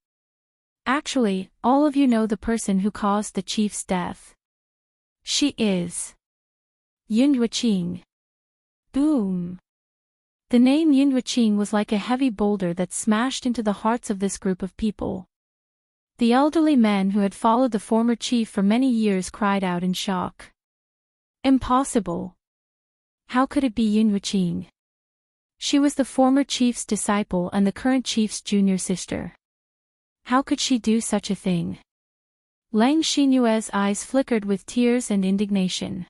"Actually, all of you know the person who caused the chief's death. She is Yunhuiqing." Boom! The name Yunhuiqing was like a heavy boulder that smashed into the hearts of this group of people. The elderly men who had followed the former chief for many years cried out in shock. "Impossible! How could it be Yunhuiqing? She was the former chief's disciple and the current chief's junior sister. How could she do such a thing?" Lang Xinyue's eyes flickered with tears and indignation.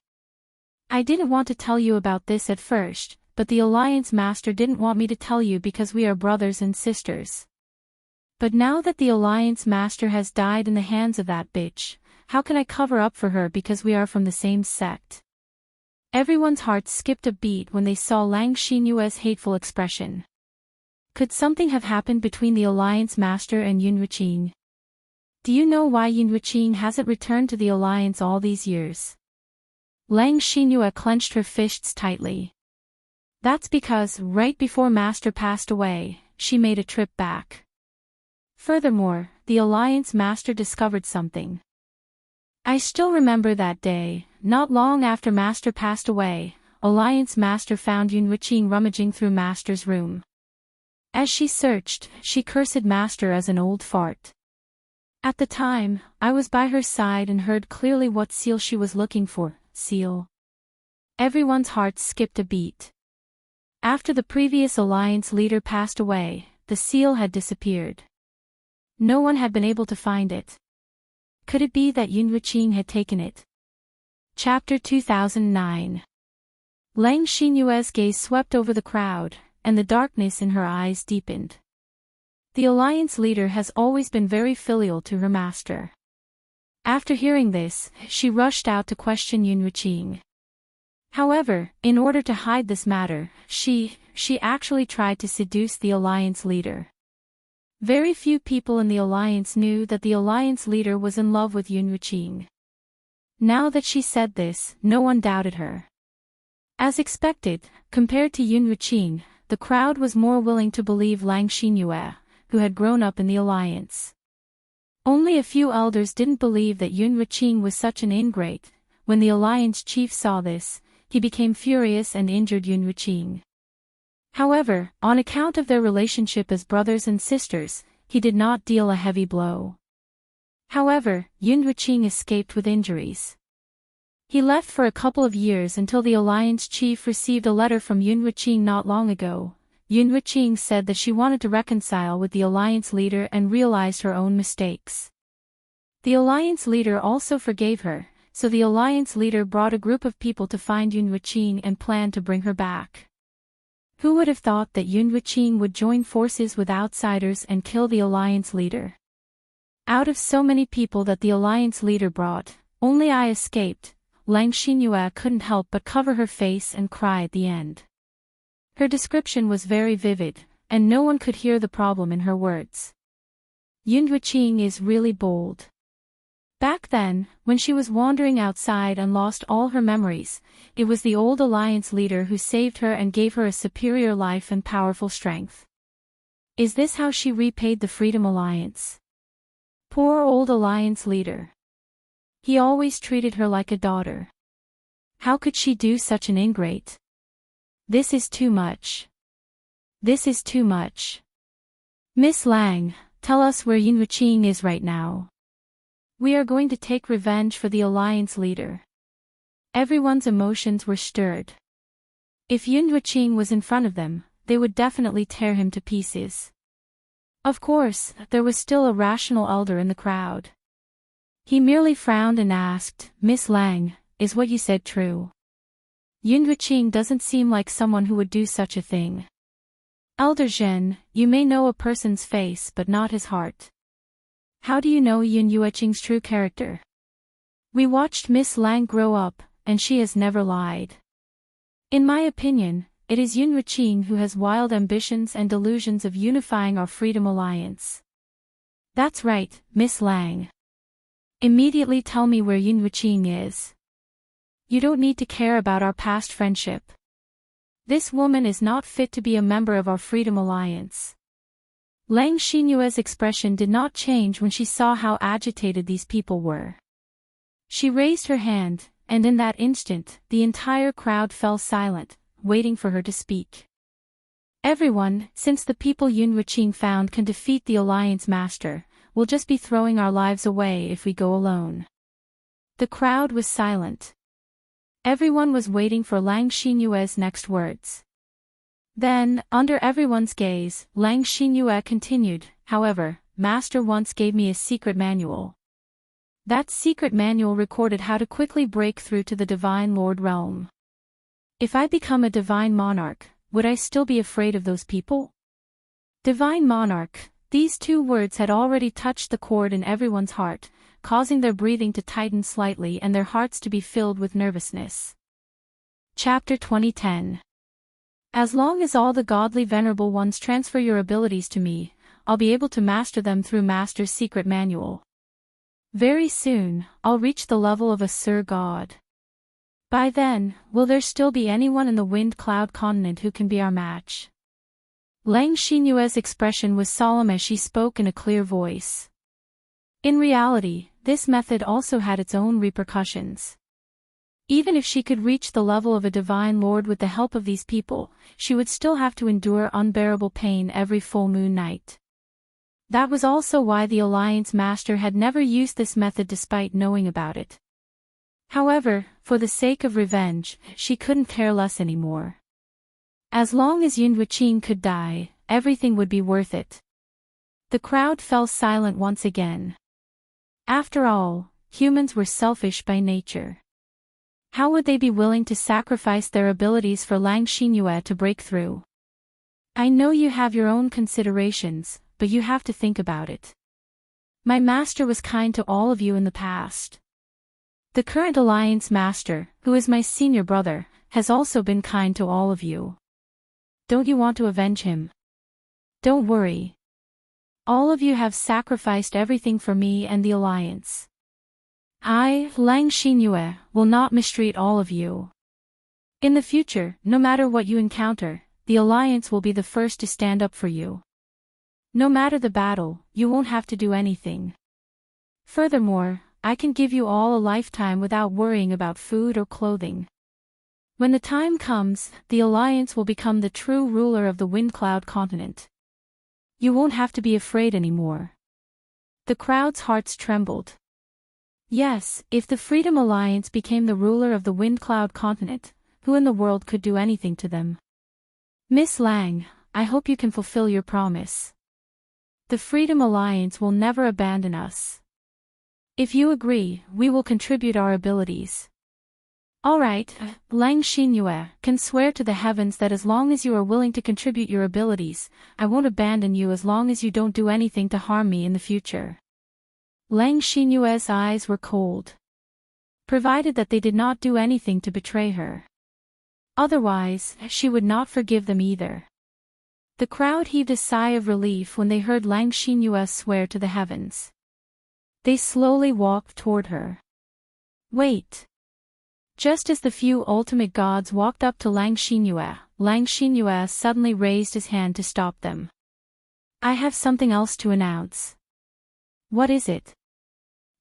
"I didn't want to tell you about this at first, but the Alliance Master didn't want me to tell you because we are brothers and sisters. But now that the Alliance Master has died in the hands of that bitch, how can I cover up for her because we are from the same sect?" Everyone's hearts skipped a beat when they saw Lang Xinyue's hateful expression. Could something have happened between the Alliance Master and Yunhuiqing? "Do you know why Yunhuiqing hasn't returned to the Alliance all these years?" Lang Xinyue clenched her fists tightly. "That's because, right before Master passed away, she made a trip back. Furthermore, the Alliance Master discovered something. I still remember that day, not long after Master passed away, Alliance Master found Yunhuiqing rummaging through Master's room. As she searched, she cursed Master as an old fart. At the time, I was by her side and heard clearly what seal she was looking for." Seal. Everyone's hearts skipped a beat. After the previous Alliance leader passed away, the seal had disappeared. No one had been able to find it. Could it be that Yunhuiqing had taken it? Chapter 2009. Lang Xinyue's gaze swept over the crowd, and the darkness in her eyes deepened. The Alliance leader has always been very filial to her master. After hearing this, she rushed out to question Yunhuiqing. However, in order to hide this matter, she actually tried to seduce the Alliance leader. Very few people in the Alliance knew that the Alliance leader was in love with Yunhuiqing. Now that she said this, no one doubted her. As expected, compared to Yunhuiqing, the crowd was more willing to believe Lang Xinyue, who had grown up in the Alliance. Only a few elders didn't believe that Yunhuiqing was such an ingrate. When the Alliance chief saw this, he became furious and injured Yunhuiqing. However, on account of their relationship as brothers and sisters, he did not deal a heavy blow. However, Yunhuiqing escaped with injuries. He left for a couple of years until the Alliance chief received a letter from Yunhuiqing not long ago. Yunhuiqing said that she wanted to reconcile with the Alliance leader and realized her own mistakes. The Alliance leader also forgave her, so the Alliance leader brought a group of people to find Yunhuiqing and planned to bring her back. Who would have thought that Yun Wuqing would join forces with outsiders and kill the alliance leader? Out of so many people that the alliance leader brought, only I escaped. Lang Xinyue couldn't help but cover her face and cry at the end. Her description was very vivid, and no one could hear the problem in her words. Yun Wuqing is really bold. Back then, when she was wandering outside and lost all her memories, it was the old alliance leader who saved her and gave her a superior life and powerful strength. Is this how she repaid the Freedom Alliance? Poor old alliance leader. He always treated her like a daughter. How could she do such an ingrate? This is too much. This is too much. Miss Lang, tell us where Yun Wuqing is right now. We are going to take revenge for the alliance leader. Everyone's emotions were stirred. If Yun Wuqing was in front of them, they would definitely tear him to pieces. Of course, there was still a rational elder in the crowd. He merely frowned and asked, Miss Lang, is what you said true? Yun Wuqing doesn't seem like someone who would do such a thing. Elder Zhen, you may know a person's face but not his heart. How do you know Yun Wuqing's true character? We watched Miss Lang grow up, and she has never lied. In my opinion, it is Yun Wuqing who has wild ambitions and delusions of unifying our Freedom Alliance. That's right, Miss Lang. Immediately tell me where Yun Wuqing is. You don't need to care about our past friendship. This woman is not fit to be a member of our Freedom Alliance. Lang Xinyue's expression did not change when she saw how agitated these people were. She raised her hand, and in that instant, the entire crowd fell silent, waiting for her to speak. Everyone, since the people Yun Wuqing found can defeat the Alliance Master, will just be throwing our lives away if we go alone. The crowd was silent. Everyone was waiting for Lang Xinyue's next words. Then, under everyone's gaze, Lang Xinyue continued, however, Master once gave me a secret manual. That secret manual recorded how to quickly break through to the Divine Lord realm. If I become a Divine Monarch, would I still be afraid of those people? Divine Monarch, these two words had already touched the chord in everyone's heart, causing their breathing to tighten slightly and their hearts to be filled with nervousness. Chapter 2010. As long as all the godly venerable ones transfer your abilities to me, I'll be able to master them through Master's secret manual. Very soon, I'll reach the level of a Sir God. By then, will there still be anyone in the Wind Cloud continent who can be our match? Lang Xinyue's expression was solemn as she spoke in a clear voice. In reality, this method also had its own repercussions. Even if she could reach the level of a Divine Lord with the help of these people, she would still have to endure unbearable pain every full moon night. That was also why the Alliance Master had never used this method despite knowing about it. However, for the sake of revenge, she couldn't care less anymore. As long as Yun Wuqing could die, everything would be worth it. The crowd fell silent once again. After all, humans were selfish by nature. How would they be willing to sacrifice their abilities for Lang Xinyue to break through? I know you have your own considerations, but you have to think about it. My master was kind to all of you in the past. The current Alliance Master, who is my senior brother, has also been kind to all of you. Don't you want to avenge him? Don't worry. All of you have sacrificed everything for me and the Alliance. I, Lang Xinyue, will not mistreat all of you. In the future, no matter what you encounter, the Alliance will be the first to stand up for you. No matter the battle, you won't have to do anything. Furthermore, I can give you all a lifetime without worrying about food or clothing. When the time comes, the Alliance will become the true ruler of the Wind Cloud continent. You won't have to be afraid anymore. The crowd's hearts trembled. Yes, if the Freedom Alliance became the ruler of the Wind Cloud continent, who in the world could do anything to them? Miss Lang, I hope you can fulfill your promise. The Freedom Alliance will never abandon us. If you agree, we will contribute our abilities. Alright, Lang Xinyue can swear to the heavens that as long as you are willing to contribute your abilities, I won't abandon you as long as you don't do anything to harm me in the future. Lang Xinyue's eyes were cold. Provided that they did not do anything to betray her. Otherwise, she would not forgive them either. The crowd heaved a sigh of relief when they heard Lang Xinyue swear to the heavens. They slowly walked toward her. Wait. Just as the few ultimate gods walked up to Lang Xinyue suddenly raised his hand to stop them. I have something else to announce. What is it?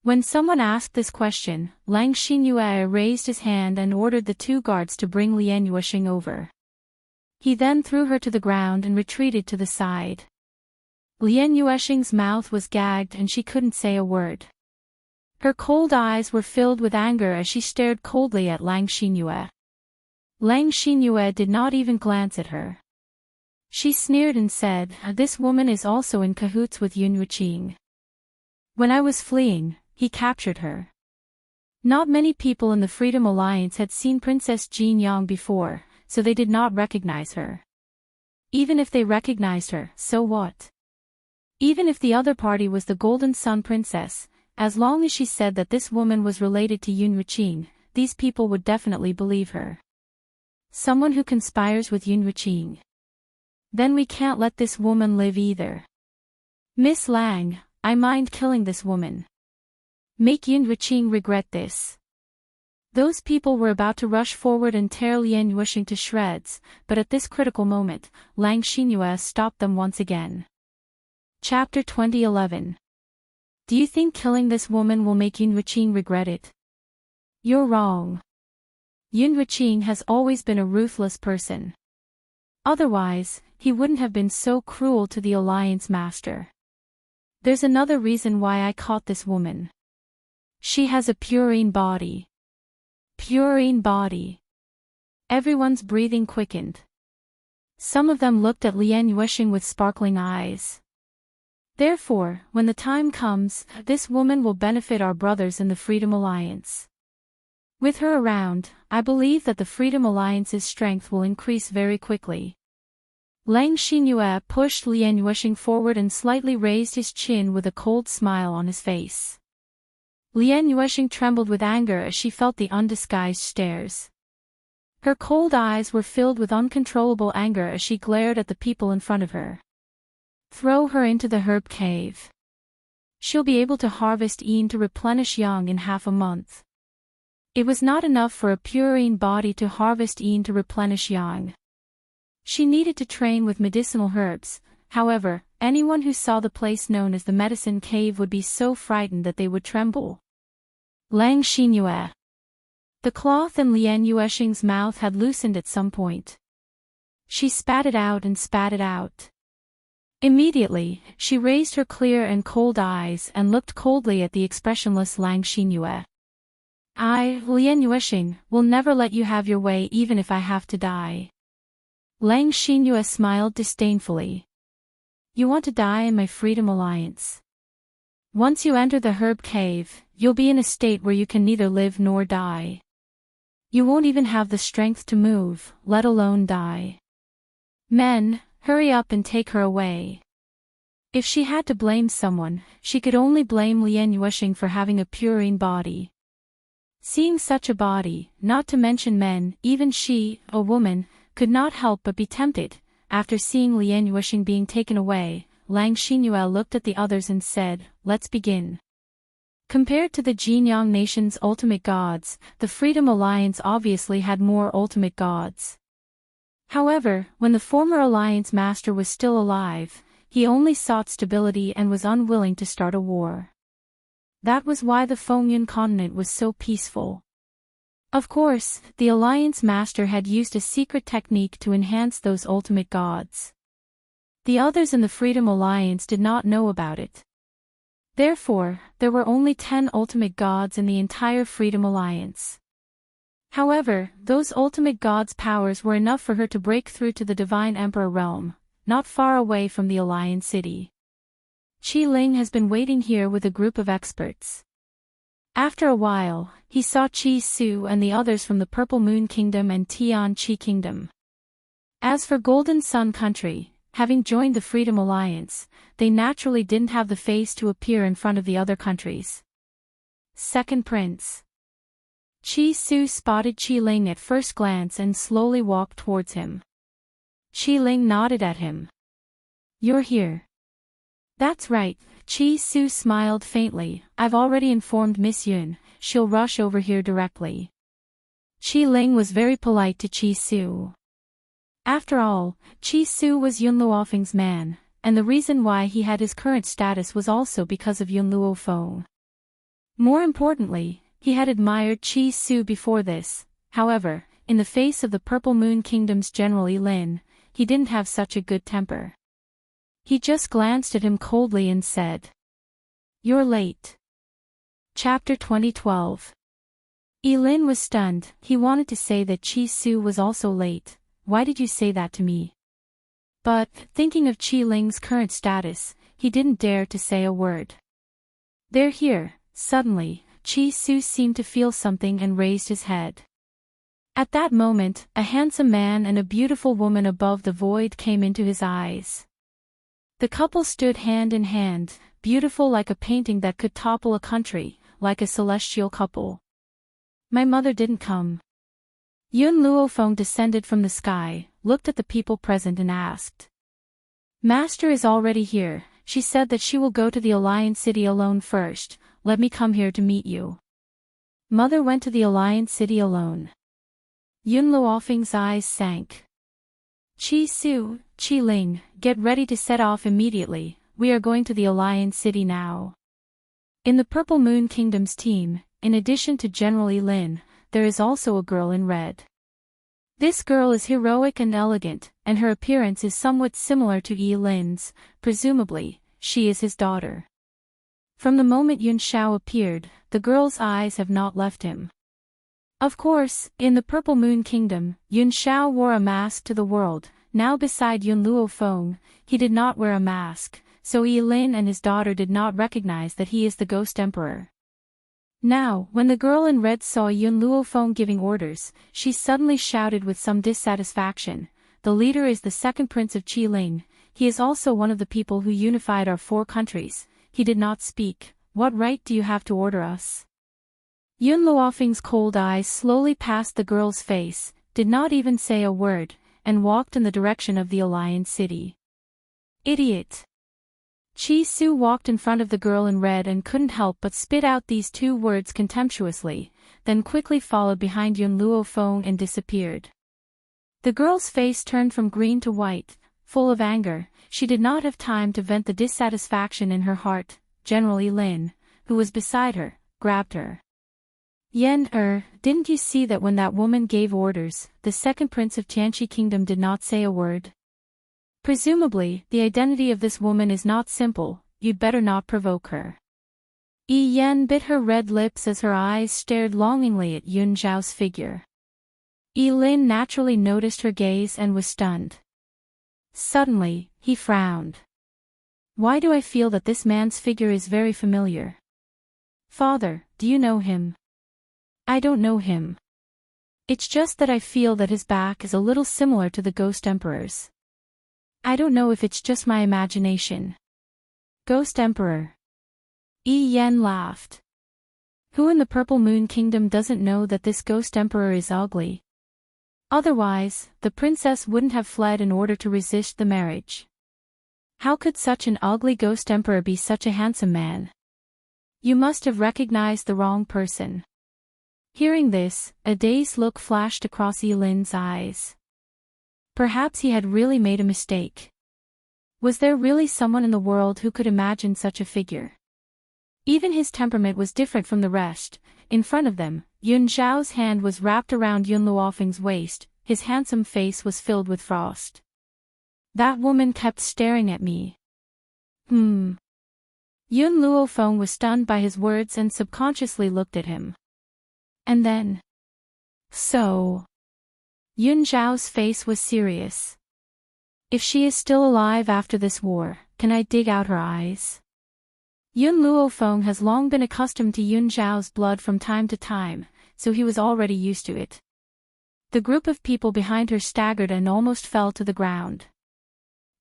When someone asked this question, Lang Xinyue raised his hand and ordered the two guards to bring Lian Yuexing over. He then threw her to the ground and retreated to the side. Lian Yuexing's mouth was gagged and she couldn't say a word. Her cold eyes were filled with anger as she stared coldly at Lang Xinyue. Lang Xinyue did not even glance at her. She sneered and said, "This woman is also in cahoots with Yun Yuexing. When I was fleeing, he captured her." Not many people in the Freedom Alliance had seen Princess Jin Yang before, so they did not recognize her. Even if they recognized her, so what? Even if the other party was the Golden Sun Princess, as long as she said that this woman was related to Yun Yuexing, these people would definitely believe her. Someone who conspires with Yun Yuexing. Then we can't let this woman live either. Miss Lang, I mind killing this woman. Make Yun Yuexing regret this. Those people were about to rush forward and tear Lian Yuexing to shreds, but at this critical moment, Lang Xinyue stopped them once again. Chapter 2011. Do you think killing this woman will make Yun Yuexing regret it? You're wrong. Yun Yuexing has always been a ruthless person. Otherwise, he wouldn't have been so cruel to the Alliance Master. There's another reason why I caught this woman. She has a purine body. Purine body. Everyone's breathing quickened. Some of them looked at Lian Yuexing with sparkling eyes. Therefore, when the time comes, this woman will benefit our brothers in the Freedom Alliance. With her around, I believe that the Freedom Alliance's strength will increase very quickly. Lang Xinyue pushed Lian Yuexing forward and slightly raised his chin with a cold smile on his face. Lian Yuexing trembled with anger as she felt the undisguised stares. Her cold eyes were filled with uncontrollable anger as she glared at the people in front of her. Throw her into the herb cave. She'll be able to harvest Yin to replenish Yang in half a month. It was not enough for a purine body to harvest Yin to replenish Yang. She needed to train with medicinal herbs. However, anyone who saw the place known as the medicine cave would be so frightened that they would tremble. Lang Xinyue. The cloth in Lian Yuexing's mouth had loosened at some point. She spat it out and spat it out. Immediately, she raised her clear and cold eyes and looked coldly at the expressionless Lang Xinyue. I, Lian Yuexing, will never let you have your way even if I have to die. Lang Xinyue smiled disdainfully. You want to die in my Freedom Alliance. Once you enter the herb cave, you'll be in a state where you can neither live nor die. You won't even have the strength to move, let alone die. Men, hurry up and take her away. If she had to blame someone, she could only blame Lian Yuexing for having a purine body. Seeing such a body, not to mention men, even she, a woman, could not help but be tempted. After seeing Lian Yuexing being taken away, Lang Xinyue looked at the others and said, "Let's begin." Compared to the Jinyang Nation's ultimate gods, the Freedom Alliance obviously had more ultimate gods. However, when the former Alliance Master was still alive, he only sought stability and was unwilling to start a war. That was why the Fengyun continent was so peaceful. Of course, the Alliance Master had used a secret technique to enhance those ultimate gods. The others in the Freedom Alliance did not know about it. Therefore, there were only 10 ultimate gods in the entire Freedom Alliance. However, those ultimate gods' powers were enough for her to break through to the Divine Emperor realm, not far away from the Alliance city. Qi Ling has been waiting here with a group of experts. After a while, he saw Chi Su and the others from the Purple Moon Kingdom and Tian Chi Kingdom. As for Golden Sun Country, having joined the Freedom Alliance, they naturally didn't have the face to appear in front of the other countries. Second Prince. Chi Su spotted Qi Ling at first glance and slowly walked towards him. Qi Ling nodded at him. "You're here." "That's right," Chi Su smiled faintly. "I've already informed Miss Yun, she'll rush over here directly." Qi Ling was very polite to Chi Su. After all, Chi Su was Yun Luofeng's man, and the reason why he had his current status was also because of Yun Luofeng. More importantly, he had admired Chi Su before this. However, in the face of the Purple Moon Kingdom's General Lin, he didn't have such a good temper. He just glanced at him coldly and said, "You're late." Chapter 2012. Lin was stunned. He wanted to say that Chi Su was also late. "Why did you say that to me?" But, thinking of Qi Ling's current status, he didn't dare to say a word. "They're here." Suddenly, Chi Su seemed to feel something and raised his head. At that moment, a handsome man and a beautiful woman above the void came into his eyes. The couple stood hand in hand, beautiful like a painting that could topple a country, like a celestial couple. "My mother didn't come." Yun Luofeng descended from the sky, looked at the people present and asked. "Master is already here. She said that she will go to the Alliance City alone first. Let me come here to meet you." Mother went to the Alliance City alone. Yun Luofeng's eyes sank. "Chi Su, Qi Ling, get ready to set off immediately. We are going to the Alliance City now." In the Purple Moon Kingdom's team, in addition to General Lin, there is also a girl in red. This girl is heroic and elegant, and her appearance is somewhat similar to Lin's. Presumably, she is his daughter. From the moment Yun Xiao appeared, the girl's eyes have not left him. Of course, in the Purple Moon Kingdom, Yun Xiao wore a mask to the world. Now beside Yun Luofeng, he did not wear a mask, so Lin and his daughter did not recognize that he is the Ghost Emperor. Now, when the girl in red saw Yun Luofeng giving orders, she suddenly shouted with some dissatisfaction, "The leader is the second prince of Qi Ling. He is also one of the people who unified our 4 countries. He did not speak. What right do you have to order us?" Yun Luofeng's cold eyes slowly passed the girl's face, did not even say a word, and walked in the direction of the Alliance City. "Idiot!" Chi Su walked in front of the girl in red and couldn't help but spit out these 2 words contemptuously, then quickly followed behind Yun Luofeng and disappeared. The girl's face turned from green to white, full of anger. She did not have time to vent the dissatisfaction in her heart. General Lin, who was beside her, grabbed her. Didn't you see that when that woman gave orders, the second prince of Tianqi Kingdom did not say a word? Presumably, the identity of this woman is not simple. You'd better not provoke her." Yen bit her red lips as her eyes stared longingly at Yun Xiao's figure. Lin naturally noticed her gaze and was stunned. Suddenly, he frowned. "Why do I feel that this man's figure is very familiar?" "Father, do you know him?" "I don't know him. It's just that I feel that his back is a little similar to the Ghost Emperor's. I don't know if it's just my imagination." "Ghost Emperor?" Yen laughed. "Who in the Purple Moon Kingdom doesn't know that this Ghost Emperor is ugly? Otherwise, the princess wouldn't have fled in order to resist the marriage. How could such an ugly Ghost Emperor be such a handsome man? You must have recognized the wrong person." Hearing this, a dazed look flashed across Lin's eyes. Perhaps he had really made a mistake. Was there really someone in the world who could imagine such a figure? Even his temperament was different from the rest. In front of them, Yun Xiao's hand was wrapped around Yun Luofeng's waist, his handsome face was filled with frost. "That woman kept staring at me." Yun Luofeng was stunned by his words and subconsciously looked at him. And then, "So..." Yun Xiao's face was serious. "If she is still alive after this war, can I dig out her eyes?" Yun Luofeng has long been accustomed to Yun Zhao's blood from time to time, so he was already used to it. The group of people behind her staggered and almost fell to the ground.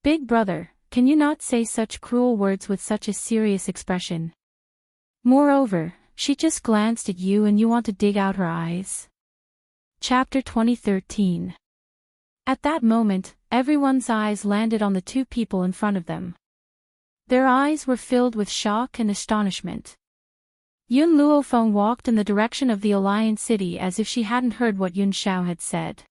Big brother, can you not say such cruel words with such a serious expression? Moreover, she just glanced at you and you want to dig out her eyes. Chapter 2013. At that moment, everyone's eyes landed on the two people in front of them. Their eyes were filled with shock and astonishment. Yun Luofeng walked in the direction of the Alliance City as if she hadn't heard what Yun Xiao had said.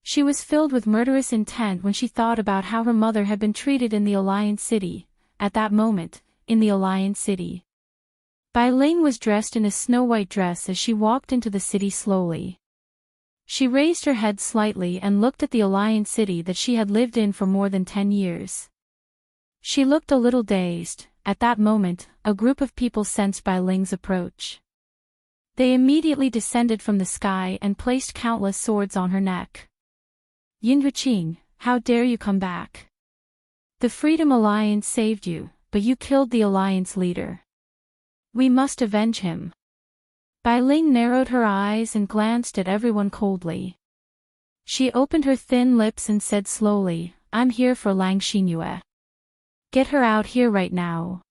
She was filled with murderous intent when she thought about how her mother had been treated in the Alliance City, at that moment, in the Alliance City. Bai Ling was dressed in a snow-white dress as she walked into the city slowly. She raised her head slightly and looked at the Alliance City that she had lived in for more than 10 years. She looked a little dazed. At that moment, a group of people sensed Bai Ling's approach. They immediately descended from the sky and placed countless swords on her neck. Yin Huqing, how dare you come back? The Freedom Alliance saved you, but you killed the Alliance leader. We must avenge him. Bai Ling narrowed her eyes and glanced at everyone coldly. She opened her thin lips and said slowly, I'm here for Lang Xinyue. Get her out here right now.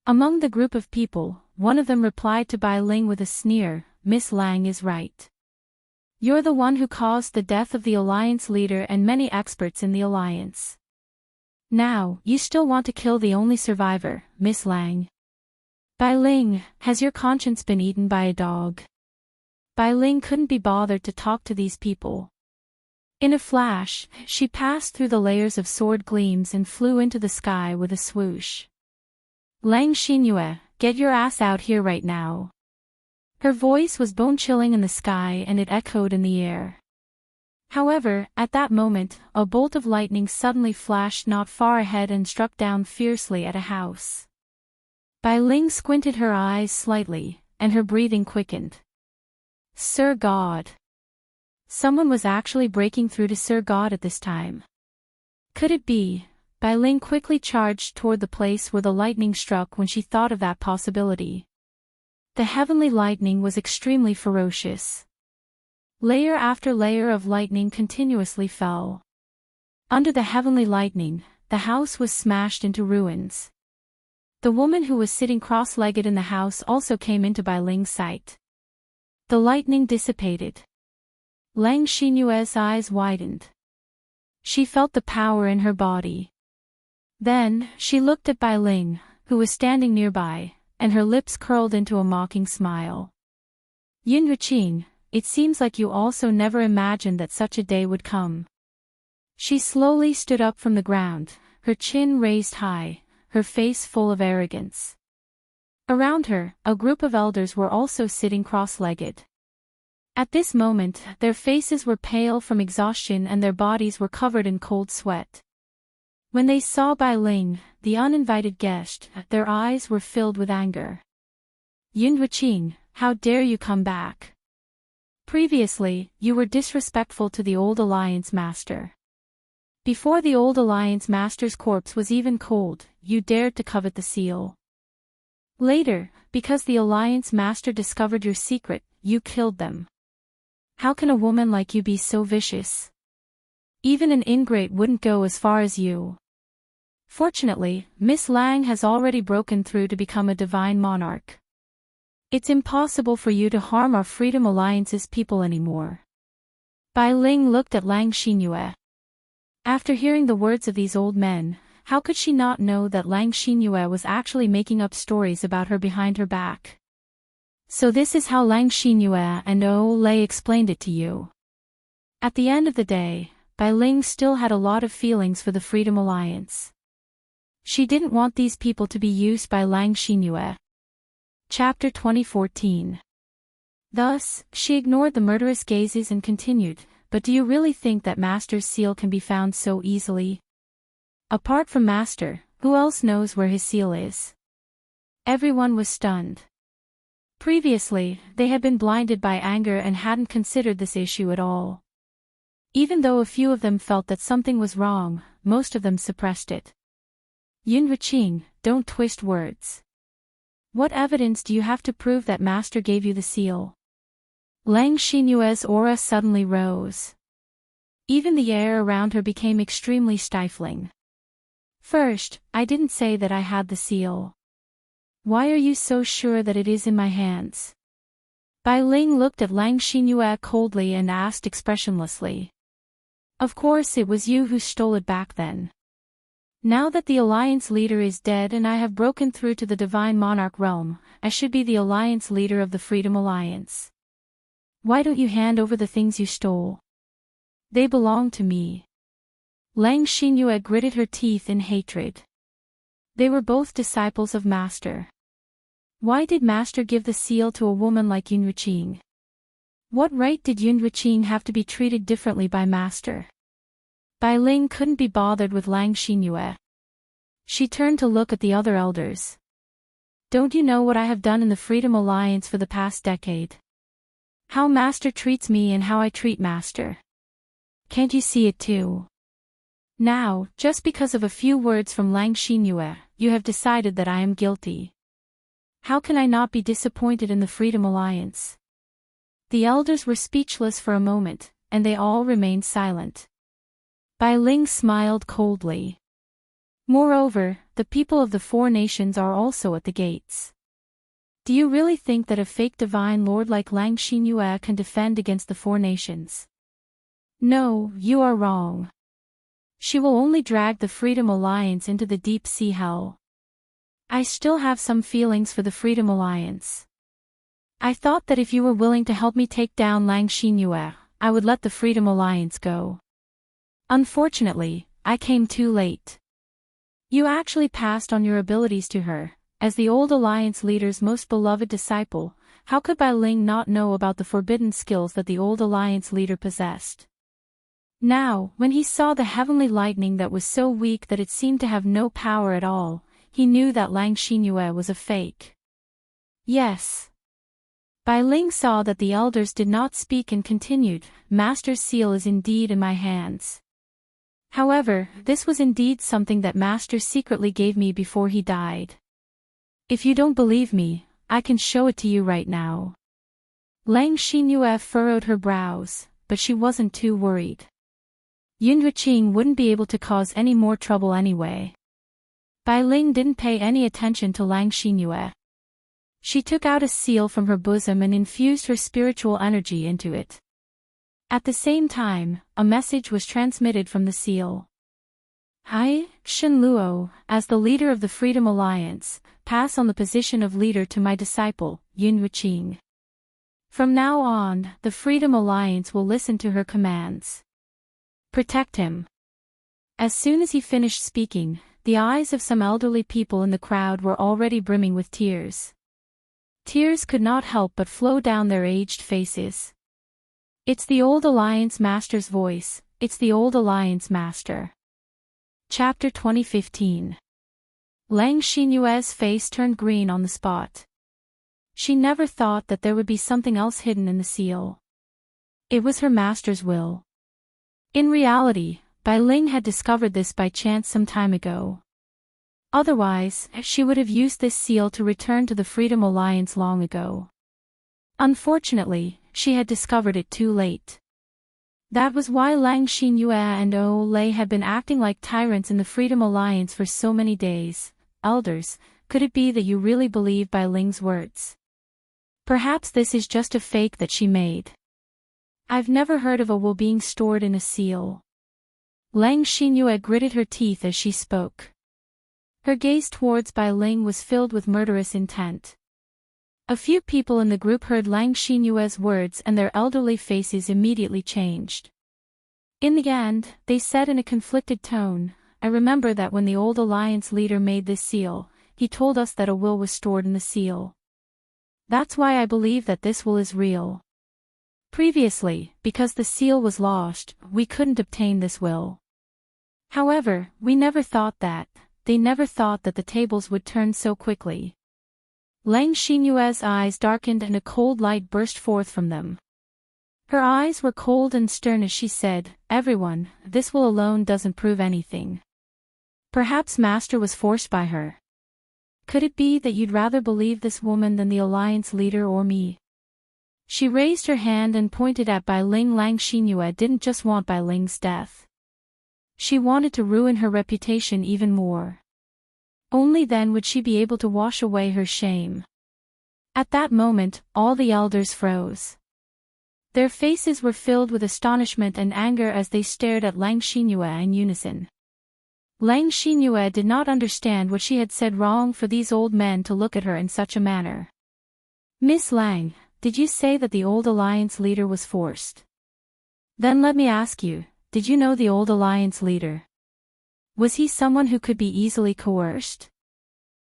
Among the group of people, one of them replied to Bai Ling with a sneer, Miss Lang is right. You're the one who caused the death of the Alliance leader and many experts in the Alliance. Now, you still want to kill the only survivor, Miss Lang. Bai Ling, has your conscience been eaten by a dog? Bai Ling couldn't be bothered to talk to these people. In a flash, she passed through the layers of sword gleams and flew into the sky with a swoosh. Lang Xinyue, get your ass out here right now. Her voice was bone-chilling in the sky and it echoed in the air. However, at that moment, a bolt of lightning suddenly flashed not far ahead and struck down fiercely at a house. Bai Ling squinted her eyes slightly, and her breathing quickened. Sir God! Someone was actually breaking through to Sir God at this time. Could it be? Bai Ling quickly charged toward the place where the lightning struck when she thought of that possibility. The heavenly lightning was extremely ferocious. Layer after layer of lightning continuously fell. Under the heavenly lightning, the house was smashed into ruins. The woman who was sitting cross-legged in the house also came into Bai Ling's sight. The lightning dissipated. Lang Xinyue's eyes widened. She felt the power in her body. Then, she looked at Bai Ling, who was standing nearby, and her lips curled into a mocking smile. Yin Huqing, it seems like you also never imagined that such a day would come. She slowly stood up from the ground, her chin raised high, her face full of arrogance. Around her, a group of elders were also sitting cross-legged. At this moment, their faces were pale from exhaustion and their bodies were covered in cold sweat. When they saw Bai Ling, the uninvited guest, their eyes were filled with anger. Yin Huqing, how dare you come back? Previously, you were disrespectful to the old Alliance Master. Before the old Alliance Master's corpse was even cold, you dared to covet the seal. Later, because the Alliance Master discovered your secret, you killed them. How can a woman like you be so vicious? Even an ingrate wouldn't go as far as you. Fortunately, Miss Lang has already broken through to become a divine monarch. It's impossible for you to harm our Freedom Alliance's people anymore. Bai Ling looked at Lang Xinyue. After hearing the words of these old men, how could she not know that Lang Xinyue was actually making up stories about her behind her back? So this is how Lang Xinyue and Lei explained it to you. At the end of the day, Bai Ling still had a lot of feelings for the Freedom Alliance. She didn't want these people to be used by Lang Xinyue. Chapter 2014. Thus, she ignored the murderous gazes and continued, but do you really think that Master's seal can be found so easily? Apart from Master, who else knows where his seal is? Everyone was stunned. Previously, they had been blinded by anger and hadn't considered this issue at all. Even though a few of them felt that something was wrong, most of them suppressed it. Yin Huqing, don't twist words. What evidence do you have to prove that Master gave you the seal? Lang Xinyue's aura suddenly rose. Even the air around her became extremely stifling. First, I didn't say that I had the seal. Why are you so sure that it is in my hands? Bai Ling looked at Lang Xinyue coldly and asked expressionlessly. Of course it was you who stole it back then. Now that the Alliance leader is dead and I have broken through to the Divine Monarch realm, I should be the Alliance leader of the Freedom Alliance. Why don't you hand over the things you stole? They belong to me. Lang Xinyue gritted her teeth in hatred. They were both disciples of Master. Why did Master give the seal to a woman like Yun Wuqing? What right did Yun Wuqing have to be treated differently by Master? Bai Ling couldn't be bothered with Lang Xinyue. She turned to look at the other elders. Don't you know what I have done in the Freedom Alliance for the past decade? How Master treats me and how I treat Master. Can't you see it too? Now, just because of a few words from Lang Xinyue, you have decided that I am guilty. How can I not be disappointed in the Freedom Alliance? The elders were speechless for a moment, and they all remained silent. Bai Ling smiled coldly. Moreover, the people of the 4 nations are also at the gates. Do you really think that a fake divine lord like Lang Xinyue can defend against the 4 nations? No, you are wrong. She will only drag the Freedom Alliance into the deep sea hell. I still have some feelings for the Freedom Alliance. I thought that if you were willing to help me take down Lang Xinyue, I would let the Freedom Alliance go. Unfortunately, I came too late. You actually passed on your abilities to her. As the old Alliance leader's most beloved disciple, how could Bai Ling not know about the forbidden skills that the old Alliance leader possessed? Now, when he saw the heavenly lightning that was so weak that it seemed to have no power at all, he knew that Lang Xinyue was a fake. Yes. Bai Ling saw that the elders did not speak and continued, Master's seal is indeed in my hands. However, this was indeed something that Master secretly gave me before he died. If you don't believe me, I can show it to you right now. Lang Xinyue furrowed her brows, but she wasn't too worried. Yun Wuqing wouldn't be able to cause any more trouble anyway. Bai Ling didn't pay any attention to Lang Xinyue. She took out a seal from her bosom and infused her spiritual energy into it. At the same time, a message was transmitted from the seal. I, Shen Luo, as the leader of the Freedom Alliance, pass on the position of leader to my disciple, Yun Wuqing. From now on, the Freedom Alliance will listen to her commands. Protect him. As soon as he finished speaking, the eyes of some elderly people in the crowd were already brimming with tears. Tears could not help but flow down their aged faces. It's the old Alliance Master's voice, it's the old Alliance Master. Chapter 2015. Lang Xinyue's face turned green on the spot. She never thought that there would be something else hidden in the seal. It was her master's will. In reality, Bai Ling had discovered this by chance some time ago. Otherwise, she would have used this seal to return to the Freedom Alliance long ago. Unfortunately, she had discovered it too late. That was why Lang Xinyue and Lei had been acting like tyrants in the Freedom Alliance for so many days. Elders, could it be that you really believe Bai Ling's words? Perhaps this is just a fake that she made. I've never heard of a will being stored in a seal. Lang Xinyue gritted her teeth as she spoke. Her gaze towards Bai Ling was filled with murderous intent. A few people in the group heard Lang Xinyue's words and their elderly faces immediately changed. In the end, they said in a conflicted tone, I remember that when the old Alliance leader made this seal, he told us that a will was stored in the seal. That's why I believe that this will is real. Previously, because the seal was lost, we couldn't obtain this will. However, we never thought that. They never thought that the tables would turn so quickly. Lang Xinyue's eyes darkened and a cold light burst forth from them. Her eyes were cold and stern as she said, Everyone, this will alone doesn't prove anything. Perhaps Master was forced by her. Could it be that you'd rather believe this woman than the Alliance leader or me? She raised her hand and pointed at Bai Ling. Lang Xinyue didn't just want Bai Ling's death. She wanted to ruin her reputation even more. Only then would she be able to wash away her shame. At that moment, all the elders froze. Their faces were filled with astonishment and anger as they stared at Lang Xinyue in unison. Lang Xinyue did not understand what she had said wrong for these old men to look at her in such a manner. Miss Lang, did you say that the old Alliance leader was forced? Then let me ask you, did you know the old Alliance leader? Was he someone who could be easily coerced?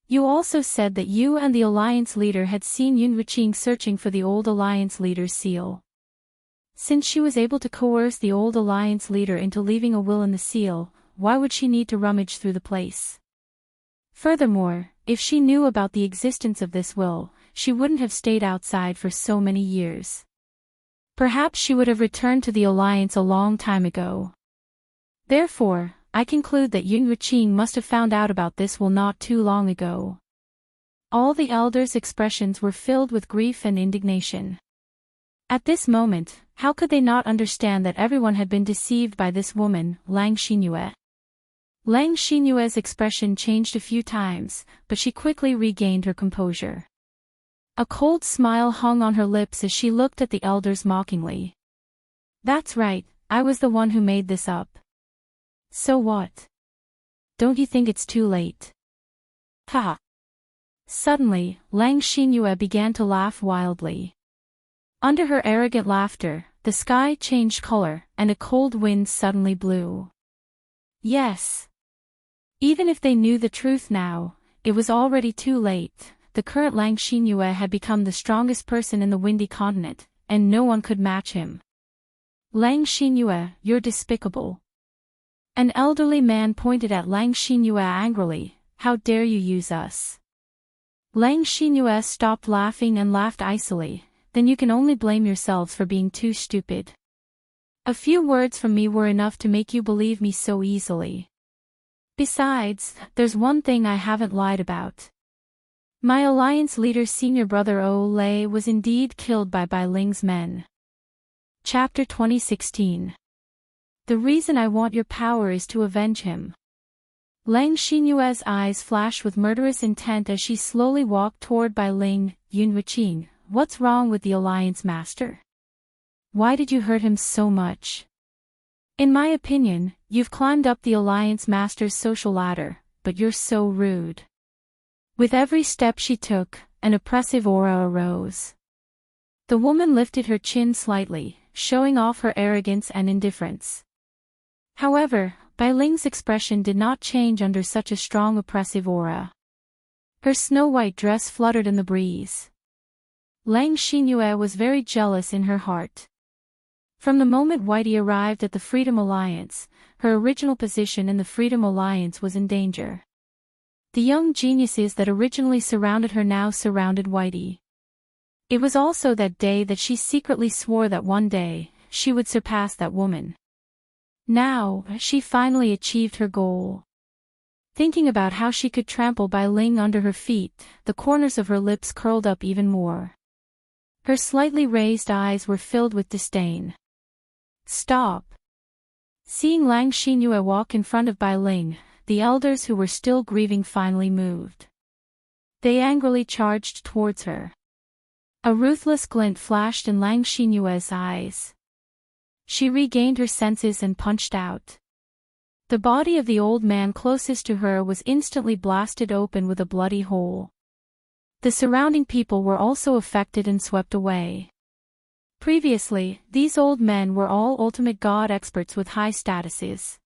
You also said that you and the Alliance leader had seen Yun Wuqing searching for the old Alliance leader's seal. Since she was able to coerce the old Alliance leader into leaving a will in the seal, why would she need to rummage through the place? Furthermore, if she knew about the existence of this will, she wouldn't have stayed outside for so many years. Perhaps she would have returned to the Alliance a long time ago. Therefore, I conclude that Yun Wuqing must have found out about this will not too long ago. All the elders' expressions were filled with grief and indignation. At this moment, how could they not understand that everyone had been deceived by this woman, Lang Xinyue? Lang Xinyue's expression changed a few times, but she quickly regained her composure. A cold smile hung on her lips as she looked at the elders mockingly. That's right, I was the one who made this up. So what? Don't you think it's too late? Ha! Suddenly, Lang Xinyue began to laugh wildly. Under her arrogant laughter, the sky changed color, and a cold wind suddenly blew. Yes. Even if they knew the truth now, it was already too late. The current Lang Xinyue had become the strongest person in the Windy Continent, and no one could match him. Lang Xinyue, you're despicable. An elderly man pointed at Lang Xinyue angrily. How dare you use us? Lang Xinyue stopped laughing and laughed icily. Then you can only blame yourselves for being too stupid. A few words from me were enough to make you believe me so easily. Besides, there's one thing I haven't lied about. My Alliance leader's senior brother Lei was indeed killed by Bai Ling's men. Chapter 2016. The reason I want your power is to avenge him. Lang Xinyue's eyes flashed with murderous intent as she slowly walked toward Bai Ling. Yun Wuqing, what's wrong with the Alliance master? Why did you hurt him so much? In my opinion, you've climbed up the Alliance master's social ladder, but you're so rude. With every step she took, an oppressive aura arose. The woman lifted her chin slightly, showing off her arrogance and indifference. However, Bai Ling's expression did not change under such a strong oppressive aura. Her snow-white dress fluttered in the breeze. Lang Xinyue was very jealous in her heart. From the moment Whitey arrived at the Freedom Alliance, her original position in the Freedom Alliance was in danger. The young geniuses that originally surrounded her now surrounded Whitey. It was also that day that she secretly swore that one day, she would surpass that woman. Now, she finally achieved her goal. Thinking about how she could trample Bai Ling under her feet, the corners of her lips curled up even more. Her slightly raised eyes were filled with disdain. Stop! Seeing Lang Xinyue walk in front of Bai Ling, the elders who were still grieving finally moved. They angrily charged towards her. A ruthless glint flashed in Lang Xinyue's eyes. She regained her senses and punched out. The body of the old man closest to her was instantly blasted open with a bloody hole. The surrounding people were also affected and swept away. Previously, these old men were all ultimate god experts with high statuses.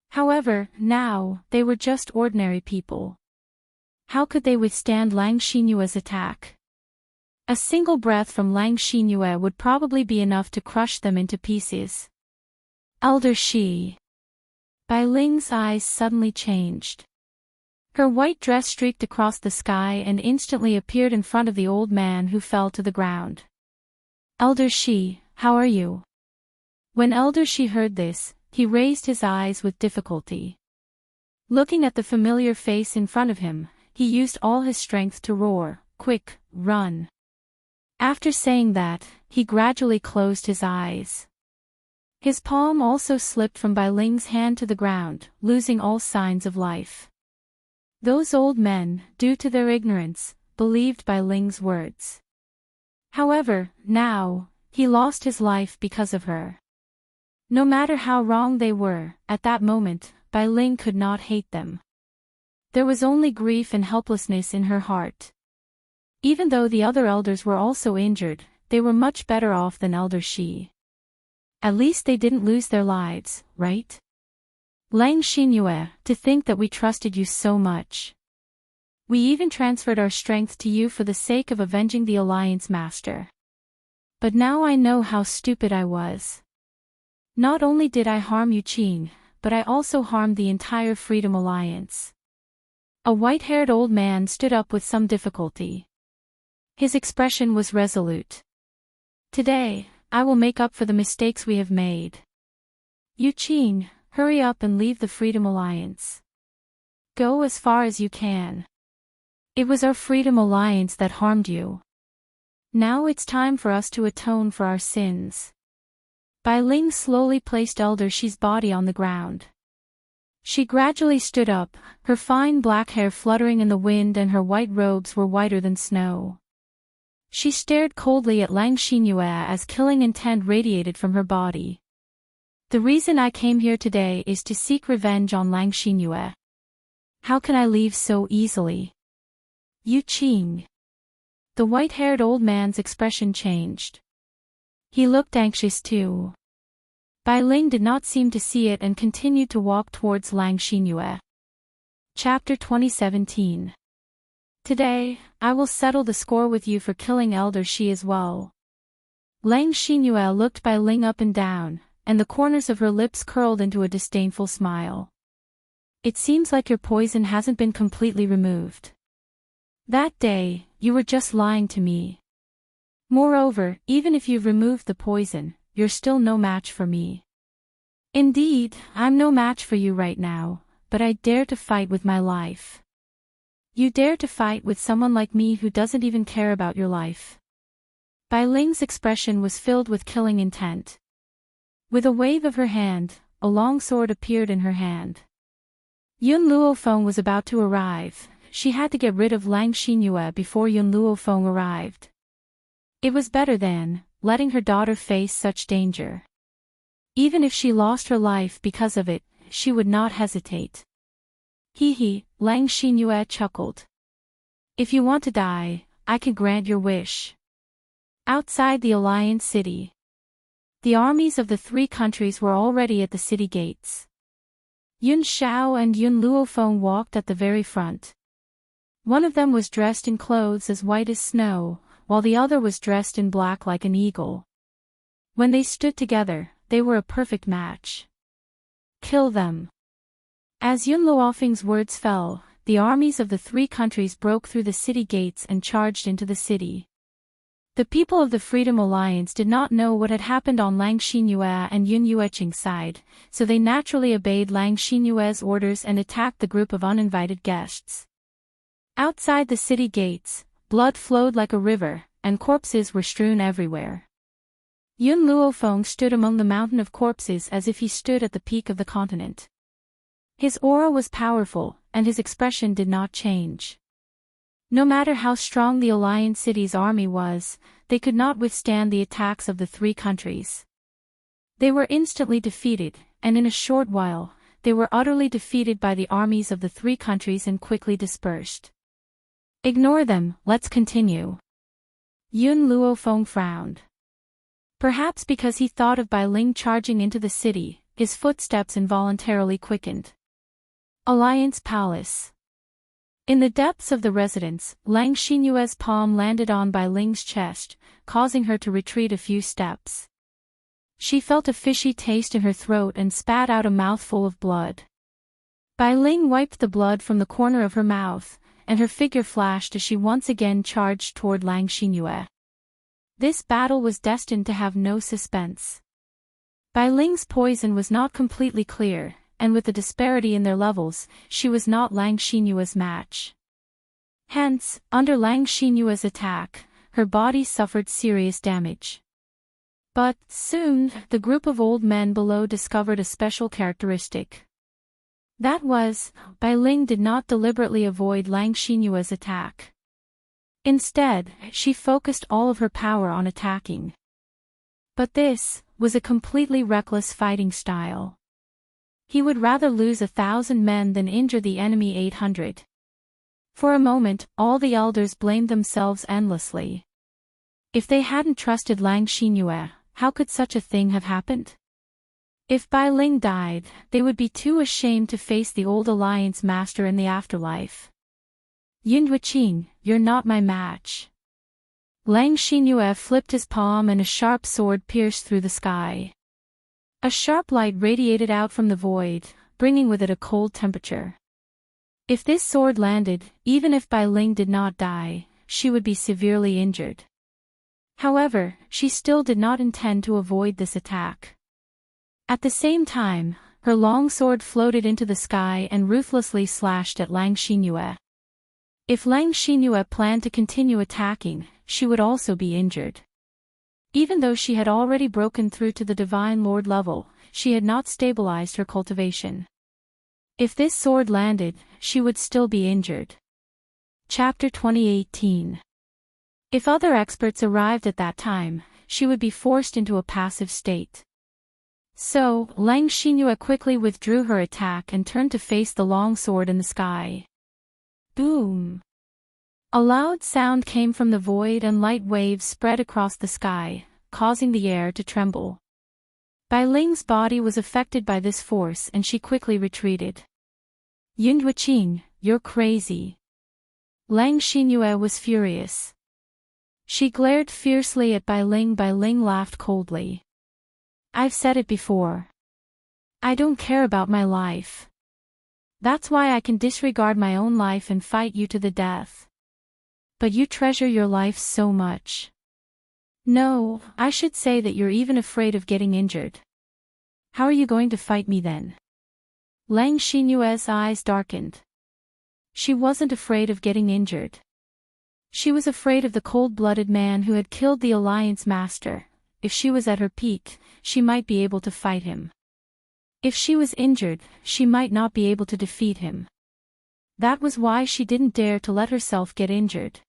However, now, they were just ordinary people. How could they withstand Lang Xinyue's attack? A single breath from Lang Xinyue would probably be enough to crush them into pieces. Elder Shi. Bai Ling's eyes suddenly changed. Her white dress streaked across the sky and instantly appeared in front of the old man who fell to the ground. Elder Shi, how are you? When Elder Shi heard this, he raised his eyes with difficulty. Looking at the familiar face in front of him, he used all his strength to roar, "Quick, run." After saying that, he gradually closed his eyes. His palm also slipped from Bai Ling's hand to the ground, losing all signs of life. Those old men, due to their ignorance, believed Bai Ling's words. However, now, he lost his life because of her. No matter how wrong they were, at that moment, Bai Ling could not hate them. There was only grief and helplessness in her heart. Even though the other elders were also injured, they were much better off than Elder Shi. At least they didn't lose their lives, right? Lang Xinyue, to think that we trusted you so much. We even transferred our strength to you for the sake of avenging the Alliance Master. But now I know how stupid I was. Not only did I harm Yu Qing, but I also harmed the entire Freedom Alliance. A white-haired old man stood up with some difficulty. His expression was resolute. Today, I will make up for the mistakes we have made. Yu Qing, hurry up and leave the Freedom Alliance. Go as far as you can. It was our Freedom Alliance that harmed you. Now it's time for us to atone for our sins. Bai Ling slowly placed Elder Shi's body on the ground. She gradually stood up, her fine black hair fluttering in the wind and her white robes were whiter than snow. She stared coldly at Lang Xinyue as killing intent radiated from her body. The reason I came here today is to seek revenge on Lang Xinyue. How can I leave so easily? Yu Qing. The white-haired old man's expression changed. He looked anxious too. Bai Ling did not seem to see it and continued to walk towards Lang Xinyue. Chapter 2017. Today, I will settle the score with you for killing Elder Shi as well. Lang Xinyue looked Bai Ling up and down, and the corners of her lips curled into a disdainful smile. It seems like your poison hasn't been completely removed. That day, you were just lying to me. Moreover, even if you've removed the poison, you're still no match for me. Indeed, I'm no match for you right now, but I dare to fight with my life. You dare to fight with someone like me who doesn't even care about your life. Bai Ling's expression was filled with killing intent. With a wave of her hand, a long sword appeared in her hand. Yun Luofeng was about to arrive. She had to get rid of Lang Xinyue before Yun Luofeng arrived. It was better than letting her daughter face such danger. Even if she lost her life because of it, she would not hesitate. Hee, Lang Xinyue chuckled. If you want to die, I can grant your wish. Outside the Alliance City. The armies of the three countries were already at the city gates. Yun Xiao and Yun Luofeng walked at the very front. One of them was dressed in clothes as white as snow, while the other was dressed in black like an eagle. When they stood together, they were a perfect match. Kill them. As Yun Luofeng's words fell, the armies of the three countries broke through the city gates and charged into the city. The people of the Freedom Alliance did not know what had happened on Lang Xinyue and Yun Yueqing's side, so they naturally obeyed Lang Xinyue's orders and attacked the group of uninvited guests. Outside the city gates, blood flowed like a river, and corpses were strewn everywhere. Yun Luofeng stood among the mountain of corpses as if he stood at the peak of the continent. His aura was powerful, and his expression did not change. No matter how strong the Alliance City's army was, they could not withstand the attacks of the three countries. They were instantly defeated, and in a short while, they were utterly defeated by the armies of the three countries and quickly dispersed. Ignore them, let's continue. Yun Luofeng frowned. Perhaps because he thought of Bai Ling charging into the city, his footsteps involuntarily quickened. Alliance Palace. In the depths of the residence, Lang Xinyue's palm landed on Bai Ling's chest, causing her to retreat a few steps. She felt a fishy taste in her throat and spat out a mouthful of blood. Bai Ling wiped the blood from the corner of her mouth, and her figure flashed as she once again charged toward Lang Xinyue. This battle was destined to have no suspense. Bai Ling's poison was not completely clear, and with the disparity in their levels, she was not Lang Xinyue's match. Hence, under Lang Xinyue's attack, her body suffered serious damage. But, soon, the group of old men below discovered a special characteristic. That was, Bai Ling did not deliberately avoid Lang Xinyue's attack. Instead, she focused all of her power on attacking. But this was a completely reckless fighting style. He would rather lose 1,000 men than injure the enemy 800. For a moment, all the elders blamed themselves endlessly. If they hadn't trusted Lang Xinyue, how could such a thing have happened? If Bai Ling died, they would be too ashamed to face the old alliance master in the afterlife. Yunduiqing, you're not my match. Lang Xinyue flipped his palm and a sharp sword pierced through the sky. A sharp light radiated out from the void, bringing with it a cold temperature. If this sword landed, even if Bai Ling did not die, she would be severely injured. However, she still did not intend to avoid this attack. At the same time, her long sword floated into the sky and ruthlessly slashed at Lang Xinyue. If Lang Xinyue planned to continue attacking, she would also be injured. Even though she had already broken through to the Divine Lord level, she had not stabilized her cultivation. If this sword landed, she would still be injured. Chapter 2018. If other experts arrived at that time, she would be forced into a passive state. So, Lang Xinyue quickly withdrew her attack and turned to face the long sword in the sky. Boom! A loud sound came from the void and light waves spread across the sky, causing the air to tremble. Bai Ling's body was affected by this force and she quickly retreated. Yunduiqing, you're crazy. Lang Xinyue was furious. She glared fiercely at Bai Ling. Bai Ling laughed coldly. I've said it before. I don't care about my life. That's why I can disregard my own life and fight you to the death. But you treasure your life so much. No, I should say that you're even afraid of getting injured. How are you going to fight me then? Lang Xinyue's eyes darkened. She wasn't afraid of getting injured. She was afraid of the cold-blooded man who had killed the Alliance Master. If she was at her peak, she might be able to fight him. If she was injured, she might not be able to defeat him. That was why she didn't dare to let herself get injured.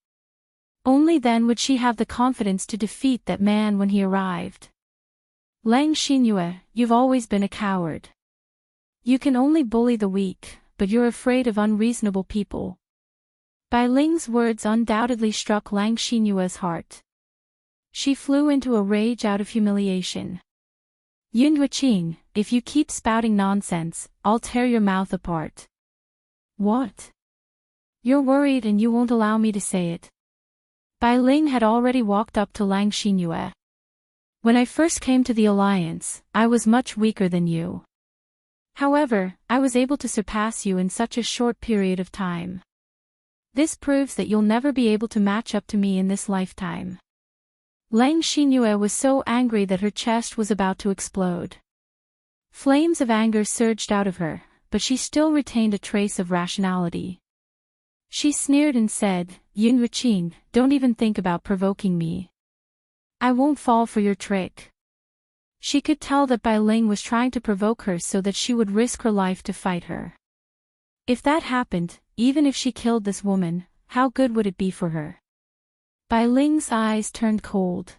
Only then would she have the confidence to defeat that man when he arrived. Lang Xinyue, you've always been a coward. You can only bully the weak, but you're afraid of unreasonable people. Bai Ling's words undoubtedly struck Lang Xinyue's heart. She flew into a rage out of humiliation. Yunduiqing, if you keep spouting nonsense, I'll tear your mouth apart. What? You're worried and you won't allow me to say it. Bai Ling had already walked up to Lang Xinyue. When I first came to the Alliance, I was much weaker than you. However, I was able to surpass you in such a short period of time. This proves that you'll never be able to match up to me in this lifetime. Lang Xinyue was so angry that her chest was about to explode. Flames of anger surged out of her, but she still retained a trace of rationality. She sneered and said, Yunduiqing, don't even think about provoking me. I won't fall for your trick. She could tell that Bai Ling was trying to provoke her so that she would risk her life to fight her. If that happened, even if she killed this woman, how good would it be for her? Bai Ling's eyes turned cold.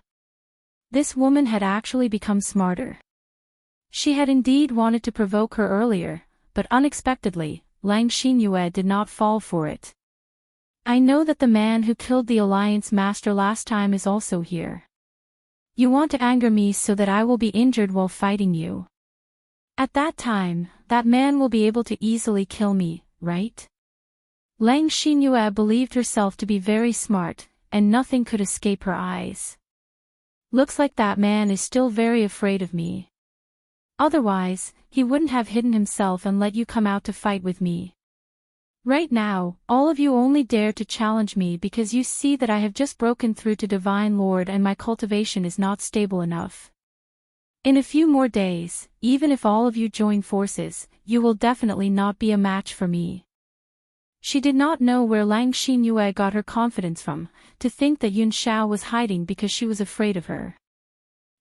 This woman had actually become smarter. She had indeed wanted to provoke her earlier, but unexpectedly, Lang Xinyue did not fall for it. I know that the man who killed the Alliance Master last time is also here. You want to anger me so that I will be injured while fighting you. At that time, that man will be able to easily kill me, right? Lang Xinyue believed herself to be very smart, and nothing could escape her eyes. Looks like that man is still very afraid of me. Otherwise, he wouldn't have hidden himself and let you come out to fight with me. Right now, all of you only dare to challenge me because you see that I have just broken through to Divine Lord and my cultivation is not stable enough. In a few more days, even if all of you join forces, you will definitely not be a match for me. She did not know where Lang Xinyue got her confidence from, to think that Yun Xiao was hiding because she was afraid of her.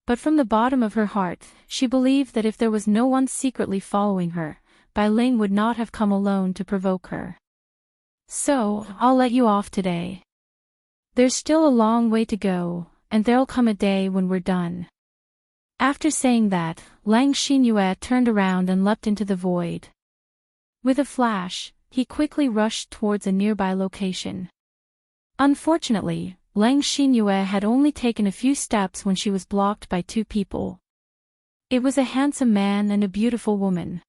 But from the bottom of her heart, she believed that if there was no one secretly following her, Bai Ling would not have come alone to provoke her. So, I'll let you off today. There's still a long way to go, and there'll come a day when we're done. After saying that, Lang Xinyue turned around and leapt into the void. With a flash, he quickly rushed towards a nearby location. Unfortunately, Lang Xinyue had only taken a few steps when she was blocked by two people. It was a handsome man and a beautiful woman.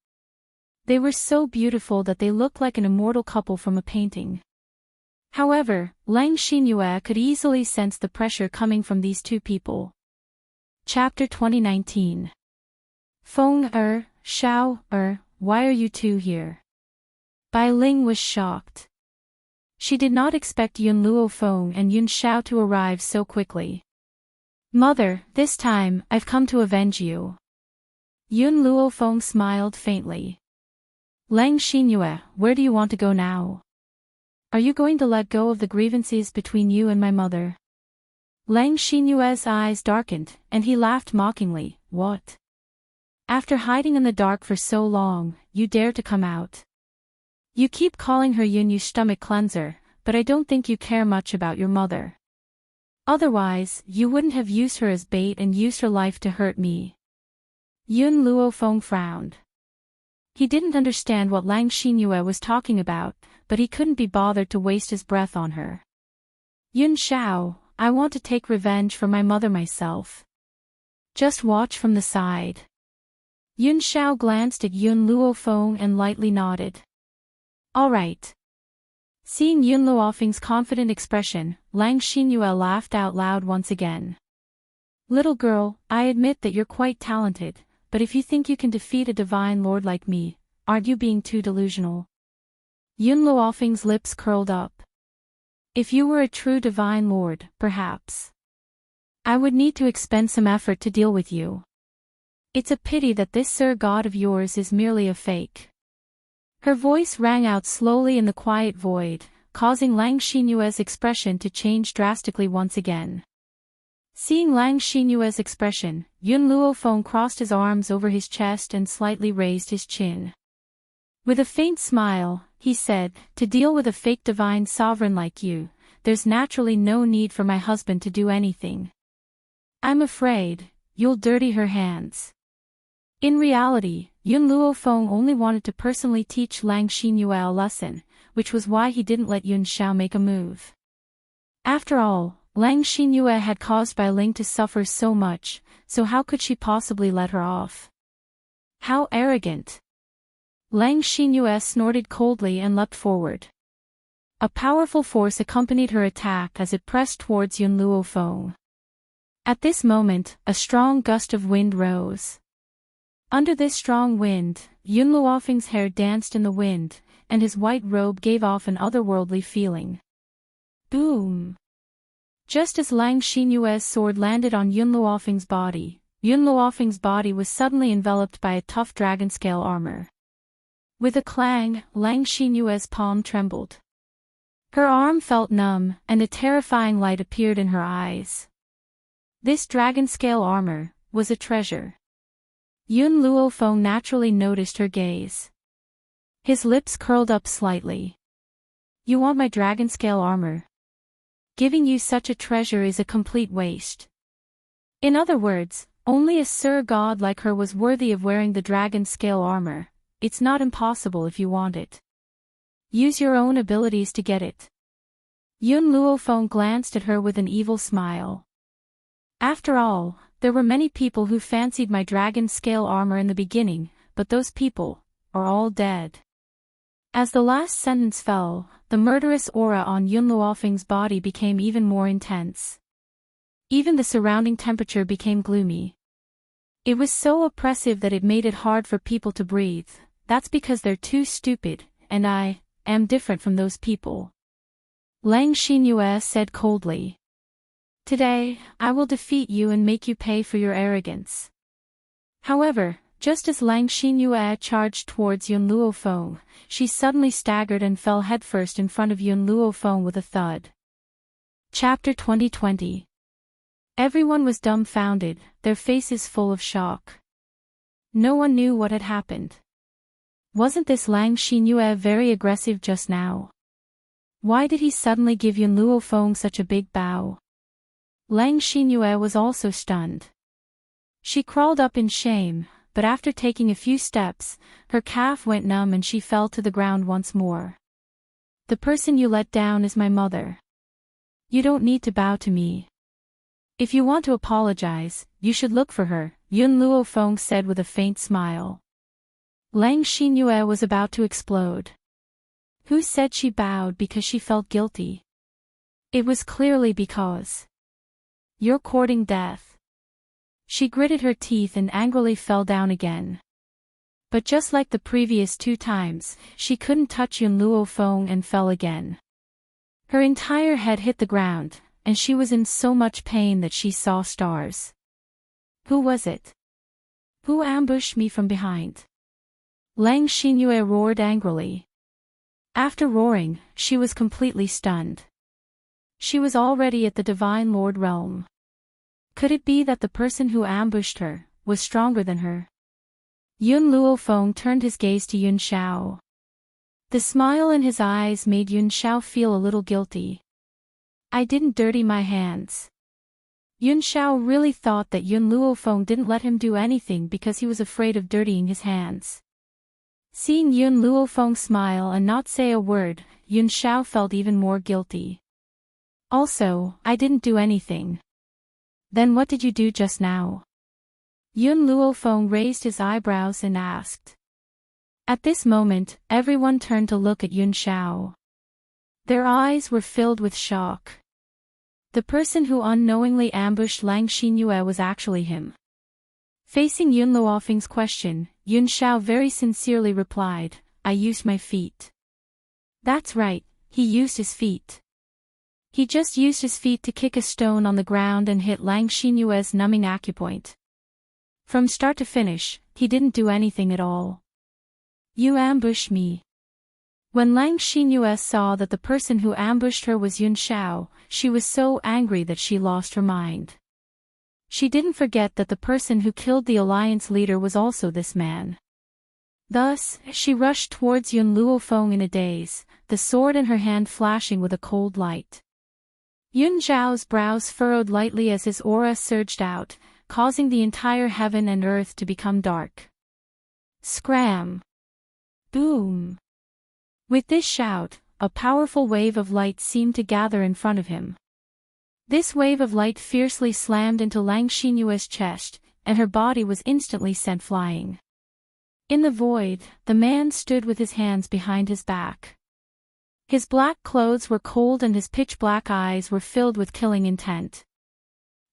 They were so beautiful that they looked like an immortal couple from a painting. However, Lang Xinyue could easily sense the pressure coming from these two people. Chapter 2019. Feng Xiao why are you two here? Bai Ling was shocked. She did not expect Yun Luofeng and Yun Xiao to arrive so quickly. Mother, this time, I've come to avenge you. Yun Luofeng smiled faintly. Lang Xinyue, where do you want to go now? Are you going to let go of the grievances between you and my mother? Lang Xinyue's eyes darkened, and he laughed mockingly. What? After hiding in the dark for so long, you dare to come out? You keep calling her Yu's stomach cleanser, but I don't think you care much about your mother. Otherwise, you wouldn't have used her as bait and used her life to hurt me. Yun Luofeng frowned. He didn't understand what Lang Xinyue was talking about, but he couldn't be bothered to waste his breath on her. Yun Xiao, I want to take revenge for my mother myself. Just watch from the side. Yun Xiao glanced at Yun Luofeng and lightly nodded. All right. Seeing Yun Luofeng's confident expression, Lang Xinyue laughed out loud once again. Little girl, I admit that you're quite talented, but if you think you can defeat a divine lord like me, aren't you being too delusional? Yun Luofeng's lips curled up. If you were a true divine lord, perhaps I would need to expend some effort to deal with you. It's a pity that this Sir God of yours is merely a fake. Her voice rang out slowly in the quiet void, causing Lang Xinyue's expression to change drastically once again. Seeing Lang Xinyue's expression, Yun Luofeng crossed his arms over his chest and slightly raised his chin. With a faint smile, he said, to deal with a fake divine sovereign like you, there's naturally no need for my husband to do anything. I'm afraid, you'll dirty her hands. In reality, Yun Luofeng only wanted to personally teach Lang Xinyue a lesson, which was why he didn't let Yun Xiao make a move. After all, Lang Xinyue had caused Bai Ling to suffer so much, so how could she possibly let her off? How arrogant! Lang Xinyue snorted coldly and leapt forward. A powerful force accompanied her attack as it pressed towards Yun Luofeng. At this moment, a strong gust of wind rose. Under this strong wind, Yun Luofeng's hair danced in the wind, and his white robe gave off an otherworldly feeling. Boom! Just as Lang Xinyue's sword landed on Yun Luofeng's body was suddenly enveloped by a tough dragon-scale armor. With a clang, Lang Xinyue's palm trembled. Her arm felt numb, and a terrifying light appeared in her eyes. This dragon-scale armor was a treasure. Yun Luofeng naturally noticed her gaze. His lips curled up slightly. You want my dragon-scale armor? Giving you such a treasure is a complete waste. In other words, only a Sir God like her was worthy of wearing the dragon-scale armor. It's not impossible if you want it. Use your own abilities to get it. Yun Luofeng glanced at her with an evil smile. After all, there were many people who fancied my dragon-scale armor in the beginning, but those people are all dead. As the last sentence fell, the murderous aura on Yun Luofeng's body became even more intense. Even the surrounding temperature became gloomy. It was so oppressive that it made it hard for people to breathe. That's because they're too stupid, and I am different from those people. Lang Xinyue said coldly. Today, I will defeat you and make you pay for your arrogance. However, Just as Lang Xinyue charged towards Yun Luofeng, she suddenly staggered and fell headfirst in front of Yun Luofeng with a thud. Chapter 2020. Everyone was dumbfounded, their faces full of shock. No one knew what had happened. Wasn't this Lang Xinyue very aggressive just now? Why did he suddenly give Yun Luofeng such a big bow? Lang Xinyue was also stunned. She crawled up in shame, but after taking a few steps, her calf went numb and she fell to the ground once more. The person you let down is my mother. You don't need to bow to me. If you want to apologize, you should look for her, Yun Luofeng said with a faint smile. Lang Xinyue was about to explode. Who said she bowed because she felt guilty? It was clearly because you're courting death. She gritted her teeth and angrily fell down again. But just like the previous 2 times, she couldn't touch Yun Luofeng and fell again. Her entire head hit the ground, and she was in so much pain that she saw stars. Who was it? Who ambushed me from behind? Lang Xinyue roared angrily. After roaring, she was completely stunned. She was already at the Divine Lord realm. Could it be that the person who ambushed her was stronger than her? Yun Luofeng turned his gaze to Yun Xiao. The smile in his eyes made Yun Xiao feel a little guilty. I didn't dirty my hands. Yun Xiao really thought that Yun Luofeng didn't let him do anything because he was afraid of dirtying his hands. Seeing Yun Luofeng smile and not say a word, Yun Xiao felt even more guilty. Also, I didn't do anything. Then what did you do just now? Yun Luofeng raised his eyebrows and asked. At this moment, everyone turned to look at Yun Xiao. Their eyes were filled with shock. The person who unknowingly ambushed Lang Xinyue was actually him. Facing Yun Luofeng's question, Yun Xiao very sincerely replied, I used my feet. That's right, he used his feet. He just used his feet to kick a stone on the ground and hit Lang Xinyue's numbing acupoint. From start to finish, he didn't do anything at all. You ambushed me. When Lang Xinyue saw that the person who ambushed her was Yun Xiao, she was so angry that she lost her mind. She didn't forget that the person who killed the alliance leader was also this man. Thus, she rushed towards Yun Luofeng in a daze, the sword in her hand flashing with a cold light. Yun Xiao's brows furrowed lightly as his aura surged out, causing the entire heaven and earth to become dark. Scram! Boom! With this shout, a powerful wave of light seemed to gather in front of him. This wave of light fiercely slammed into Lang Xinyue's chest, and her body was instantly sent flying. In the void, the man stood with his hands behind his back. His black clothes were cold and his pitch-black eyes were filled with killing intent.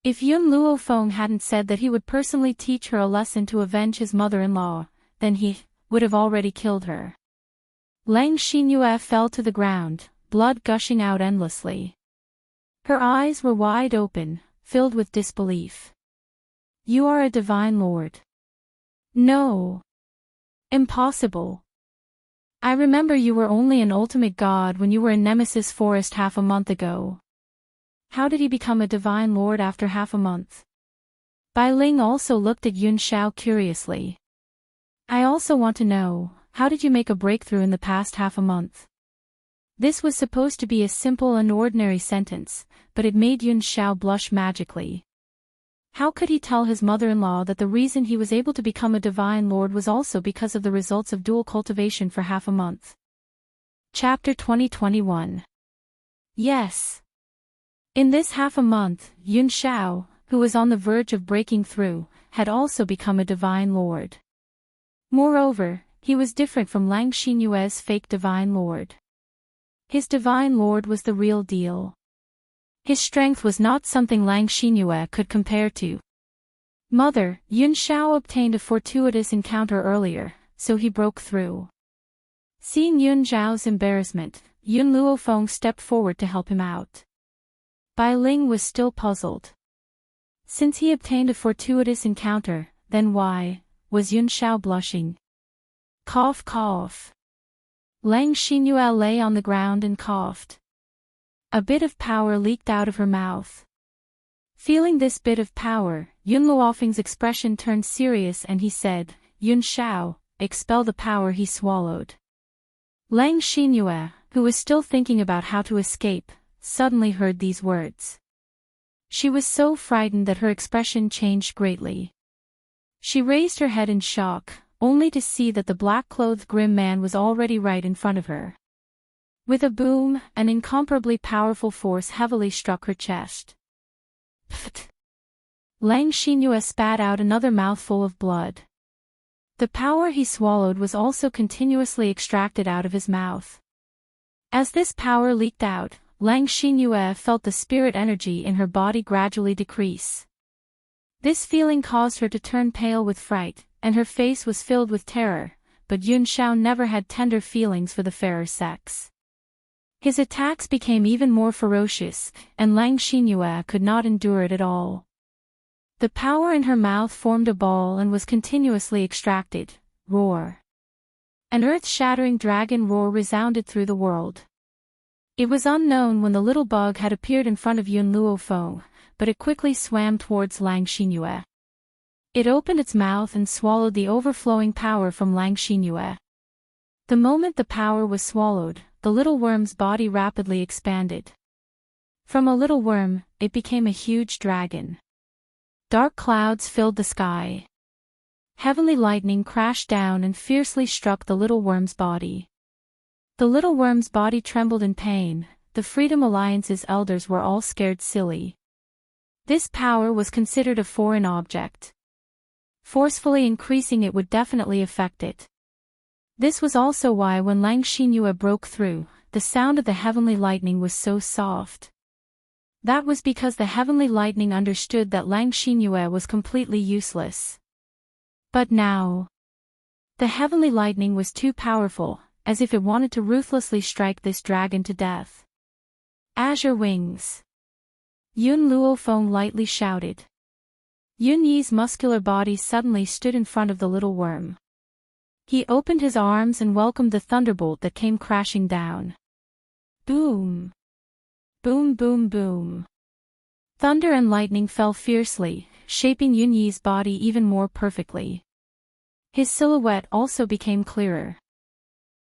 If Yun Luofeng hadn't said that he would personally teach her a lesson to avenge his mother-in-law, then he would have already killed her. Lang Xinyue fell to the ground, blood gushing out endlessly. Her eyes were wide open, filled with disbelief. You are a divine lord. No. Impossible. I remember you were only an ultimate god when you were in Nemesis Forest half a month ago. How did he become a divine lord after half a month? Bai Ling also looked at Yun Xiao curiously. I also want to know, how did you make a breakthrough in the past half a month? This was supposed to be a simple and ordinary sentence, but it made Yun Xiao blush magically. How could he tell his mother-in-law that the reason he was able to become a divine lord was also because of the results of dual cultivation for half a month? Chapter 2021. Yes. In this half a month, Yun Xiao, who was on the verge of breaking through, had also become a divine lord. Moreover, he was different from Lang Xinyue's fake divine lord. His divine lord was the real deal. His strength was not something Lang Xinyue could compare to. Mother, Yun Xiao obtained a fortuitous encounter earlier, so he broke through. Seeing Yun Xiao's embarrassment, Yun Luofeng stepped forward to help him out. Bai Ling was still puzzled. Since he obtained a fortuitous encounter, then why was Yun Xiao blushing. Cough cough. Lang Xinyue lay on the ground and coughed. A bit of power leaked out of her mouth. Feeling this bit of power, Yun Luofeng's expression turned serious and he said, Yun Xiao, expel the power he swallowed. Lang Xinyue, who was still thinking about how to escape, suddenly heard these words. She was so frightened that her expression changed greatly. She raised her head in shock, only to see that the black-clothed grim man was already right in front of her. With a boom, an incomparably powerful force heavily struck her chest. Pfft! Lang Xinyue spat out another mouthful of blood. The power he swallowed was also continuously extracted out of his mouth. As this power leaked out, Lang Xinyue felt the spirit energy in her body gradually decrease. This feeling caused her to turn pale with fright, and her face was filled with terror, but Yun Xiao never had tender feelings for the fairer sex. His attacks became even more ferocious, and Lang Xinyue could not endure it at all. The power in her mouth formed a ball and was continuously extracted. Roar. An earth-shattering dragon roar resounded through the world. It was unknown when the little bug had appeared in front of Yun Luofeng, but it quickly swam towards Lang Xinyue. It opened its mouth and swallowed the overflowing power from Lang Xinyue. The moment the power was swallowed, the little worm's body rapidly expanded. From a little worm, it became a huge dragon. Dark clouds filled the sky. Heavenly lightning crashed down and fiercely struck the little worm's body. The little worm's body trembled in pain. The Freedom Alliance's elders were all scared silly. This power was considered a foreign object. Forcefully increasing it would definitely affect it. This was also why when Lang Xinyue broke through, the sound of the heavenly lightning was so soft. That was because the heavenly lightning understood that Lang Xinyue was completely useless. But now, the heavenly lightning was too powerful, as if it wanted to ruthlessly strike this dragon to death. Azure wings. Yun Luofeng lightly shouted. Yun Yi's muscular body suddenly stood in front of the little worm. He opened his arms and welcomed the thunderbolt that came crashing down. Boom! Boom boom boom. Thunder and lightning fell fiercely, shaping Yun Yi's body even more perfectly. His silhouette also became clearer.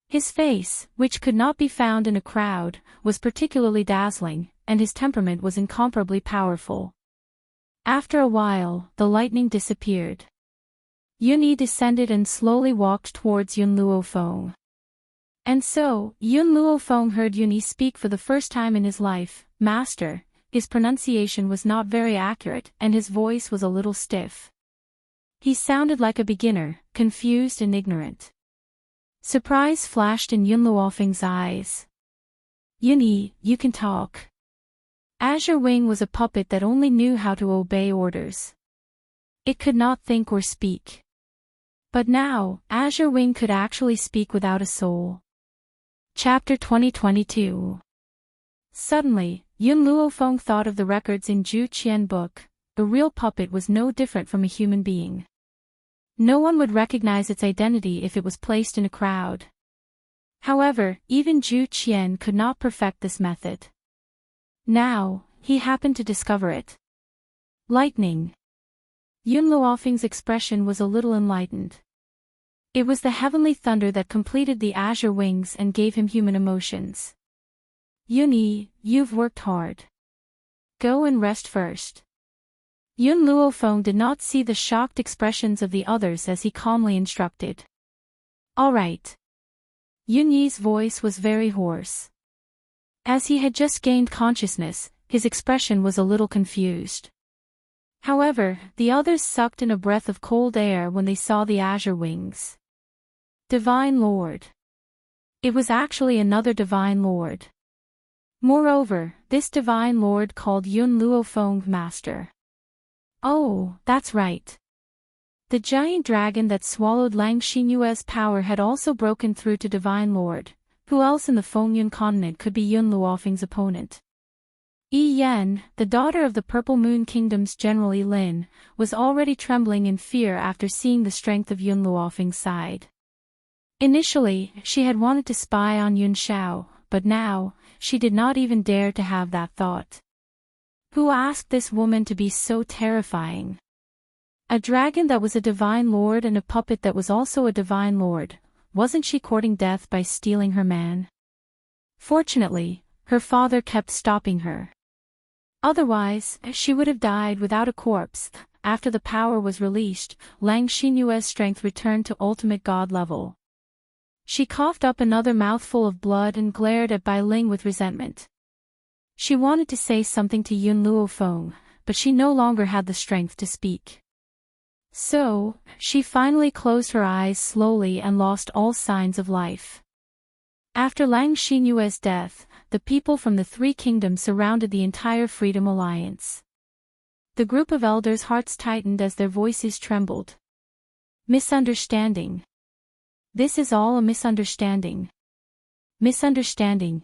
His face, which could not be found in a crowd, was particularly dazzling, and his temperament was incomparably powerful. After a while, the lightning disappeared. Yun Yi descended and slowly walked towards Yun Luofeng. And so, Yun Luofeng heard Yun Yi speak for the first time in his life. Master. His pronunciation was not very accurate and his voice was a little stiff. He sounded like a beginner, confused and ignorant. Surprise flashed in Yun Luofeng's eyes. Yun Yi, you can talk. Azure Wing was a puppet that only knew how to obey orders. It could not think or speak. But now, Azure Wing could actually speak without a soul. Chapter 2022. Suddenly, Yun Luofeng thought of the records in Zhu Qian book. A real puppet was no different from a human being. No one would recognize its identity if it was placed in a crowd. However, even Zhu Qian could not perfect this method. Now, he happened to discover it. Lightning. Yun Luofeng's expression was a little enlightened. It was the heavenly thunder that completed the azure wings and gave him human emotions. Yun Yi, you've worked hard. Go and rest first. Yun Luofeng did not see the shocked expressions of the others as he calmly instructed. All right. Yun Yi's voice was very hoarse. As he had just gained consciousness, his expression was a little confused. However, the others sucked in a breath of cold air when they saw the azure wings. Divine Lord. It was actually another Divine Lord. Moreover, this Divine Lord called Yun Luofeng Master. Oh, that's right. The giant dragon that swallowed Lang Xinyue's power had also broken through to Divine Lord. Who else in the Fengyun continent could be Yun Luofeng's opponent? Yi Yen, the daughter of the Purple Moon Kingdom's General Yi Lin, was already trembling in fear after seeing the strength of Yun Luofeng's side. Initially, she had wanted to spy on Yun Xiao, but now, she did not even dare to have that thought. Who asked this woman to be so terrifying? A dragon that was a divine lord and a puppet that was also a divine lord, wasn't she courting death by stealing her man? Fortunately, her father kept stopping her. Otherwise, she would have died without a corpse. After the power was released, Lang Xinyue's strength returned to ultimate god level. She coughed up another mouthful of blood and glared at Bai Ling with resentment. She wanted to say something to Yun Luofeng, but she no longer had the strength to speak. So, she finally closed her eyes slowly and lost all signs of life. After Lang Xinyue's death, the people from the three kingdoms surrounded the entire Freedom Alliance. The group of elders' hearts tightened as their voices trembled. Misunderstanding. This is all a misunderstanding. Misunderstanding.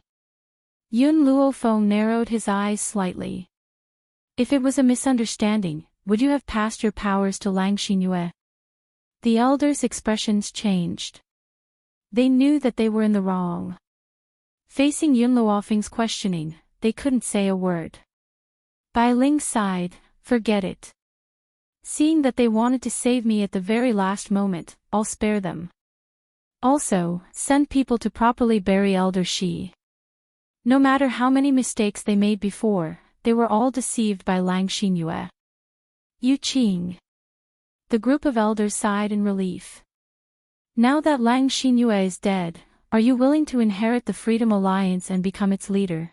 Yun Luofeng narrowed his eyes slightly. If it was a misunderstanding, would you have passed your powers to Lang Xinyue? The elders' expressions changed. They knew that they were in the wrong. Facing Yun Luofeng's questioning, they couldn't say a word. Bai Ling sighed, forget it. Seeing that they wanted to save me at the very last moment, I'll spare them. Also, send people to properly bury Elder Shi. No matter how many mistakes they made before, they were all deceived by Lang Xinyue. Yu Qing. The group of elders sighed in relief. Now that Lang Xinyue is dead, are you willing to inherit the Freedom Alliance and become its leader?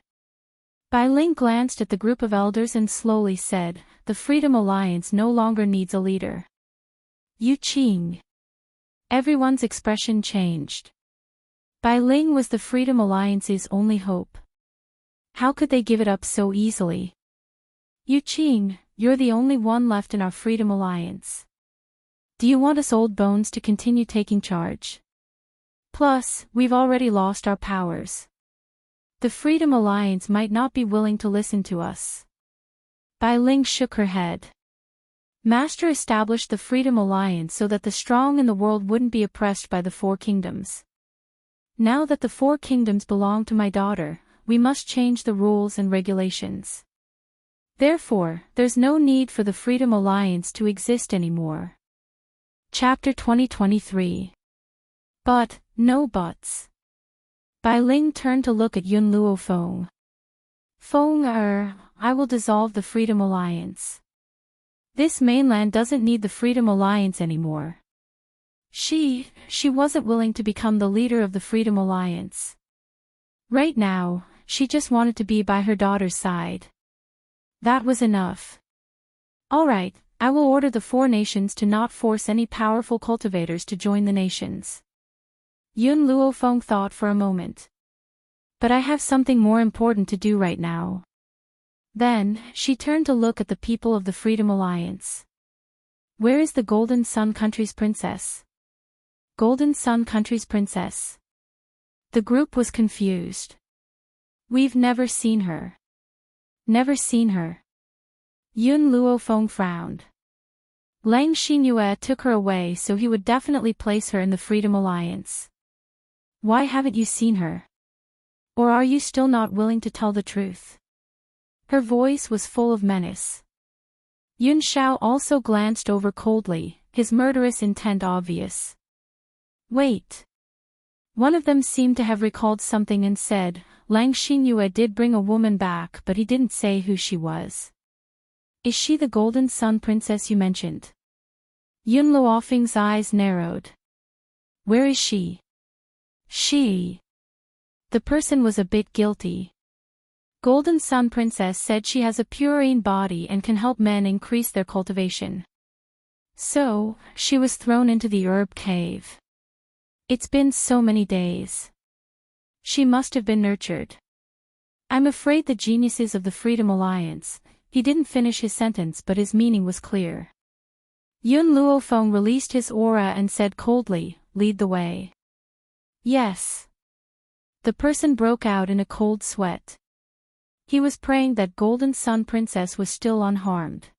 Bai Ling glanced at the group of elders and slowly said, the Freedom Alliance no longer needs a leader. Yu Qing. Everyone's expression changed. Bai Ling was the Freedom Alliance's only hope. How could they give it up so easily? Yu Qing, you're the only one left in our Freedom Alliance. Do you want us old bones to continue taking charge? Plus, we've already lost our powers. The Freedom Alliance might not be willing to listen to us. Bai Ling shook her head. Master established the Freedom Alliance so that the strong in the world wouldn't be oppressed by the Four Kingdoms. Now that the Four Kingdoms belong to my daughter, we must change the rules and regulations. Therefore, there's no need for the Freedom Alliance to exist anymore. Chapter 2023. But, no buts. Bai Ling turned to look at Yun Luofeng. I will dissolve the Freedom Alliance. This mainland doesn't need the Freedom Alliance anymore. She wasn't willing to become the leader of the Freedom Alliance. Right now, she just wanted to be by her daughter's side. That was enough. Alright, I will order the four nations to not force any powerful cultivators to join the nations. Yun Luofeng thought for a moment. But I have something more important to do right now. Then, she turned to look at the people of the Freedom Alliance. Where is the Golden Sun Country's princess? Golden Sun Country's princess. The group was confused. We've never seen her. Never seen her. Yun Luofeng frowned. Lang Xinyue took her away so he would definitely place her in the Freedom Alliance. Why haven't you seen her? Or are you still not willing to tell the truth? Her voice was full of menace. Yun Xiao also glanced over coldly, his murderous intent obvious. Wait. One of them seemed to have recalled something and said, Lang Xinyue did bring a woman back but he didn't say who she was. Is she the Golden Sun Princess you mentioned? Yun Luofeng's eyes narrowed. Where is she? She. The person was a bit guilty. Golden Sun Princess said she has a purine body and can help men increase their cultivation. So, she was thrown into the herb cave. It's been so many days. She must have been nurtured. I'm afraid the geniuses of the Freedom Alliance. He didn't finish his sentence but his meaning was clear. Yun Luofeng released his aura and said coldly, lead the way. Yes. The person broke out in a cold sweat. He was praying that Golden Sun Princess was still unharmed.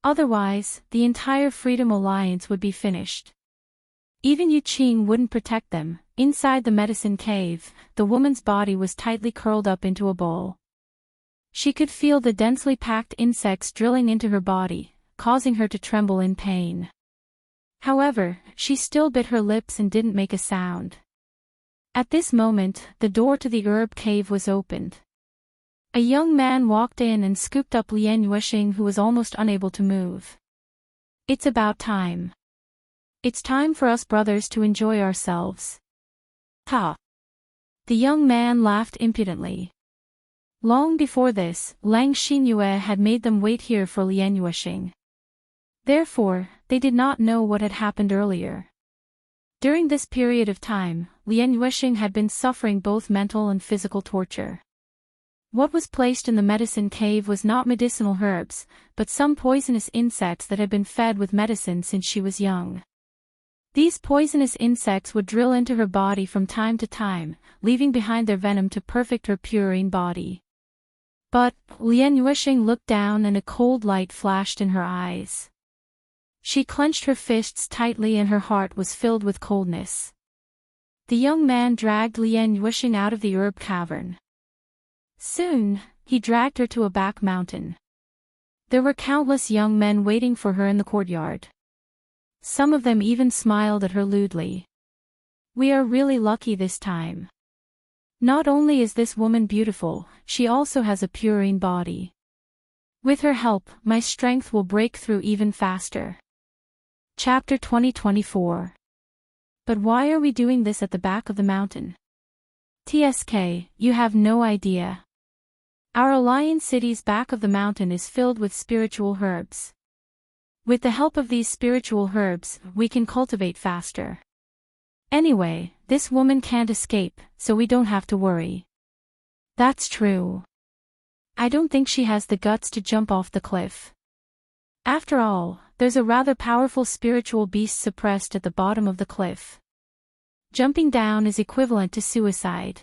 Otherwise, the entire Freedom Alliance would be finished. Even Yu Qing wouldn't protect them. Inside the medicine cave, the woman's body was tightly curled up into a ball. She could feel the densely packed insects drilling into her body, causing her to tremble in pain. However, she still bit her lips and didn't make a sound. At this moment, the door to the herb cave was opened. A young man walked in and scooped up Lian Yuexing, who was almost unable to move. It's about time. It's time for us brothers to enjoy ourselves. Ha! The young man laughed impudently. Long before this, Lang Xinyue had made them wait here for Lian Yuexing. Therefore, they did not know what had happened earlier. During this period of time, Lian Yuexing had been suffering both mental and physical torture. What was placed in the medicine cave was not medicinal herbs, but some poisonous insects that had been fed with medicine since she was young. These poisonous insects would drill into her body from time to time, leaving behind their venom to perfect her purine body. But, Lian Yuexing looked down and a cold light flashed in her eyes. She clenched her fists tightly and her heart was filled with coldness. The young man dragged Lian Yuexing out of the herb cavern. Soon, he dragged her to a back mountain. There were countless young men waiting for her in the courtyard. Some of them even smiled at her lewdly. We are really lucky this time. Not only is this woman beautiful, she also has a purine body. With her help, my strength will break through even faster. Chapter 2024. But why are we doing this at the back of the mountain? TSK, you have no idea. Our Alliance City's back of the mountain is filled with spiritual herbs. With the help of these spiritual herbs, we can cultivate faster. Anyway, this woman can't escape, so we don't have to worry. That's true. I don't think she has the guts to jump off the cliff. After all, there's a rather powerful spiritual beast suppressed at the bottom of the cliff. Jumping down is equivalent to suicide.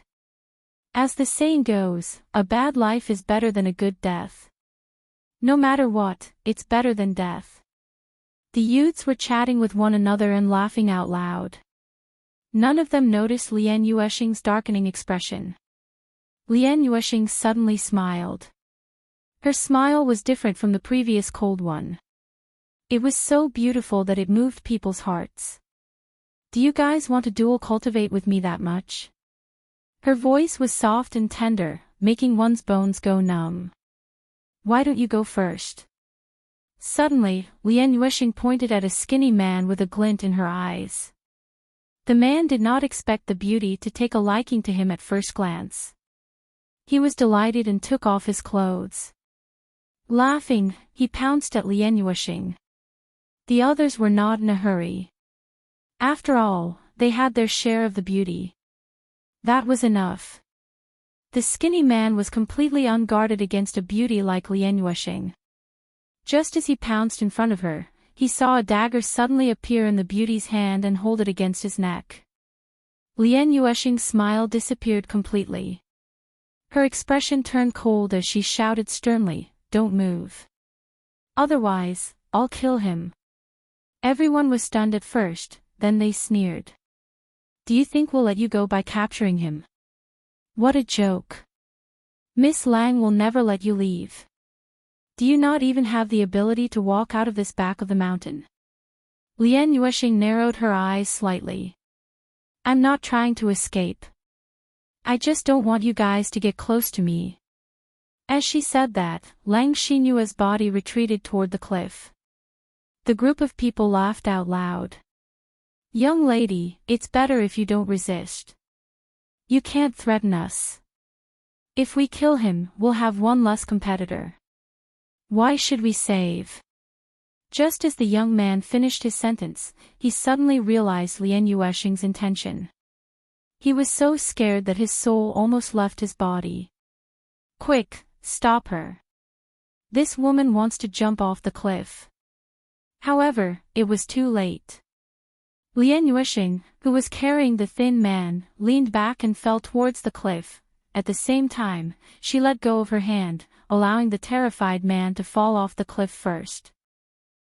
As the saying goes, a bad life is better than a good death. No matter what, it's better than death. The youths were chatting with one another and laughing out loud. None of them noticed Lian Yuexing's darkening expression. Lian Yuexing suddenly smiled. Her smile was different from the previous cold one. It was so beautiful that it moved people's hearts. Do you guys want to dual cultivate with me that much? Her voice was soft and tender, making one's bones go numb. Why don't you go first? Suddenly, Lian Yuexing pointed at a skinny man with a glint in her eyes. The man did not expect the beauty to take a liking to him at first glance. He was delighted and took off his clothes. Laughing, he pounced at Lian Yuexing. The others were not in a hurry. After all, they had their share of the beauty. That was enough. The skinny man was completely unguarded against a beauty like Lian Yuexing. Just as he pounced in front of her, he saw a dagger suddenly appear in the beauty's hand and hold it against his neck. Lian Yuexing's smile disappeared completely. Her expression turned cold as she shouted sternly, "Don't move. Otherwise, I'll kill him." Everyone was stunned at first, then they sneered. Do you think we'll let you go by capturing him? What a joke. Miss Lang will never let you leave. Do you not even have the ability to walk out of this back of the mountain? Lian Yuexing narrowed her eyes slightly. I'm not trying to escape. I just don't want you guys to get close to me. As she said that, Lang Xinyue's body retreated toward the cliff. The group of people laughed out loud. Young lady, it's better if you don't resist. You can't threaten us. If we kill him, we'll have one less competitor. Why should we save? Just as the young man finished his sentence, he suddenly realized Lian Yuexing's intention. He was so scared that his soul almost left his body. Quick, stop her. This woman wants to jump off the cliff. However, it was too late. Lian Yuexing, who was carrying the thin man, leaned back and fell towards the cliff, at the same time, she let go of her hand, allowing the terrified man to fall off the cliff first.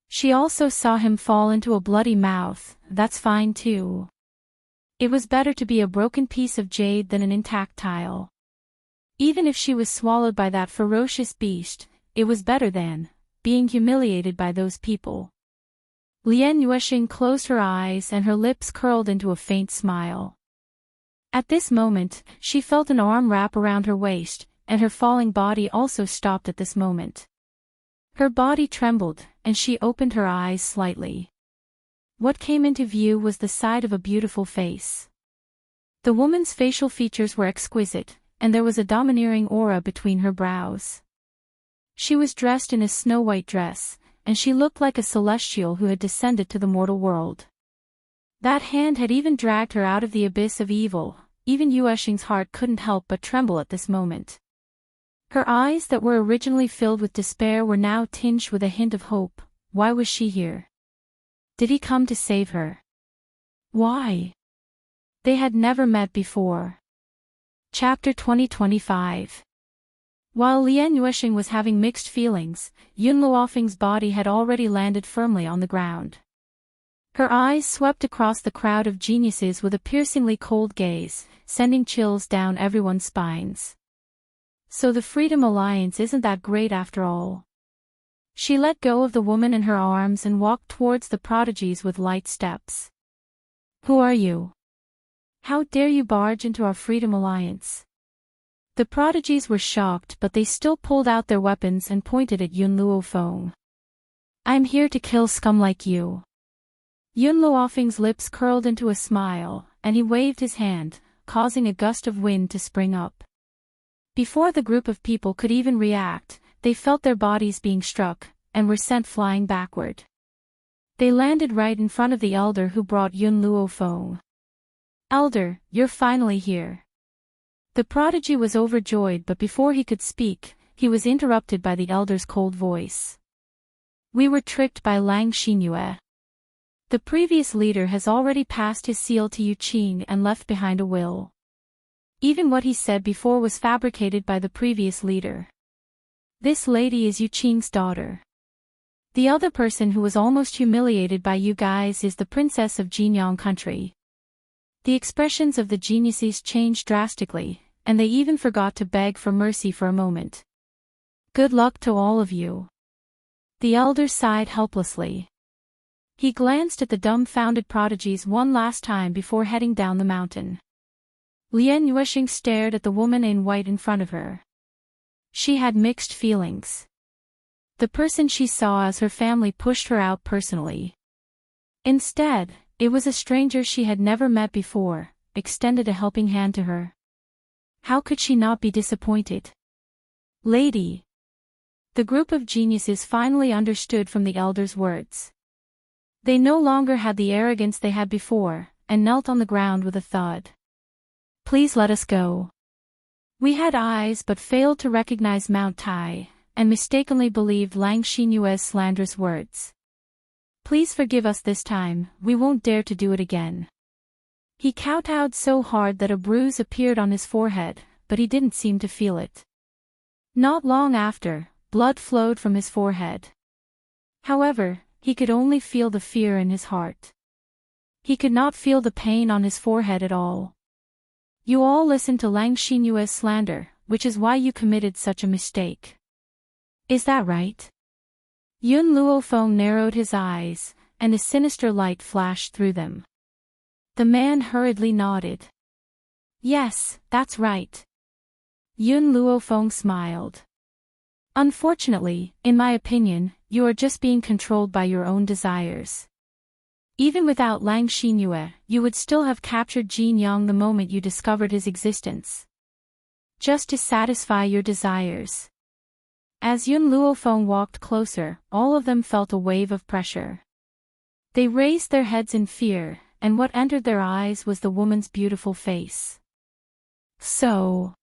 She also saw him fall into a bloody mouth. That's fine too. It was better to be a broken piece of jade than an intact tile. Even if she was swallowed by that ferocious beast, it was better than being humiliated by those people. Lian Yuexing closed her eyes and her lips curled into a faint smile. At this moment, she felt an arm wrap around her waist, and her falling body also stopped at this moment. Her body trembled, and she opened her eyes slightly. What came into view was the side of a beautiful face. The woman's facial features were exquisite, and there was a domineering aura between her brows. She was dressed in a snow-white dress, and she looked like a celestial who had descended to the mortal world. That hand had even dragged her out of the abyss of evil. Even Yuexing's heart couldn't help but tremble at this moment. Her eyes that were originally filled with despair were now tinged with a hint of hope. Why was she here? Did he come to save her? Why? They had never met before. Chapter 2025. While Lian Yuexing was having mixed feelings, Yun Luofeng's body had already landed firmly on the ground. Her eyes swept across the crowd of geniuses with a piercingly cold gaze, sending chills down everyone's spines. So the Freedom Alliance isn't that great after all. She let go of the woman in her arms and walked towards the prodigies with light steps. Who are you? How dare you barge into our Freedom Alliance? The prodigies were shocked, but they still pulled out their weapons and pointed at Yun Luofeng. I'm here to kill scum like you. Yun Luofeng's lips curled into a smile, and he waved his hand, causing a gust of wind to spring up. Before the group of people could even react, they felt their bodies being struck, and were sent flying backward. They landed right in front of the elder who brought Yun Luofeng. Elder, you're finally here. The prodigy was overjoyed, but before he could speak, he was interrupted by the elder's cold voice. We were tricked by Lang Xinyue. The previous leader has already passed his seal to Yu Qing and left behind a will. Even what he said before was fabricated by the previous leader. This lady is Yu Qing's daughter. The other person who was almost humiliated by you guys is the princess of Jinyang country. The expressions of the geniuses changed drastically, and they even forgot to beg for mercy for a moment. Good luck to all of you. The elder sighed helplessly. He glanced at the dumbfounded prodigies one last time before heading down the mountain. Lian Yuexing stared at the woman in white in front of her. She had mixed feelings. The person she saw as her family pushed her out personally. Instead, it was a stranger she had never met before, extended a helping hand to her. How could she not be disappointed? Lady! The group of geniuses finally understood from the elder's words. They no longer had the arrogance they had before, and knelt on the ground with a thud. Please let us go. We had eyes but failed to recognize Mount Tai, and mistakenly believed Lang Xinyue's slanderous words. Please forgive us this time, we won't dare to do it again. He kowtowed so hard that a bruise appeared on his forehead, but he didn't seem to feel it. Not long after, blood flowed from his forehead. However, he could only feel the fear in his heart. He could not feel the pain on his forehead at all. You all listened to Lang Xinyue's slander, which is why you committed such a mistake. Is that right? Yun Luofeng narrowed his eyes, and a sinister light flashed through them. The man hurriedly nodded. Yes, that's right. Yun Luofeng smiled. Unfortunately, in my opinion, you are just being controlled by your own desires. Even without Lang Xinyue, you would still have captured Jin Yang the moment you discovered his existence. Just to satisfy your desires. As Yun Luofeng walked closer, all of them felt a wave of pressure. They raised their heads in fear, and what entered their eyes was the woman's beautiful face. So...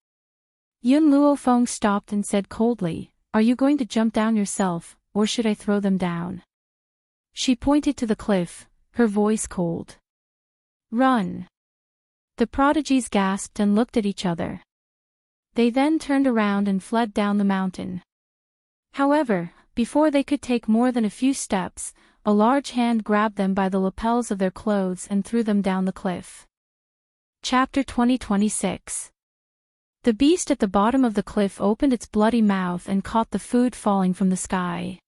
Yun Luofeng stopped and said coldly, "Are you going to jump down yourself, or should I throw them down?" She pointed to the cliff, her voice cold. "Run!" The prodigies gasped and looked at each other. They then turned around and fled down the mountain. However, before they could take more than a few steps, a large hand grabbed them by the lapels of their clothes and threw them down the cliff. Chapter 2026. The beast at the bottom of the cliff opened its bloody mouth and caught the food falling from the sky.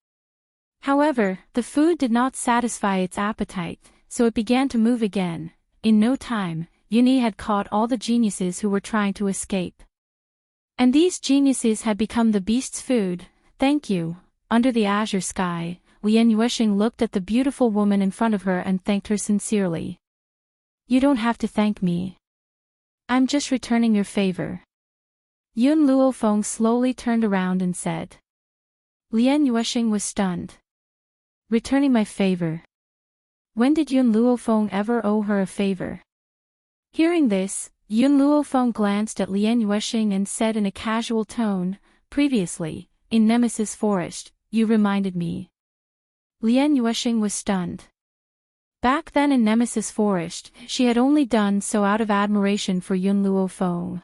However, the food did not satisfy its appetite, so it began to move again. In no time, Yuni had caught all the geniuses who were trying to escape. And these geniuses had become the beast's food. Thank you. Under the azure sky, Lian Yuexing looked at the beautiful woman in front of her and thanked her sincerely. You don't have to thank me. I'm just returning your favor. Yun Luofeng slowly turned around and said. Lian Yuexing was stunned. Returning my favor. When did Yun Luofeng ever owe her a favor? Hearing this, Yun Luofeng glanced at Lian Yuexing and said in a casual tone, previously, in Nemesis Forest, you reminded me. Lian Yuexing was stunned. Back then in Nemesis Forest, she had only done so out of admiration for Yun Luofeng.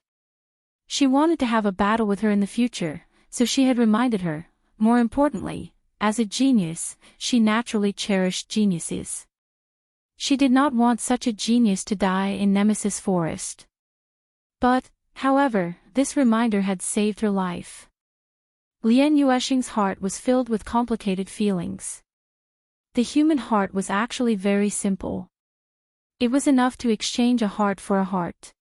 She wanted to have a battle with her in the future, so she had reminded her. More importantly, as a genius, she naturally cherished geniuses. She did not want such a genius to die in Nemesis Forest. But, however, this reminder had saved her life. Lian Yuexing's heart was filled with complicated feelings. The human heart was actually very simple. It was enough to exchange a heart for a heart.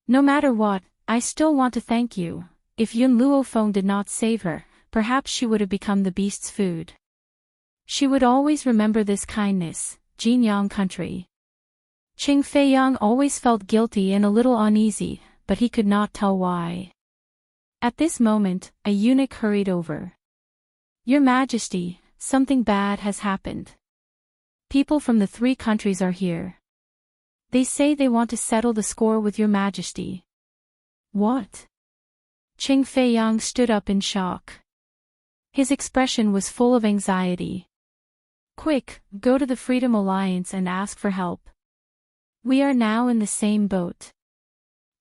No matter what, I still want to thank you. If Yun Luofeng did not save her, perhaps she would have become the beast's food. She would always remember this kindness. Jinyang country. Qing Feiyang always felt guilty and a little uneasy, but he could not tell why. At this moment, a eunuch hurried over. Your Majesty, something bad has happened. People from the 3 countries are here. They say they want to settle the score with your Majesty. What? Qing Feiyang stood up in shock. His expression was full of anxiety. Quick, go to the Freedom Alliance and ask for help. We are now in the same boat.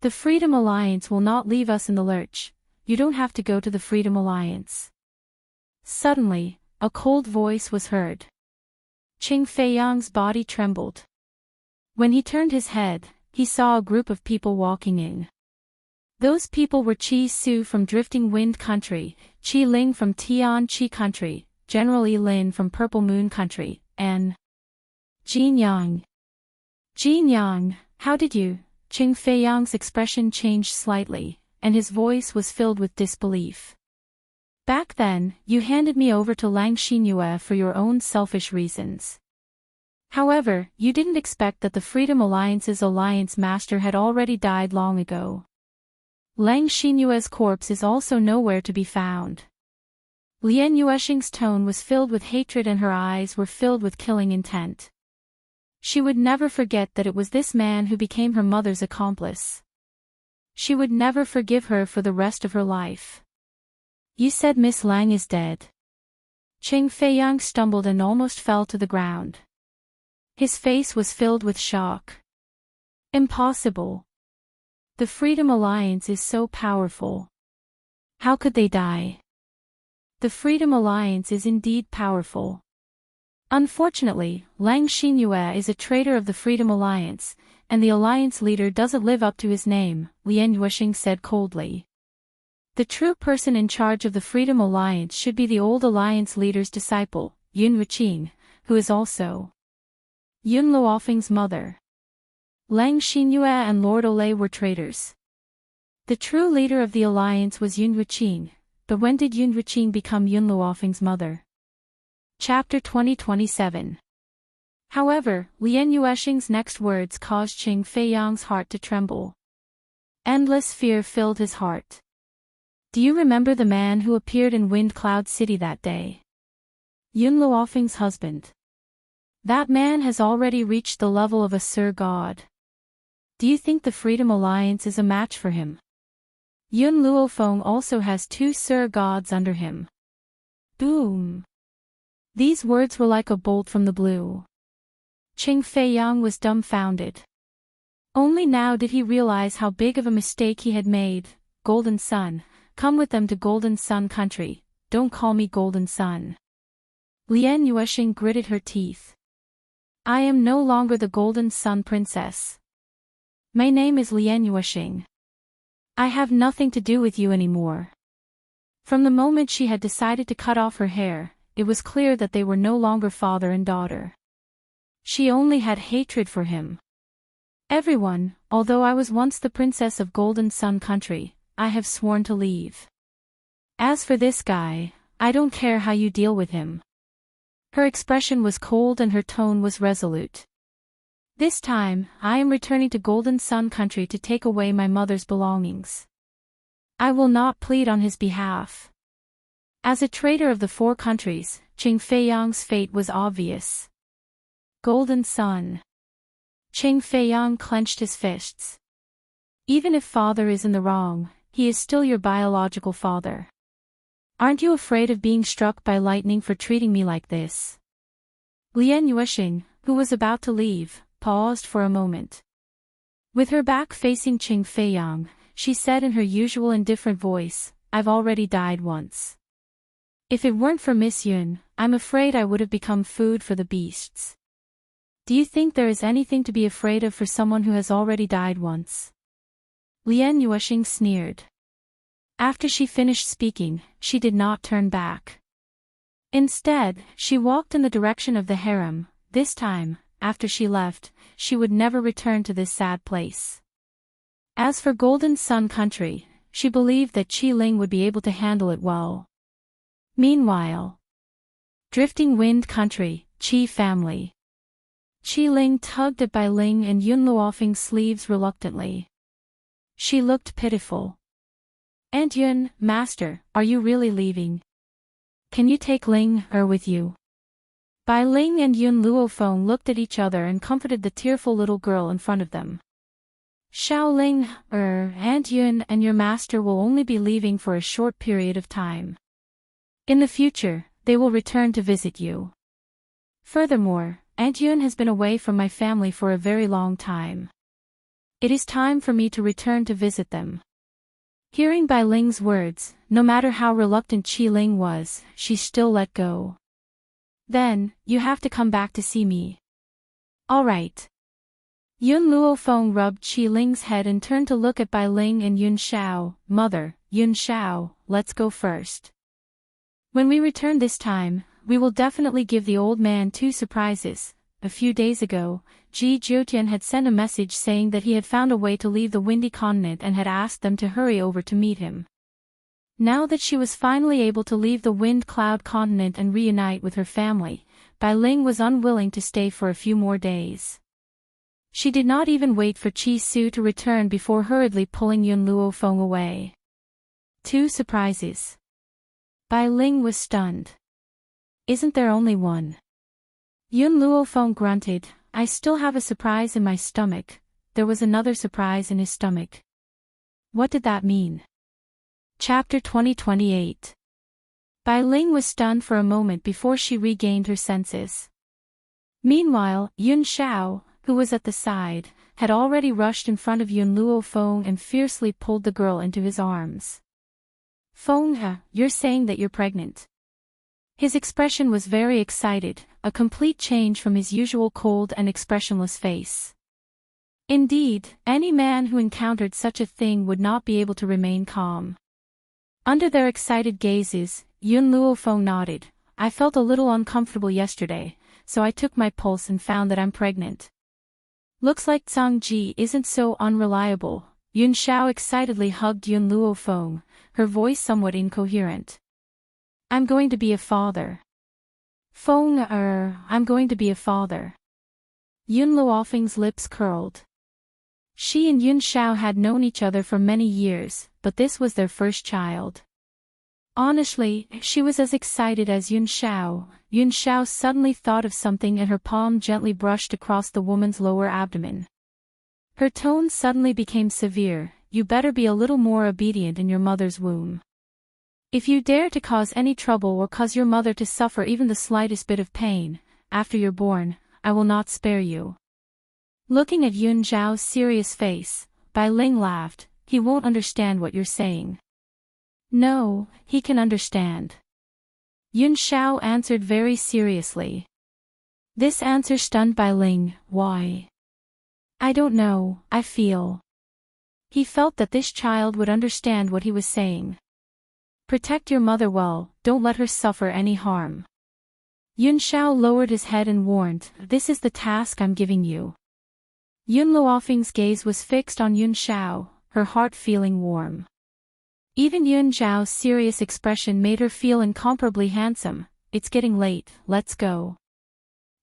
The Freedom Alliance will not leave us in the lurch. You don't have to go to the Freedom Alliance. Suddenly, a cold voice was heard. Qing Feiyang's body trembled. When he turned his head, he saw a group of people walking in. Those people were Qi Su from Drifting Wind Country, Qi Ling from Tian Qi Country, General Yi Lin from Purple Moon Country, and Jinyang. Jinyang, how did you? Qing Feiyang's expression changed slightly, and his voice was filled with disbelief. Back then, you handed me over to Lang Xinyue for your own selfish reasons. However, you didn't expect that the Freedom Alliance's alliance master had already died long ago. Lang Xinyue's corpse is also nowhere to be found. Lian Yuexing's tone was filled with hatred and her eyes were filled with killing intent. She would never forget that it was this man who became her mother's accomplice. She would never forgive her for the rest of her life. You said Miss Lang is dead. Qing Feiyang stumbled and almost fell to the ground. His face was filled with shock. Impossible. The Freedom Alliance is so powerful. How could they die? The Freedom Alliance is indeed powerful. Unfortunately, Lang Xinyue is a traitor of the Freedom Alliance, and the alliance leader doesn't live up to his name, Lian Yuexing said coldly. The true person in charge of the Freedom Alliance should be the old alliance leader's disciple, Yun Wuqing, who is also Yun Luofeng's mother. Lang Xinyue and Lord Olay were traitors. The true leader of the alliance was Yun Wuqing, but when did Yun Wuqing become Yun Luofeng's mother? Chapter 2027. However, Lian Yuexing's next words caused Qing Feiyang's heart to tremble. Endless fear filled his heart. Do you remember the man who appeared in Wind Cloud City that day? Yun Luofeng's husband. That man has already reached the level of a Sir God. Do you think the Freedom Alliance is a match for him? Yun Luofeng also has 2 Sir Gods under him. Boom! These words were like a bolt from the blue. Qing Feiyang was dumbfounded. Only now did he realize how big of a mistake he had made. Golden Sun, come with them to Golden Sun country, don't call me Golden Sun. Lian Yuexing gritted her teeth. I am no longer the Golden Sun princess. My name is Lian Yuexing. I have nothing to do with you anymore. From the moment she had decided to cut off her hair, it was clear that they were no longer father and daughter. She only had hatred for him. Everyone, although I was once the princess of Golden Sun country, I have sworn to leave. As for this guy, I don't care how you deal with him. Her expression was cold and her tone was resolute. This time, I am returning to Golden Sun country to take away my mother's belongings. I will not plead on his behalf. As a traitor of the 4 countries, Qing Feiyang's fate was obvious. Golden Sun. Qing Feiyang clenched his fists. Even if father is in the wrong, he is still your biological father. Aren't you afraid of being struck by lightning for treating me like this? Lian Yuexing, who was about to leave, paused for a moment. With her back facing Qing Feiyang, she said in her usual indifferent voice, I've already died once. If it weren't for Miss Yun, I'm afraid I would have become food for the beasts. Do you think there is anything to be afraid of for someone who has already died once? Lian Yuexing sneered. After she finished speaking, she did not turn back. Instead, she walked in the direction of the harem. This time, after she left, she would never return to this sad place. As for Golden Sun country, she believed that Qi Ling would be able to handle it well. Meanwhile, Drifting Wind country, Qi family. Qi Ling tugged at Bai Ling and Yun Luofeng's sleeves reluctantly. She looked pitiful. Aunt Yun, master, are you really leaving? Can you take Ling with you? Bai Ling and Yun Luofeng looked at each other and comforted the tearful little girl in front of them. Xiaoling, Aunt Yun and your master will only be leaving for a short period of time. In the future, they will return to visit you. Furthermore, Aunt Yun has been away from my family for a very long time. It is time for me to return to visit them. Hearing Bai Ling's words, no matter how reluctant Qi Ling was, she still let go. Then, you have to come back to see me. All right. Yun Luofeng rubbed Qi Ling's head and turned to look at Bai Ling and Yun Xiao. Mother, Yun Xiao, let's go first. When we return this time, we will definitely give the old man 2 surprises. A few days ago, Ji Jiutian had sent a message saying that he had found a way to leave the windy continent and had asked them to hurry over to meet him. Now that she was finally able to leave the wind cloud continent and reunite with her family, Bai Ling was unwilling to stay for a few more days. She did not even wait for Qi Su to return before hurriedly pulling Yun Luofeng away. 2 surprises. Bai Ling was stunned. Isn't there only one? Yun Luofeng grunted, I still have a surprise in my stomach. There was another surprise in his stomach. What did that mean? Chapter 2028. Bai Ling was stunned for a moment before she regained her senses. Meanwhile, Yun Xiao, who was at the side, had already rushed in front of Yun Luofeng and fiercely pulled the girl into his arms. Feng, you're saying that you're pregnant. His expression was very excited, a complete change from his usual cold and expressionless face. Indeed, any man who encountered such a thing would not be able to remain calm. Under their excited gazes, Yun Luofeng nodded. I felt a little uncomfortable yesterday, so I took my pulse and found that I'm pregnant. Looks like Zhang Ji isn't so unreliable. Yun Xiao excitedly hugged Yun Luofeng, her voice somewhat incoherent. I'm going to be a father. Feng, I'm going to be a father. Yun Luofeng's lips curled. She and Yun Xiao had known each other for many years, but this was their first child. Honestly, she was as excited as Yun Xiao. Yun Xiao suddenly thought of something and her palm gently brushed across the woman's lower abdomen. Her tone suddenly became severe. You better be a little more obedient in your mother's womb. If you dare to cause any trouble or cause your mother to suffer even the slightest bit of pain, after you're born, I will not spare you. Looking at Yun Xiao's serious face, Bai Ling laughed. he won't understand what you're saying. No, he can understand. Yun Xiao answered very seriously. This answer stunned Bai Ling. Why? I don't know, I feel. He felt that this child would understand what he was saying. Protect your mother well, don't let her suffer any harm. Yun Xiao lowered his head and warned, this is the task I'm giving you. Yun Luofeng's gaze was fixed on Yun Xiao, her heart feeling warm. Even Yun Xiao's serious expression made her feel incomparably handsome. It's getting late, let's go.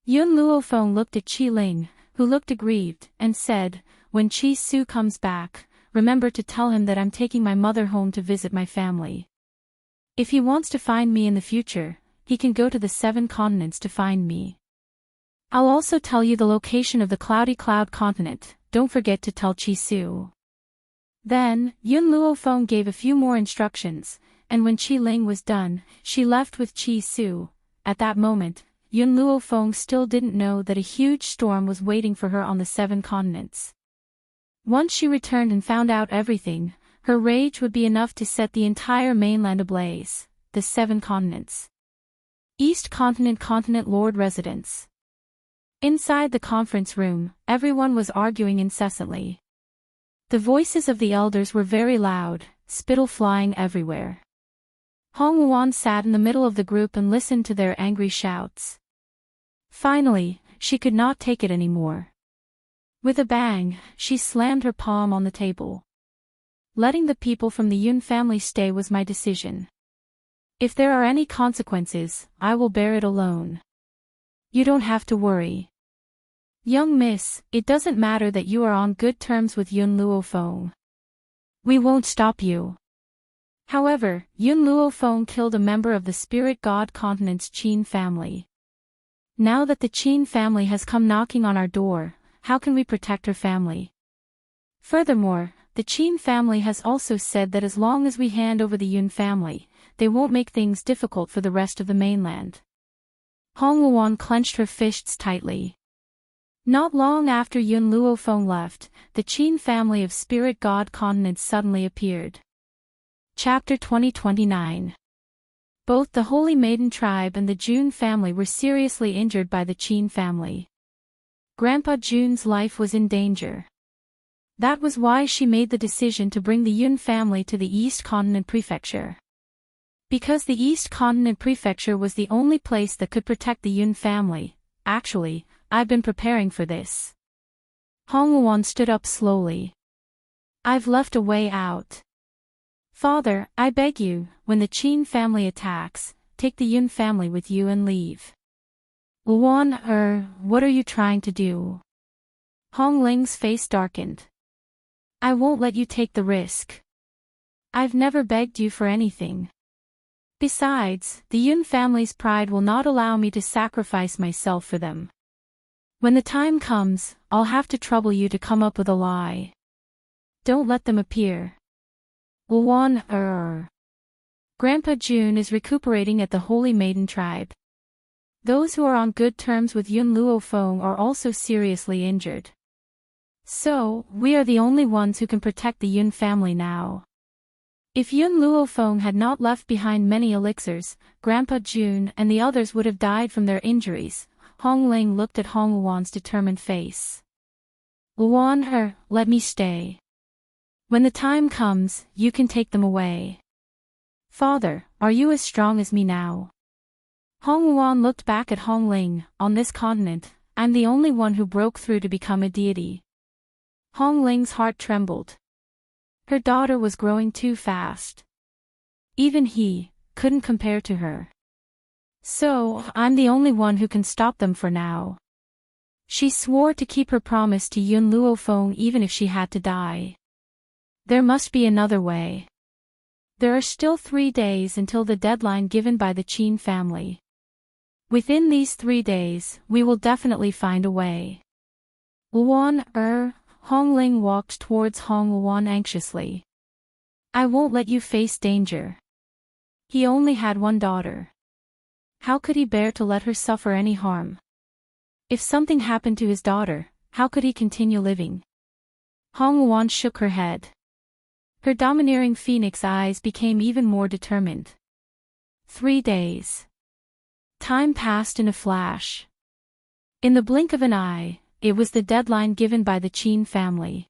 Yun Luofeng looked at Qi Ling, who looked aggrieved, and said, when Qi Su comes back, remember to tell him that I'm taking my mother home to visit my family. If he wants to find me in the future, he can go to the 7 continents to find me. I'll also tell you the location of the Cloudy Cloud continent, don't forget to tell Qi Su. Then, Yun Luofeng gave a few more instructions, and when Qi Ling was done, she left with Qi Su. At that moment, Yun Luofeng still didn't know that a huge storm was waiting for her on the 7 continents. Once she returned and found out everything, her rage would be enough to set the entire mainland ablaze. The 7 continents. East Continent Continent Lord Residence. Inside the conference room, everyone was arguing incessantly. The voices of the elders were very loud, spittle flying everywhere. Hong Wuan sat in the middle of the group and listened to their angry shouts. Finally, she could not take it anymore. With a bang, she slammed her palm on the table. Letting the people from the Yun family stay was my decision. If there are any consequences, I will bear it alone. You don't have to worry. Young miss, it doesn't matter that you are on good terms with Yun Luofeng. We won't stop you. However, Yun Luofeng killed a member of the Spirit God Continent's Qin family. Now that the Qin family has come knocking on our door, how can we protect her family? Furthermore, the Qin family has also said that as long as we hand over the Yun family, they won't make things difficult for the rest of the mainland. Hong Wuan clenched her fists tightly. Not long after Yun Luofeng left, the Qin family of Spirit God Continents suddenly appeared. Chapter 2029. Both the Holy Maiden tribe and the Jun family were seriously injured by the Qin family. Grandpa Jun's life was in danger. That was why she made the decision to bring the Yun family to the East Continent Prefecture. Because the East Continent Prefecture was the only place that could protect the Yun family. Actually, I've been preparing for this. Hong Wuan stood up slowly. I've left a way out. Father, I beg you, when the Qin family attacks, take the Yun family with you and leave. Wuan, what are you trying to do? Hong Ling's face darkened. I won't let you take the risk. I've never begged you for anything. Besides, the Yun family's pride will not allow me to sacrifice myself for them. When the time comes, I'll have to trouble you to come up with a lie. Don't let them appear. Wuan, Grandpa Jun is recuperating at the Holy Maiden tribe. Those who are on good terms with Yun Luofeng are also seriously injured. So, we are the only ones who can protect the Yun family now. If Yun Luofeng had not left behind many elixirs, Grandpa Jun and the others would have died from their injuries. Hong Ling looked at Hong Wuan's determined face. Wuan, let me stay. When the time comes, you can take them away. Father, are you as strong as me now? Hong Wuan looked back at Hong Ling. On this continent, I'm the only one who broke through to become a deity. Hong Ling's heart trembled. Her daughter was growing too fast. Even he couldn't compare to her. So, I'm the only one who can stop them for now. She swore to keep her promise to Yun Luofeng even if she had to die. There must be another way. There are still 3 days until the deadline given by the Qin family. Within these 3 days, we will definitely find a way. Wuan, Hong Ling walked towards Hong Wuan anxiously. I won't let you face danger. He only had one daughter. How could he bear to let her suffer any harm? If something happened to his daughter, how could he continue living? Hong Wuan shook her head. Her domineering phoenix eyes became even more determined. 3 days. Time passed in a flash. In the blink of an eye, it was the deadline given by the Qin family.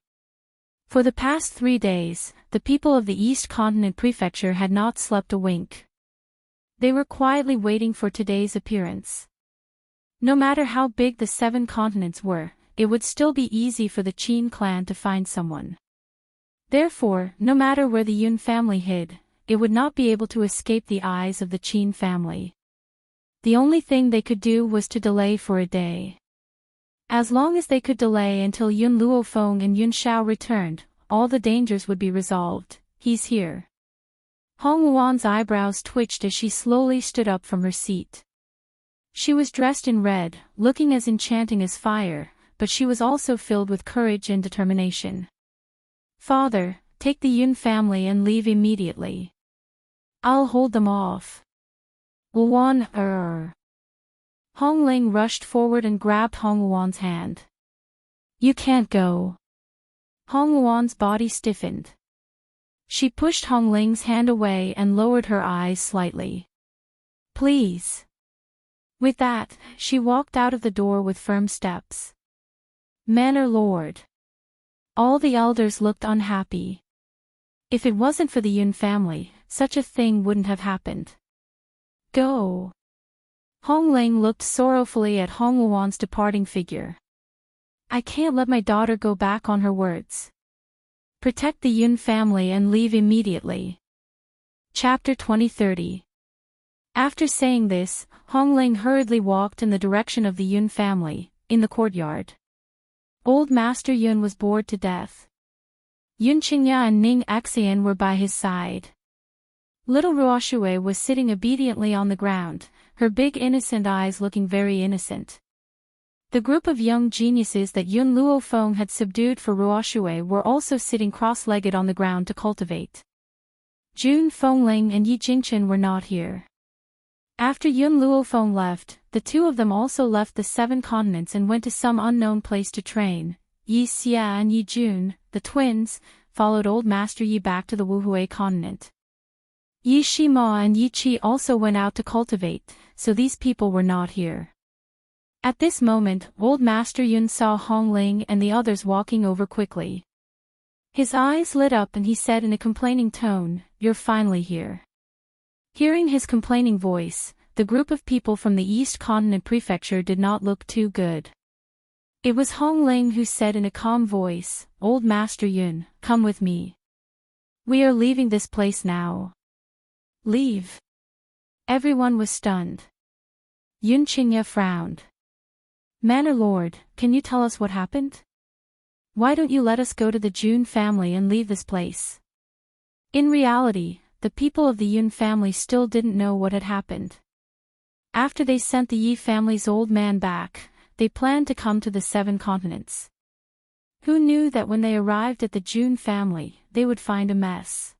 For the past 3 days, the people of the East Continent Prefecture had not slept a wink. They were quietly waiting for today's appearance. No matter how big the 7 continents were, it would still be easy for the Qin clan to find someone. Therefore, no matter where the Yun family hid, it would not be able to escape the eyes of the Qin family. The only thing they could do was to delay for a day. As long as they could delay until Yun Luofeng and Yun Shao returned, all the dangers would be resolved. He's here. Hong Wuan's eyebrows twitched as she slowly stood up from her seat. She was dressed in red, looking as enchanting as fire, but she was also filled with courage and determination. Father, take the Yun family and leave immediately. I'll hold them off. Wuan, Hong Ling rushed forward and grabbed Hong Wuan's hand. You can't go. Hong Wuan's body stiffened. She pushed Hong Ling's hand away and lowered her eyes slightly. Please. With that, she walked out of the door with firm steps. Manor Lord. All the elders looked unhappy. If it wasn't for the Yun family, such a thing wouldn't have happened. Go. Hong Ling looked sorrowfully at Hong Wuan's departing figure. I can't let my daughter go back on her words. Protect the Yun family and leave immediately. Chapter 2030. After saying this, Hong Ling hurriedly walked in the direction of the Yun family, in the courtyard. Old Master Yun was bored to death. Yun Qingya and Ning Xian were by his side. Little Ruoxue was sitting obediently on the ground, her big innocent eyes looking very innocent. The group of young geniuses that Yun Luofeng had subdued for Ruoxue were also sitting cross-legged on the ground to cultivate. Jun Fengling and Yi Jingchen were not here. After Yun Luofeng left, the two of them also left the 7 continents and went to some unknown place to train. Yi Xia and Yi Jun, the twins, followed Old Master Yi back to the Wuhui continent. Yi Shima and Yi Qi also went out to cultivate, so these people were not here. At this moment, Old Master Yun saw Hong Ling and the others walking over quickly. His eyes lit up and he said in a complaining tone, "You're finally here." Hearing his complaining voice, the group of people from the East Continent Prefecture did not look too good. It was Hong Ling who said in a calm voice, "Old Master Yun, come with me. We are leaving this place now." Leave? Everyone was stunned. Yun Qingya frowned. Manor Lord, can you tell us what happened? Why don't you let us go to the Jun family and leave this place? In reality, the people of the Yun family still didn't know what had happened. After they sent the Yi family's old man back, they planned to come to the 7 continents. Who knew that when they arrived at the Jun family, they would find a mess?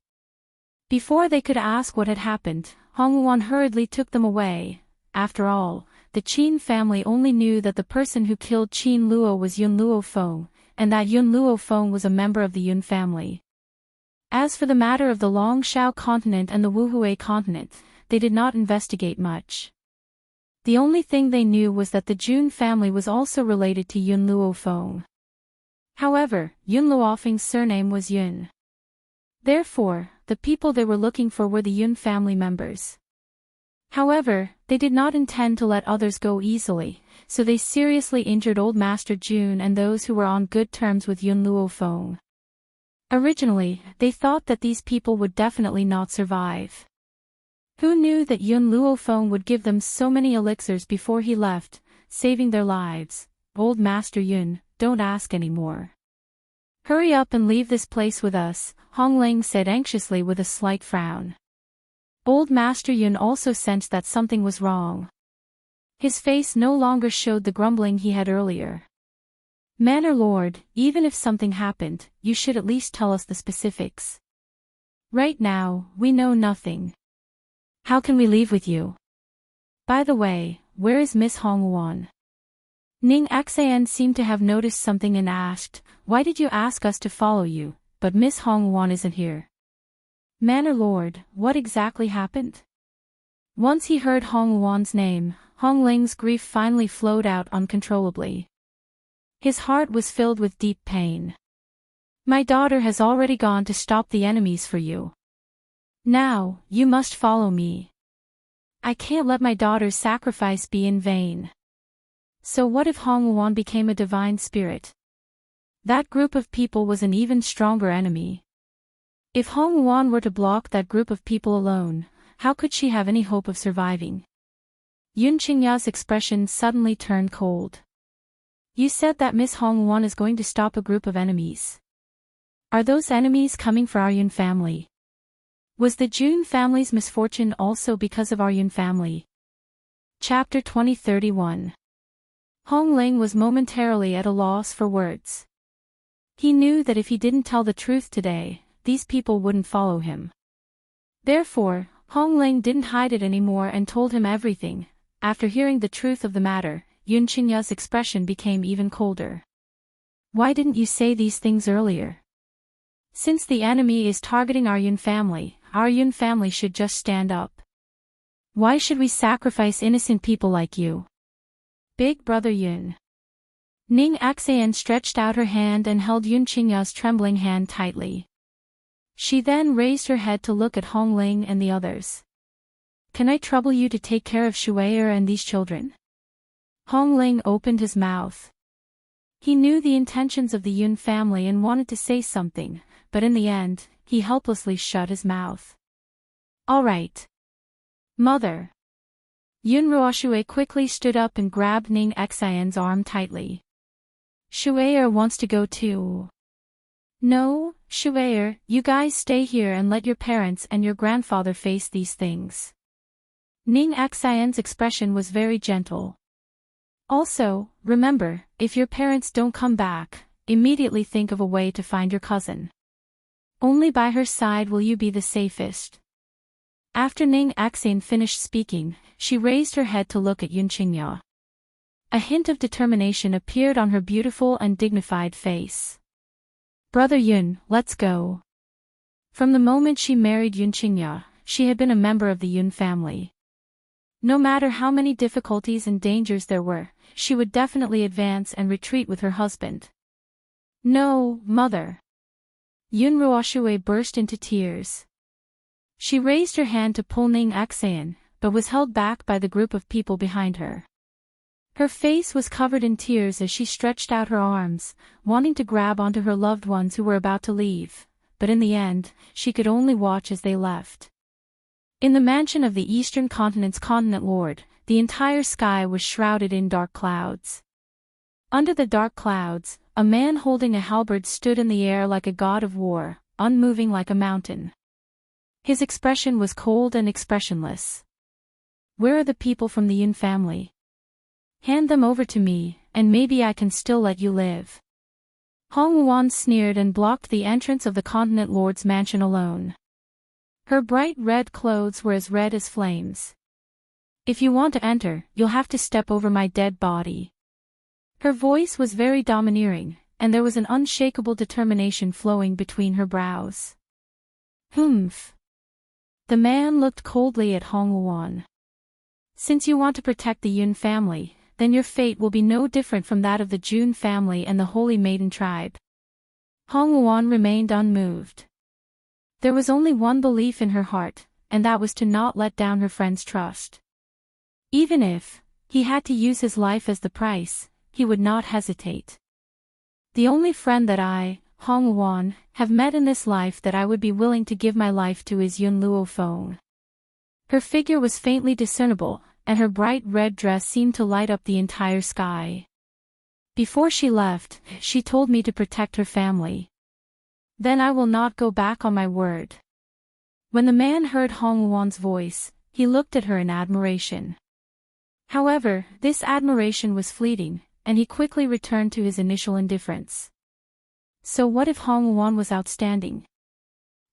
Before they could ask what had happened, Hong Wuan hurriedly took them away. After all, the Qin family only knew that the person who killed Qin Luo was Yun Luofeng, and that Yun Luofeng was a member of the Yun family. As for the matter of the Longshao continent and the Wuhui continent, they did not investigate much. The only thing they knew was that the Jun family was also related to Yun Luofeng. However, Yun Luofeng's surname was Yun. Therefore, the people they were looking for were the Yun family members. However, they did not intend to let others go easily, so they seriously injured Old Master Jun and those who were on good terms with Yun Luofeng. Originally, they thought that these people would definitely not survive. Who knew that Yun Luofeng would give them so many elixirs before he left, saving their lives? Old Master Yun, don't ask anymore. Hurry up and leave this place with us, Hong Ling said anxiously with a slight frown. Old Master Yun also sensed that something was wrong. His face no longer showed the grumbling he had earlier. Manor Lord, even if something happened, you should at least tell us the specifics. Right now, we know nothing. How can we leave with you? By the way, where is Miss Hong Wuan? Ning Xian seemed to have noticed something and asked, "Why did you ask us to follow you? but Miss Hongwon isn't here. Manor Lord, what exactly happened? Once he heard Hongwon's name, Hongling's grief finally flowed out uncontrollably. His heart was filled with deep pain. My daughter has already gone to stop the enemies for you. Now, you must follow me. I can't let my daughter's sacrifice be in vain. So what if Hongwon became a divine spirit? That group of people was an even stronger enemy. If Hongwon were to block that group of people alone, how could she have any hope of surviving? Yun Qingya's expression suddenly turned cold. You said that Miss Hongwon is going to stop a group of enemies. Are those enemies coming for our Yun family? Was the Jun family's misfortune also because of our Yun family? Chapter 2031. Hongling was momentarily at a loss for words. He knew that if he didn't tell the truth today, these people wouldn't follow him. Therefore, Hongling didn't hide it anymore and told him everything. After hearing the truth of the matter, Yun Qingya's expression became even colder. Why didn't you say these things earlier? Since the enemy is targeting our Yun family should just stand up. Why should we sacrifice innocent people like you? Big brother Yun. Ning Axayan stretched out her hand and held Yun Qingya's trembling hand tightly. She then raised her head to look at Hongling and the others. Can I trouble you to take care of Shui'er and these children? Hongling opened his mouth. He knew the intentions of the Yun family and wanted to say something, but in the end, he helplessly shut his mouth. All right. Mother. Yun Ruoshui quickly stood up and grabbed Ning Xayan's arm tightly. Shui'er wants to go too. No, Shui'er, you guys stay here and let your parents and your grandfather face these things. Ning Xayan's expression was very gentle. Also, remember, if your parents don't come back, immediately think of a way to find your cousin. Only by her side will you be the safest. After Ning Xayan finished speaking, she raised her head to look at Yun Qingya. A hint of determination appeared on her beautiful and dignified face. Brother Yun, let's go. From the moment she married Yun Qingya, she had been a member of the Yun family. No matter how many difficulties and dangers there were, she would definitely advance and retreat with her husband. No, mother. Yun Ruoshui burst into tears. She raised her hand to pull Ning Xayan, but was held back by the group of people behind her. Her face was covered in tears as she stretched out her arms, wanting to grab onto her loved ones who were about to leave, but in the end, she could only watch as they left. In the mansion of the Eastern Continent's Continent Lord, the entire sky was shrouded in dark clouds. Under the dark clouds, a man holding a halberd stood in the air like a god of war, unmoving like a mountain. His expression was cold and expressionless. Where are the people from the Yun family? Hand them over to me, and maybe I can still let you live. Hongwon sneered and blocked the entrance of the Continent Lord's mansion alone. Her bright red clothes were as red as flames. If you want to enter, you'll have to step over my dead body. Her voice was very domineering, and there was an unshakable determination flowing between her brows. Humph. The man looked coldly at Hongwon. Since you want to protect the Yun family, then your fate will be no different from that of the Jun family and the Holy Maiden tribe. Hongwon remained unmoved. There was only one belief in her heart, and that was to not let down her friend's trust. Even if he had to use his life as the price, he would not hesitate. The only friend that I, Hongwon, have met in this life that I would be willing to give my life to is Yun Luo Feng. Her figure was faintly discernible, and her bright red dress seemed to light up the entire sky. Before she left, she told me to protect her family. Then I will not go back on my word. When the man heard Hongwon's voice, he looked at her in admiration. However, this admiration was fleeting, and he quickly returned to his initial indifference. So what if Hongwon was outstanding?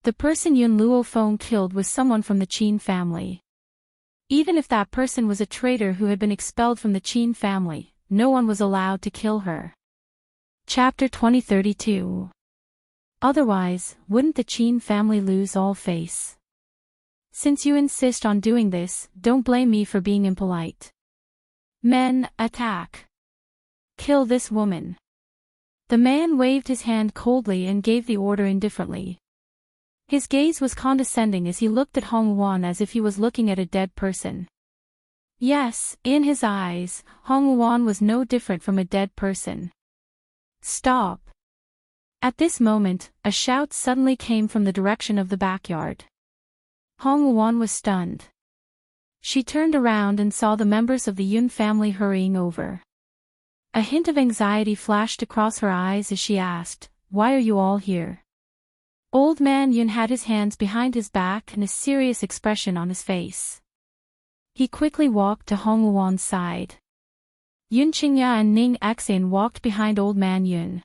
The person Yun Luo Feng killed was someone from the Qin family. Even if that person was a traitor who had been expelled from the Qin family, no one was allowed to kill her. Chapter 2032. Otherwise, wouldn't the Qin family lose all face? Since you insist on doing this, don't blame me for being impolite. Men, attack. Kill this woman. The man waved his hand coldly and gave the order indifferently. His gaze was condescending as he looked at Hong Wuan as if he was looking at a dead person. Yes, in his eyes, Hong Wuan was no different from a dead person. Stop. At this moment, a shout suddenly came from the direction of the backyard. Hong Wuan was stunned. She turned around and saw the members of the Yun family hurrying over. A hint of anxiety flashed across her eyes as she asked, "Why are you all here?" Old man Yun had his hands behind his back and a serious expression on his face. He quickly walked to Hong Wuan's side. Yun Qingya and Ning Xan walked behind old man Yun.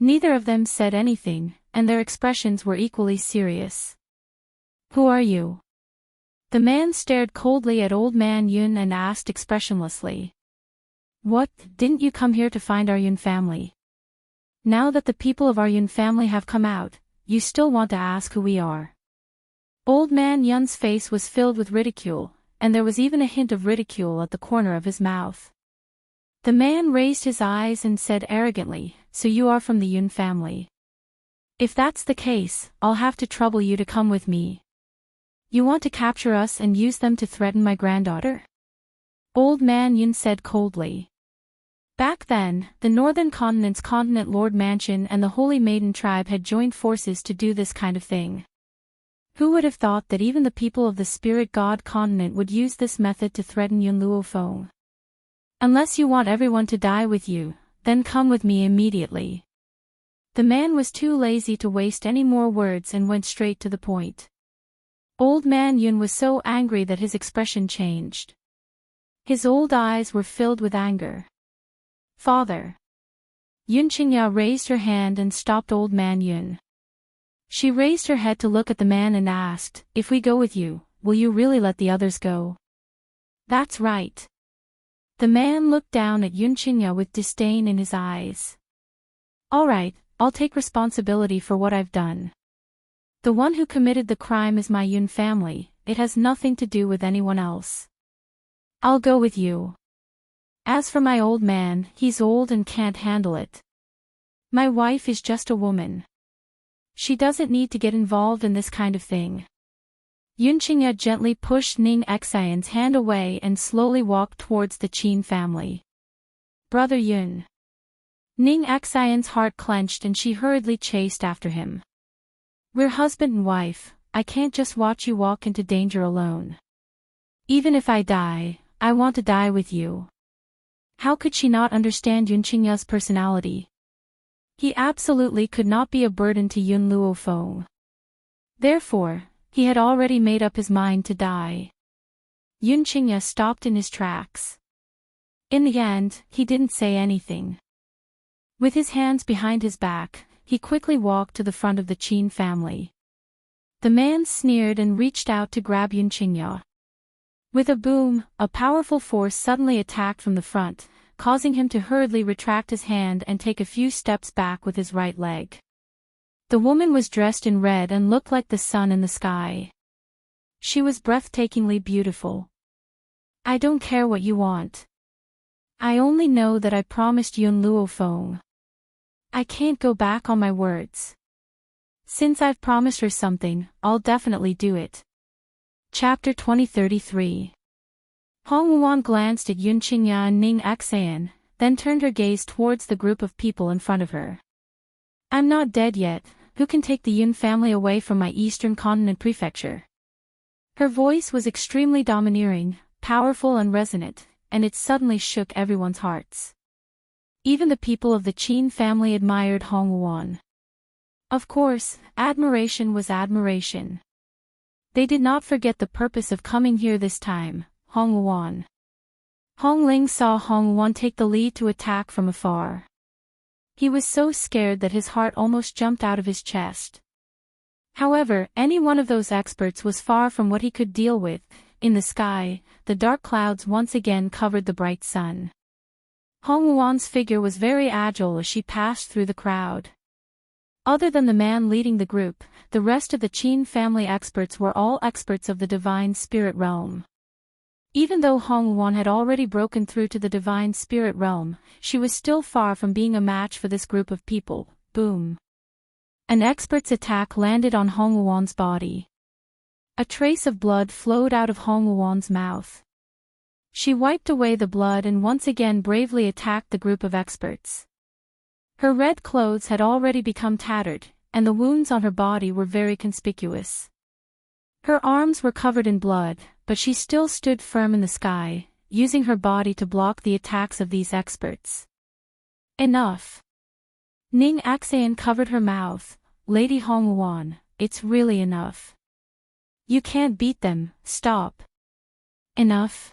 Neither of them said anything, and their expressions were equally serious. "Who are you?" The man stared coldly at old man Yun and asked expressionlessly. "What, didn't you come here to find our Yun family? Now that the people of our Yun family have come out, you still want to ask who we are?" Old man Yun's face was filled with ridicule, and there was even a hint of ridicule at the corner of his mouth. The man raised his eyes and said arrogantly, "So you are from the Yun family. If that's the case, I'll have to trouble you to come with me. You want to capture us and use them to threaten my granddaughter?" Old man Yun said coldly. Back then, the Northern Continent's Continent Lord Mansion and the Holy Maiden tribe had joined forces to do this kind of thing. Who would have thought that even the people of the Spirit God Continent would use this method to threaten Yun Luofeng? "Unless you want everyone to die with you, then come with me immediately." The man was too lazy to waste any more words and went straight to the point. Old man Yun was so angry that his expression changed. His old eyes were filled with anger. "Father." Yun Qingya raised her hand and stopped old man Yun. She raised her head to look at the man and asked, "If we go with you, will you really let the others go?" "That's right." The man looked down at Yun Qingya with disdain in his eyes. "All right, I'll take responsibility for what I've done. The one who committed the crime is my Yun family, it has nothing to do with anyone else. I'll go with you. As for my old man, he's old and can't handle it. My wife is just a woman. She doesn't need to get involved in this kind of thing." Yun Qingya gently pushed Ning Xian's hand away and slowly walked towards the Qin family. "Brother Yun." Ning Xian's heart clenched and she hurriedly chased after him. "We're husband and wife, I can't just watch you walk into danger alone. Even if I die, I want to die with you." How could she not understand Yun Qingya's personality? He absolutely could not be a burden to Yun Luofeng. Therefore, he had already made up his mind to die. Yun Qingya stopped in his tracks. In the end, he didn't say anything. With his hands behind his back, he quickly walked to the front of the Qin family. The man sneered and reached out to grab Yun Qingya. With a boom, a powerful force suddenly attacked from the front, causing him to hurriedly retract his hand and take a few steps back with his right leg. The woman was dressed in red and looked like the sun in the sky. She was breathtakingly beautiful. "I don't care what you want. I only know that I promised Yun Luofeng. I can't go back on my words. Since I've promised her something, I'll definitely do it." Chapter 2033. Hong Wuan glanced at Yun Qingya and Ning Xian, then turned her gaze towards the group of people in front of her. "I'm not dead yet, who can take the Yun family away from my Eastern Continent prefecture?" Her voice was extremely domineering, powerful and resonant, and it suddenly shook everyone's hearts. Even the people of the Qin family admired Hong Wuan. Of course, admiration was admiration. They did not forget the purpose of coming here this time, Hong Wuan. Hong Ling saw Hong Wuan take the lead to attack from afar. He was so scared that his heart almost jumped out of his chest. However, any one of those experts was far from what he could deal with. In the sky, the dark clouds once again covered the bright sun. Hong Wuan's figure was very agile as she passed through the crowd. Other than the man leading the group, the rest of the Qin family experts were all experts of the divine spirit realm. Even though Hong Wuan had already broken through to the divine spirit realm, she was still far from being a match for this group of people. Boom. An expert's attack landed on Hong Wuan's body. A trace of blood flowed out of Hong Wuan's mouth. She wiped away the blood and once again bravely attacked the group of experts. Her red clothes had already become tattered, and the wounds on her body were very conspicuous. Her arms were covered in blood, but she still stood firm in the sky, using her body to block the attacks of these experts. Enough. Ning Axayan covered her mouth. Lady Hong Wuan, it's really enough. You can't beat them, stop. Enough.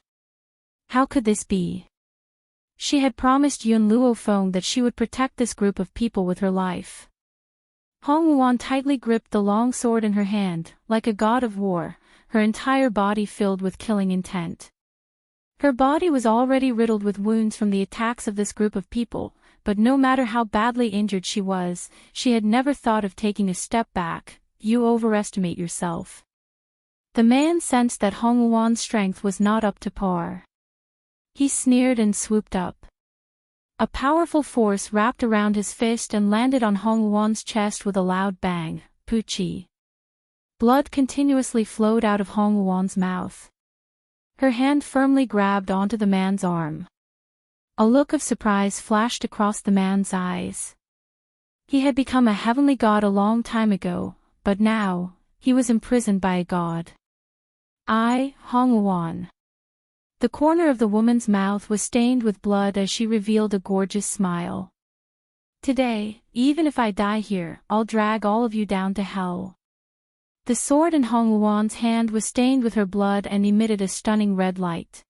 How could this be? She had promised Yun Luofeng that she would protect this group of people with her life. Hong Wuan tightly gripped the long sword in her hand, like a god of war, her entire body filled with killing intent. Her body was already riddled with wounds from the attacks of this group of people, but no matter how badly injured she was, she had never thought of taking a step back. You overestimate yourself. The man sensed that Hong Wuan's strength was not up to par. He sneered and swooped up. A powerful force wrapped around his fist and landed on Hong Wuan's chest with a loud bang. Puchi. Blood continuously flowed out of Hong Wuan's mouth. Her hand firmly grabbed onto the man's arm. A look of surprise flashed across the man's eyes. He had become a heavenly god a long time ago, but now, he was imprisoned by a god. Hong Wuan. The corner of the woman's mouth was stained with blood as she revealed a gorgeous smile. Today, even if I die here, I'll drag all of you down to hell. The sword in Hong Wuan's hand was stained with her blood and emitted a stunning red light.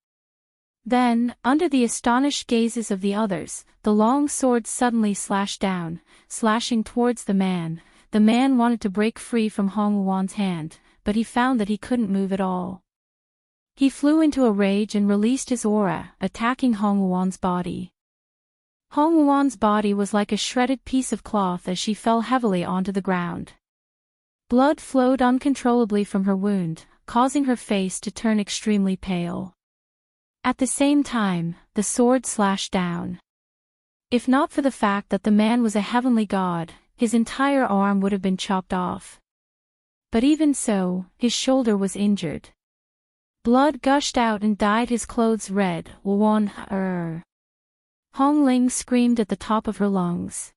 Then, under the astonished gazes of the others, the long sword suddenly slashed down, slashing towards the man. The man wanted to break free from Hong Wuan's hand, but he found that he couldn't move at all. He flew into a rage and released his aura, attacking Hong Wuan's body. Hong Wuan's body was like a shredded piece of cloth as she fell heavily onto the ground. Blood flowed uncontrollably from her wound, causing her face to turn extremely pale. At the same time, the sword slashed down. If not for the fact that the man was a heavenly god, his entire arm would have been chopped off. But even so, his shoulder was injured. Blood gushed out and dyed his clothes red. Hong Ling screamed at the top of her lungs.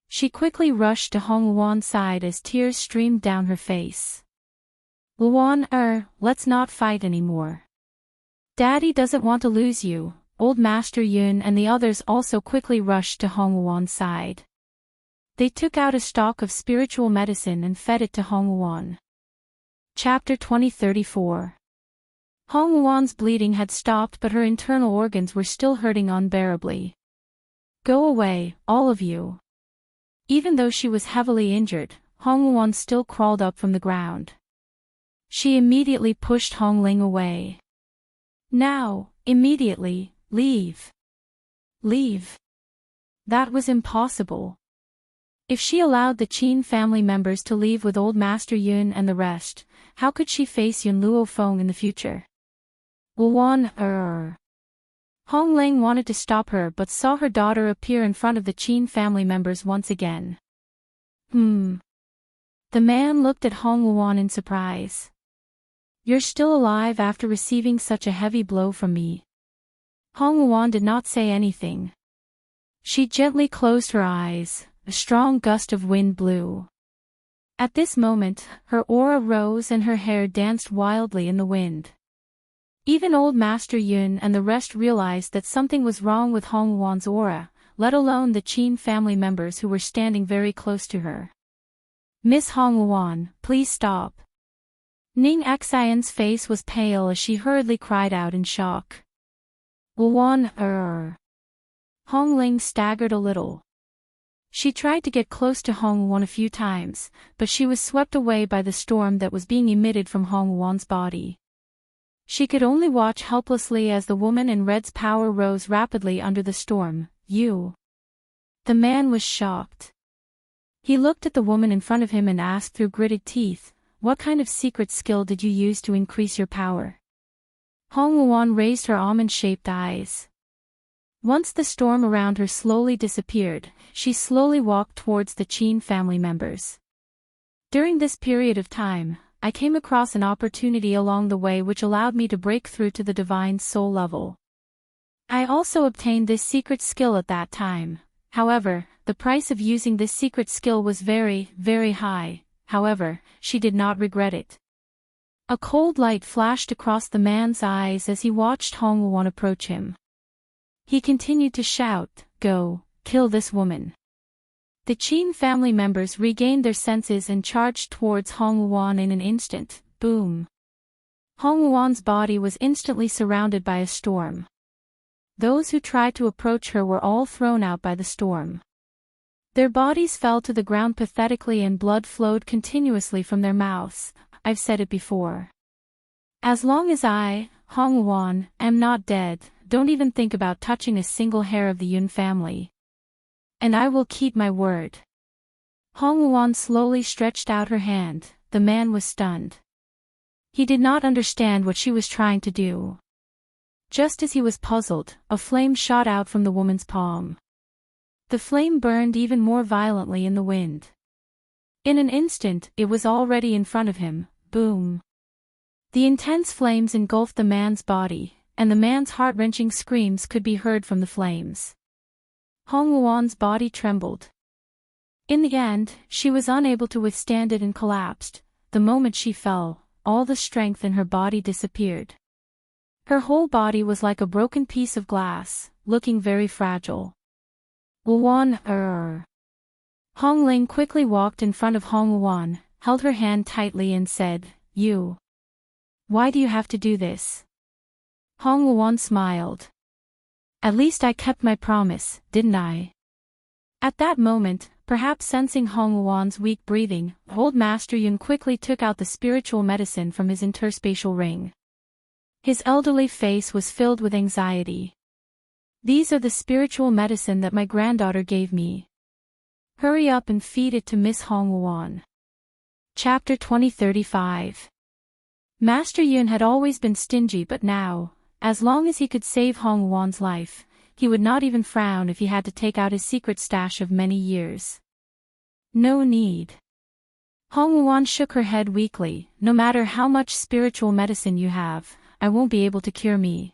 She quickly rushed to Hong Wuan's side as tears streamed down her face. Let's not fight anymore. Daddy doesn't want to lose you. Old Master Yun and the others also quickly rushed to Hong Wuan's side. They took out a stock of spiritual medicine and fed it to Hong Wuan. Chapter 2034. Hong Wuan's bleeding had stopped, but her internal organs were still hurting unbearably. Go away, all of you. Even though she was heavily injured, Hong Wuan still crawled up from the ground. She immediately pushed Hong Ling away. Now, immediately, leave. Leave. That was impossible. If she allowed the Qin family members to leave with old Master Yun and the rest, how could she face Yun Luofeng in the future? Hong Ling wanted to stop her but saw her daughter appear in front of the Qin family members once again. The man looked at Hong Wuan in surprise. You're still alive after receiving such a heavy blow from me. Hong Wuan did not say anything. She gently closed her eyes. A strong gust of wind blew. At this moment, her aura rose and her hair danced wildly in the wind. Even old Master Yun and the rest realized that something was wrong with Hong Wuan's aura, let alone the Qin family members who were standing very close to her. Miss Hong Wuan, please stop. Ning Axayan's face was pale as she hurriedly cried out in shock. Hong Ling staggered a little. She tried to get close to Hong Wuan a few times, but she was swept away by the storm that was being emitted from Hong Wuan's body. She could only watch helplessly as the woman in red's power rose rapidly under the storm. The man was shocked. He looked at the woman in front of him and asked through gritted teeth, "What kind of secret skill did you use to increase your power?" Hong Luan raised her almond-shaped eyes. Once the storm around her slowly disappeared, she slowly walked towards the Qin family members. During this period of time, I came across an opportunity along the way which allowed me to break through to the divine soul level. I also obtained this secret skill at that time. However, the price of using this secret skill was very, very high. However, she did not regret it. A cold light flashed across the man's eyes as he watched Hong Luan approach him. He continued to shout, "Go, kill this woman." The Qin family members regained their senses and charged towards Hong Luan in an instant. Boom! Hong Luan's body was instantly surrounded by a storm. Those who tried to approach her were all thrown out by the storm. Their bodies fell to the ground pathetically and blood flowed continuously from their mouths. I've said it before. As long as I, Hong Luan, am not dead, don't even think about touching a single hair of the Yun family. And I will keep my word. Hong Luan slowly stretched out her hand. The man was stunned. He did not understand what she was trying to do. Just as he was puzzled, a flame shot out from the woman's palm. The flame burned even more violently in the wind. In an instant, it was already in front of him. Boom! The intense flames engulfed the man's body, and the man's heart-wrenching screams could be heard from the flames. Hong Luan's body trembled. In the end, she was unable to withstand it and collapsed. The moment she fell, all the strength in her body disappeared. Her whole body was like a broken piece of glass, looking very fragile. Luan, Hong Ling quickly walked in front of Hong Luan, held her hand tightly and said, "You. Why do you have to do this?" Hong Luan smiled. "At least I kept my promise, didn't I?" At that moment, perhaps sensing Hong Luan's weak breathing, old Master Yun quickly took out the spiritual medicine from his interspatial ring. His elderly face was filled with anxiety. "These are the spiritual medicine that my granddaughter gave me. Hurry up and feed it to Miss Hong Luan." Chapter 2035. Master Yun had always been stingy, but now, as long as he could save Hong Luan's life, he would not even frown if he had to take out his secret stash of many years. "No need." Hong Luan shook her head weakly. "No matter how much spiritual medicine you have, I won't be able to cure me.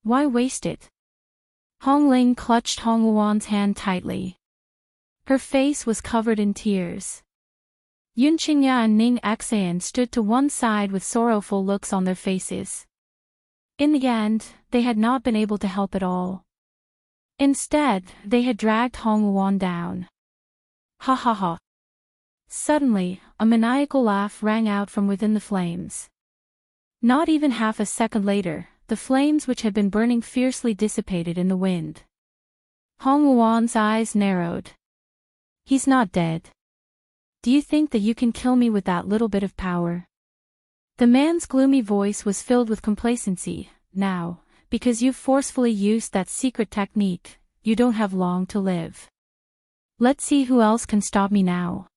Why waste it?" Hong Ling clutched Hong Luan's hand tightly. Her face was covered in tears. Yun Qingya and Ning Xan stood to one side with sorrowful looks on their faces. In the end, they had not been able to help at all. Instead, they had dragged Hong Luan down. Ha ha ha. Suddenly, a maniacal laugh rang out from within the flames. Not even half a second later, the flames which had been burning fiercely dissipated in the wind. Hong Luan's eyes narrowed. "He's not dead. Do you think that you can kill me with that little bit of power?" The man's gloomy voice was filled with complacency. "Now, because you've forcefully used that secret technique, you don't have long to live. Let's see who else can stop me now."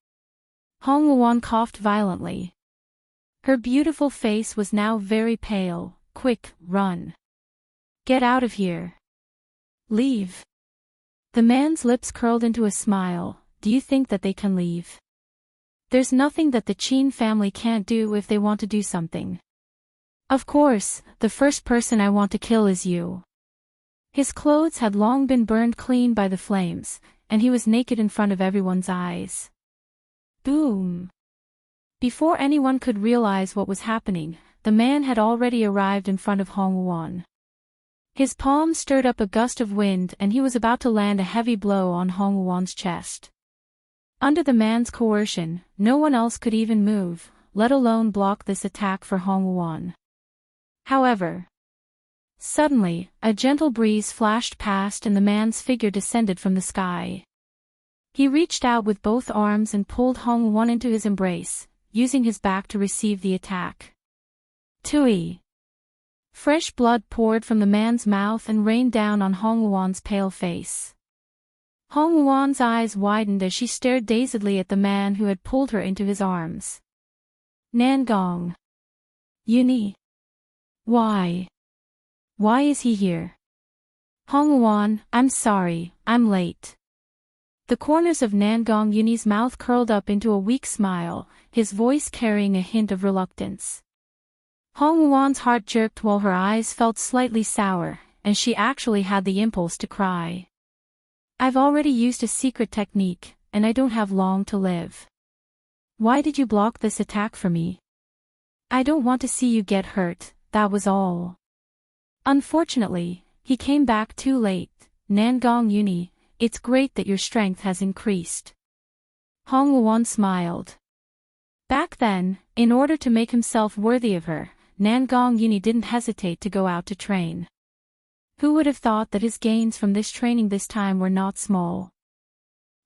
Hong Luan coughed violently. Her beautiful face was now very pale. "Quick, run. Get out of here. Leave." The man's lips curled into a smile. "Do you think that they can leave? There's nothing that the Qin family can't do if they want to do something. Of course, the first person I want to kill is you." His clothes had long been burned clean by the flames, and he was naked in front of everyone's eyes. Boom! Before anyone could realize what was happening, the man had already arrived in front of Hong Luan. His palm stirred up a gust of wind and he was about to land a heavy blow on Hong Luan's chest. Under the man's coercion, no one else could even move, let alone block this attack for Hong Luan. However, suddenly, a gentle breeze flashed past and the man's figure descended from the sky. He reached out with both arms and pulled Hong Luan into his embrace, using his back to receive the attack. Tui! Fresh blood poured from the man's mouth and rained down on Hong Luan's pale face. Hong Wuan's eyes widened as she stared dazedly at the man who had pulled her into his arms. Nangong. Yuni. Why? Why is he here? Hong Wuan, I'm sorry, I'm late. The corners of Nangong Yuni's mouth curled up into a weak smile, his voice carrying a hint of reluctance. Hong Wuan's heart jerked while her eyes felt slightly sour, and she actually had the impulse to cry. I've already used a secret technique, and I don't have long to live. Why did you block this attack for me? I don't want to see you get hurt, that was all. Unfortunately, he came back too late. Nangong Yuni, it's great that your strength has increased. Hong Wuan smiled. Back then, in order to make himself worthy of her, Nangong Yuni didn't hesitate to go out to train. Who would have thought that his gains from this training this time were not small?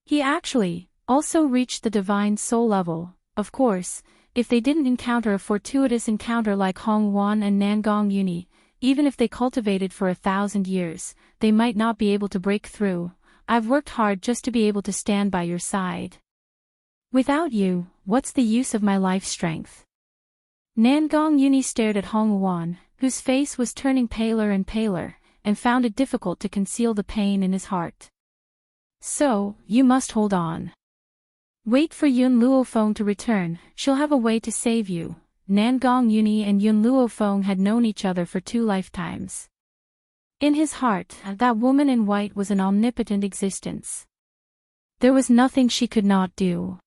He actually also reached the divine soul level. Of course, if they didn't encounter a fortuitous encounter like Hong Wuan and Nangong Yuni, even if they cultivated for 1,000 years, they might not be able to break through. I've worked hard just to be able to stand by your side. Without you, what's the use of my life strength? Nangong Yuni stared at Hong Wuan, whose face was turning paler and paler, and found it difficult to conceal the pain in his heart. So, you must hold on. Wait for Yun Luofeng to return, she'll have a way to save you. Nangong Yuni and Yun Luofeng had known each other for 2 lifetimes. In his heart, that woman in white was an omnipotent existence. There was nothing she could not do.